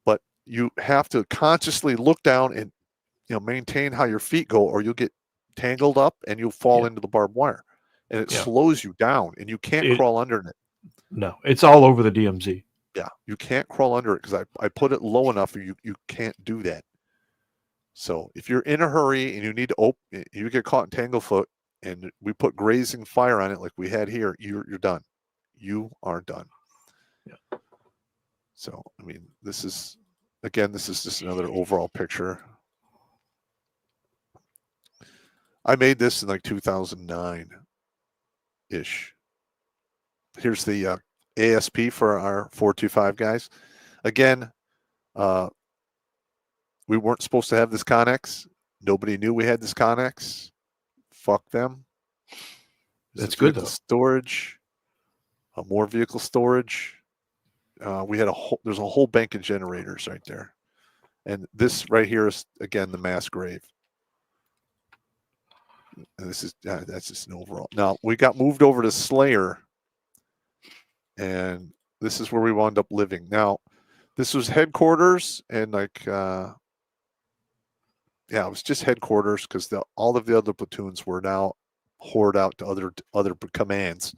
But you have to consciously look down and maintain how your feet go, or you'll get tangled up and you'll fall into the barbed wire, and it slows you down, and you can't crawl under it. No, it's all over the DMZ. Yeah, you can't crawl under it because I put it low enough, or you can't do that. So if you're in a hurry and you need to you get caught in Tanglefoot, and we put grazing fire on it like we had here, you're done. You are done. Yeah. So, I mean, this is just another overall picture. I made this in like 2009-ish. Here's the ASP for our 425 guys. Again, we weren't supposed to have this Connex. Nobody knew we had this Connex. Fuck them. That's good though. Storage, more vehicle storage. We had there's a whole bank of generators right there, And this right here is, again, the mass grave. And this is that's just an overall. Now, we got moved over to Slayer, and this is where we wound up living. Now, this was headquarters, and like, yeah, it was just headquarters because all of the other platoons were now hoarded out to other commands.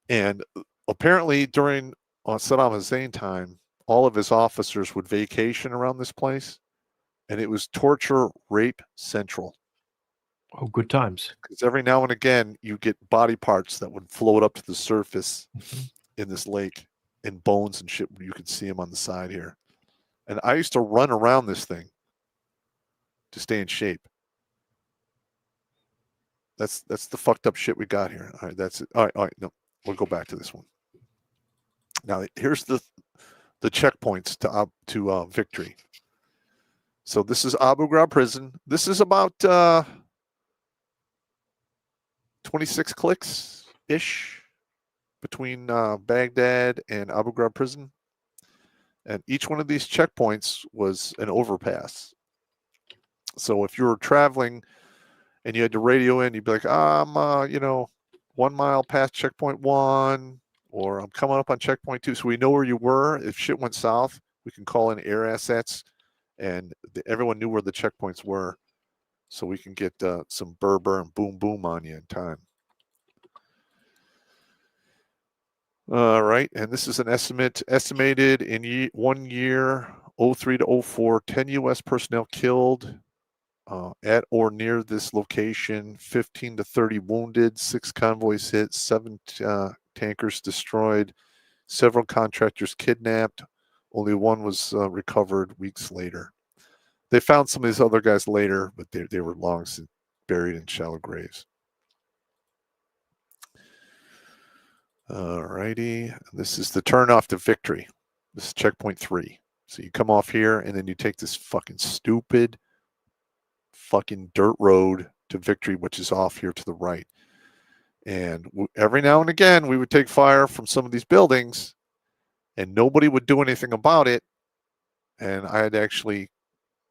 And apparently, during Saddam Hussein time, all of his officers would vacation around this place, and it was torture, rape central. Oh, good times. Because every now and again, you get body parts that would float up to the surface in this lake, and bones and shit. You could see them on the side here. And I used to run around this thing to stay in shape. That's the fucked up shit we got here. All right, that's it. All right. No, we'll go back to this one. Now, here's the checkpoints to victory. So this is Abu Ghraib prison. This is about 26 clicks ish between Baghdad and Abu Ghraib prison. And each one of these checkpoints was an overpass. So if you were traveling and you had to radio in, you'd be like, I'm 1 mile past checkpoint 1, or I'm coming up on checkpoint 2. So we know where you were. If shit went south, we can call in air assets, and everyone knew where the checkpoints were, so we can get some Berber and boom boom on you in time. All right, and this is an estimated in 1 year, 03 to 04, 10 U.S. personnel killed at or near this location, 15 to 30 wounded, 6 convoys hit, 7 tankers destroyed, several contractors kidnapped. Only 1 was recovered weeks later. They found some of these other guys later, but they were long since buried in shallow graves. All righty. This is the turnoff to victory. This is checkpoint 3. So you come off here, and then you take this fucking stupid fucking dirt road to victory, which is off here to the right. And every now and again, we would take fire from some of these buildings, and nobody would do anything about it. And I had actually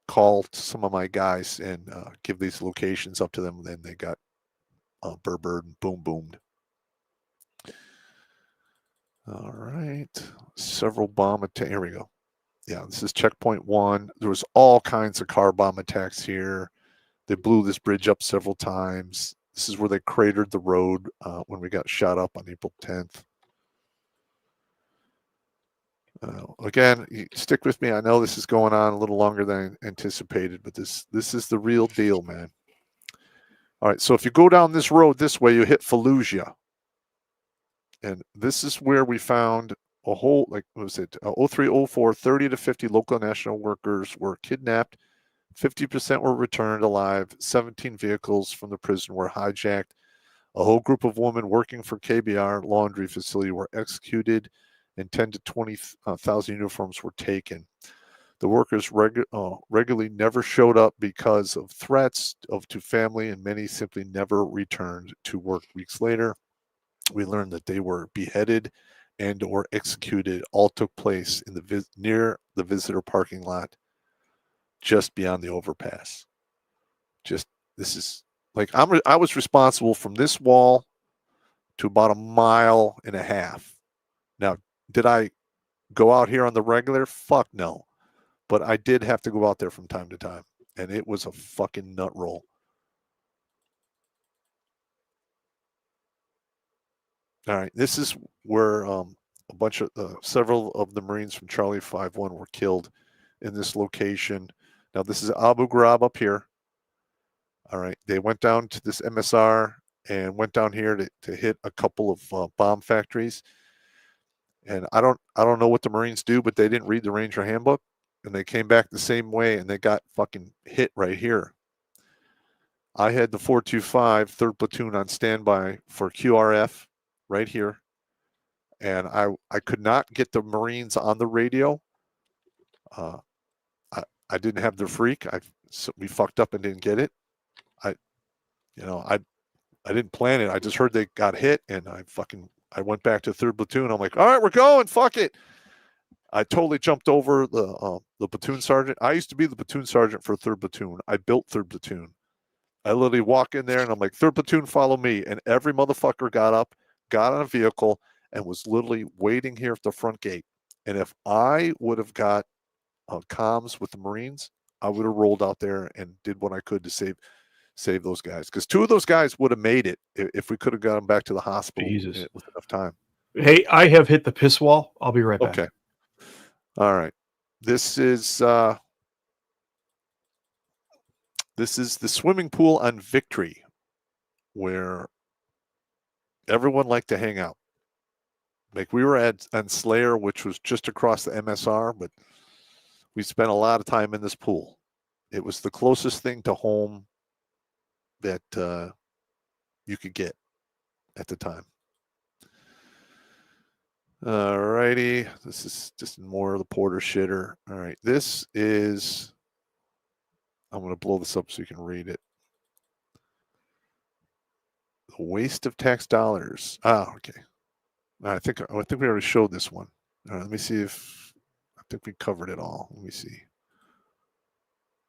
called some of my guys and give these locations up to them. Then they got Berbered and boom boomed. All right. Several bomb attacks. Here we go. Yeah, this is checkpoint 1. There was all kinds of car bomb attacks here. They blew this bridge up several times. This is where they cratered the road when we got shot up on April 10th. Again, stick with me. I know this is going on a little longer than I anticipated, but this is the real deal, man. All right, so if you go down this road this way, you hit Fallujah. And this is where we found a whole, like, what was it? 03, 04, 30 to 50 local national workers were kidnapped. 50% were returned alive. 17 vehicles from the prison were hijacked. A whole group of women working for KBR laundry facility were executed, and 10 to 20,000 uniforms were taken. The workers regularly never showed up because of threats to family, and many simply never returned to work. Weeks later, we learned that they were beheaded and or executed. All took place in near the visitor parking lot, just beyond the overpass. This is like I was responsible from this wall to about 1.5 miles. Now, did I go out here on the regular? Fuck no. But I did have to go out there from time to time, and it was a fucking nut roll. All right, this is where several of the Marines from Charlie 5-1 were killed in this location. Now, this is Abu Ghraib up here. All right, they went down to this MSR and went down here to hit a couple of bomb factories. And I don't know what the Marines do, but they didn't read the Ranger handbook, and they came back the same way, and they got fucking hit right here. I had the 425 3rd Platoon on standby for QRF right here, and I could not get the Marines on the radio. I didn't have the freak. We fucked up and didn't get it. I didn't plan it. I just heard they got hit, and I went back to 3rd Platoon. I'm like, all right, we're going. Fuck it. I totally jumped over the platoon sergeant. I used to be the platoon sergeant for 3rd Platoon. I built 3rd Platoon. I literally walk in there and I'm like, 3rd Platoon, follow me. And every motherfucker got up, got on a vehicle, and was literally waiting here at the front gate. And if I would have got comms with the Marines, I would have rolled out there and did what I could to save those guys. Because 2 of those guys would have made it if we could have got them back to the hospital with enough time. Hey, I have hit the piss wall. I'll be right back. Okay. All right. This is the swimming pool on Victory, where everyone liked to hang out. Like we were on Slayer, which was just across the MSR, but we spent a lot of time in this pool. It was the closest thing to home that you could get at the time. All righty. This is just more of the Porter shitter. All right. This is, I'm going to blow this up so you can read it. The waste of tax dollars. Okay. I think we already showed this one. All right, let me see if, I think we covered it all. Let me see.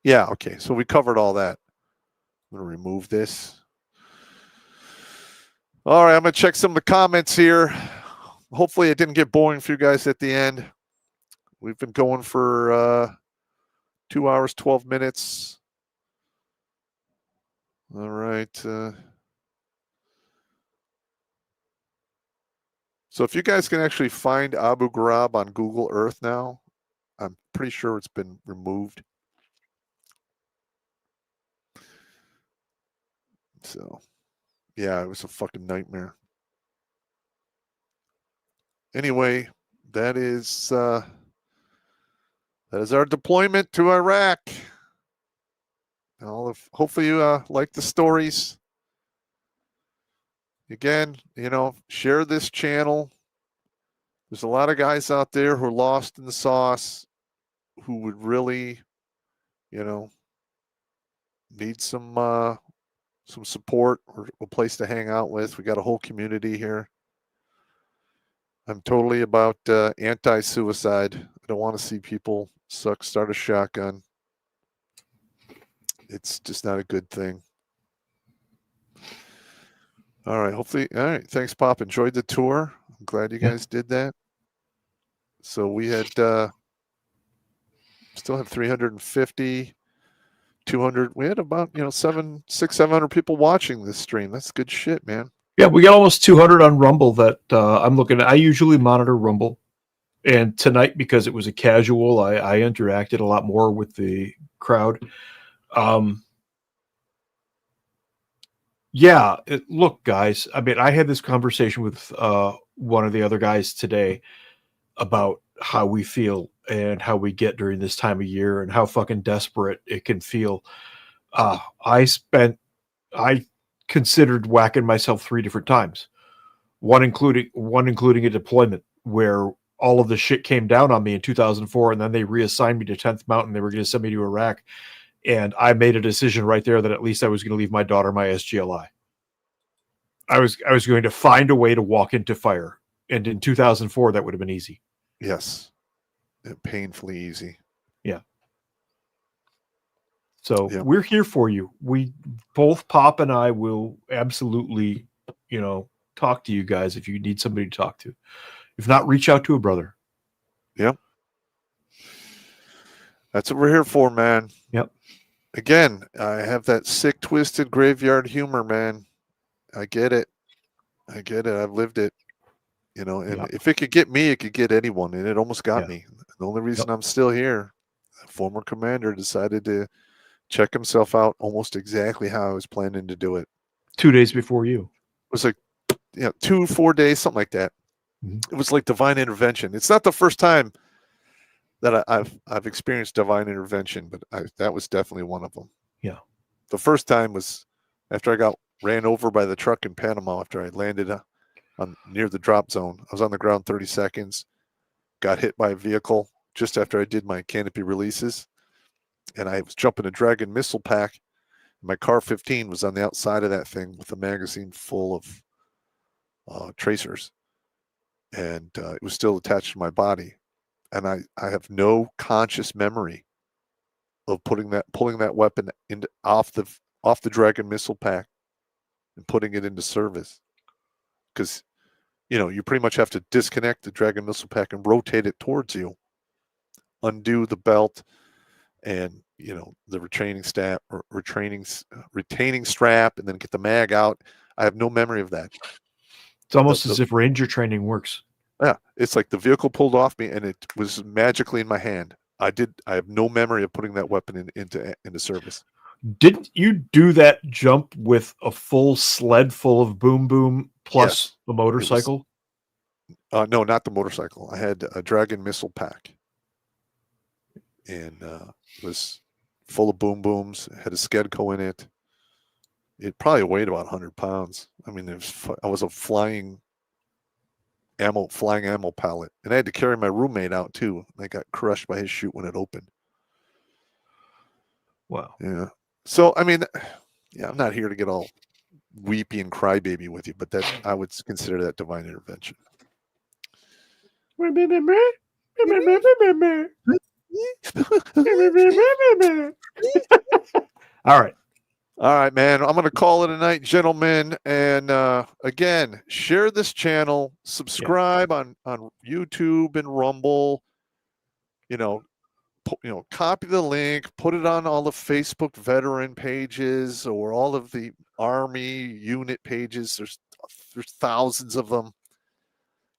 Yeah, okay. So we covered all that. I'm going to remove this. All right, I'm going to check some of the comments here. Hopefully it didn't get boring for you guys at the end. We've been going for 2 hours, 12 minutes. All right. So if you guys can actually find Abu Ghraib on Google Earth now, I'm pretty sure it's been removed. So, yeah, it was a fucking nightmare. Anyway, that is our deployment to Iraq. Hopefully you like the stories. Again, share this channel. There's a lot of guys out there who are lost in the sauce, who would really, need some support or a place to hang out with. We got a whole community here. I'm totally about anti-suicide. I don't want to see people start a shotgun. It's just not a good thing. All right. Hopefully. All right. Thanks, Popp. Enjoyed the tour. I'm glad you guys did that. So we had still have 350, 200. We had about 700 people watching this stream. That's good shit, man. Yeah, we got almost 200 on Rumble that I'm looking at. I usually monitor Rumble. And tonight, because it was a casual, I interacted a lot more with the crowd. Look, guys, I mean, I had this conversation with one of the other guys today about how we feel and how we get during this time of year and how fucking desperate it can feel. I considered whacking myself 3 different times, one including a deployment where all of the shit came down on me in 2004, and then they reassigned me to 10th Mountain. They were going to send me to Iraq, and I made a decision right there that at least I was going to leave my daughter my SGLI. I was going to find a way to walk into fire, and in 2004 that would have been easy. Yes, painfully easy. Yeah. So we're here for you. We both, Popp and I, will absolutely, talk to you guys if you need somebody to talk to. If not, reach out to a brother. Yep. That's what we're here for, man. Yep. Again, I have that sick, twisted graveyard humor, man. I get it. I've lived it. And if it could get me, it could get anyone. And it almost got me. The only reason I'm still here, a former commander decided to check himself out almost exactly how I was planning to do it. 2 days before you. It was like 4 days, something like that. Mm-hmm. It was like divine intervention. It's not the first time that I've experienced divine intervention, but that was definitely one of them. Yeah. The first time was after I got ran over by the truck in Panama after I landed near the drop zone. I was on the ground 30 seconds, got hit by a vehicle just after I did my canopy releases, and I was jumping a Dragon missile pack. My car 15 was on the outside of that thing with a magazine full of tracers, and it was still attached to my body. and I have no conscious memory of pulling that weapon into off the Dragon missile pack and putting it into service, because you pretty much have to disconnect the Dragon missile pack and rotate it towards you, undo the belt, and the retaining strap, and then get the mag out. I have no memory of that. It's almost as if Ranger training works. Yeah, it's like the vehicle pulled off me and it was magically in my hand. I have no memory of putting that weapon into service. Didn't you do that jump with a full sled full of boom boom plus the motorcycle? No, not the motorcycle. I had a Dragon missile pack, and it was full of boom booms. It had a Skedco in it. It probably weighed about 100 pounds. I mean, I was a flying ammo pallet, and I had to carry my roommate out too. I got crushed by his chute when it opened. Wow. Yeah. So I mean, yeah, I'm not here to get all weepy and crybaby with you, but that I would consider that divine intervention. All right. All right, man. I'm going to call it a night, gentlemen. And again, share this channel, subscribe on YouTube and Rumble. Copy the link, put it on all the Facebook veteran pages or all of the Army unit pages. There's thousands of them.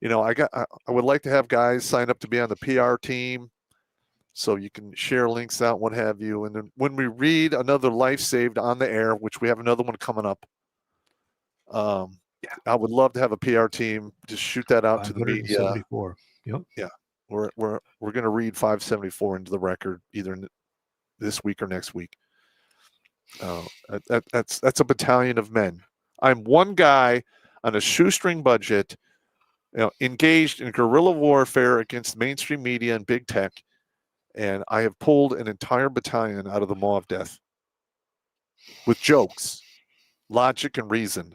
I would like to have guys sign up to be on the PR team, so you can share links out, what have you. And then when we read another life saved on the air, which we have another one coming up, I would love to have a PR team just shoot that out to the media. 574. Yep. Yeah, we're going to read 574 into the record either this week or next week. That's a battalion of men. I'm one guy on a shoestring budget, engaged in guerrilla warfare against mainstream media and big tech. And I have pulled an entire battalion out of the maw of death with jokes, logic, and reason.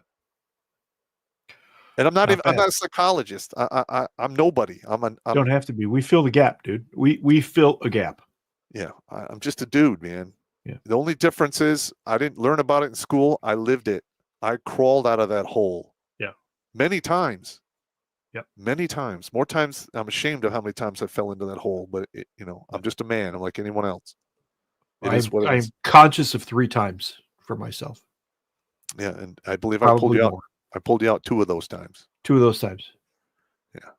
And I'm not a psychologist. I'm nobody. Don't have to be. We fill the gap, dude. We fill a gap. Yeah, I'm just a dude, man. Yeah. The only difference is I didn't learn about it in school. I lived it. I crawled out of that hole. Yeah. Many times. Yep. Many times. More times. I'm ashamed of how many times I fell into that hole, but I'm just a man. I'm like anyone else. I'm conscious of 3 times for myself. Yeah, and I believe Probably I pulled you out. more. I pulled you out 2 of those times. 2 of those times. Yeah.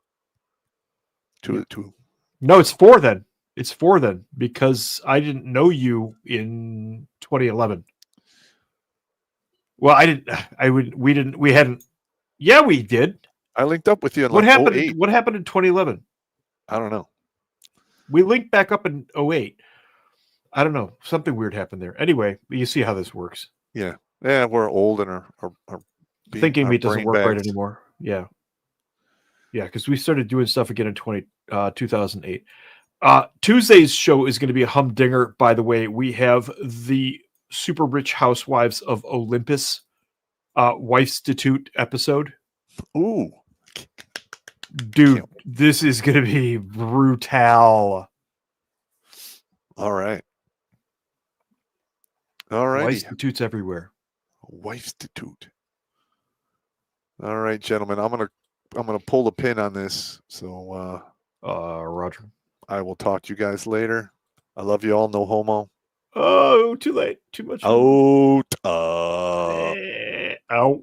Two. No, it's 4 then. It's 4 then, because I didn't know you in 2011. Well, we hadn't. Yeah, we did. I linked up with you in What happened? 08. What happened in 2011? I don't know. We linked back up in 08. I don't know. Something weird happened there. Anyway, you see how this works. Yeah. Yeah, we're old and our thinking meat doesn't work right bags. anymore. Yeah. Yeah, because we started doing stuff again in 2008. Tuesday's show is going to be a humdinger, by the way. We have the Super Rich Housewives of Olympus Wifestitute episode. Ooh. Dude, this is going to be brutal. All right. Wifestitutes everywhere. Wifestitute. All right, gentlemen. I'm gonna pull the pin on this. So Roger. I will talk to you guys later. I love you all. No homo. Oh, too late. Too much. Out. Out.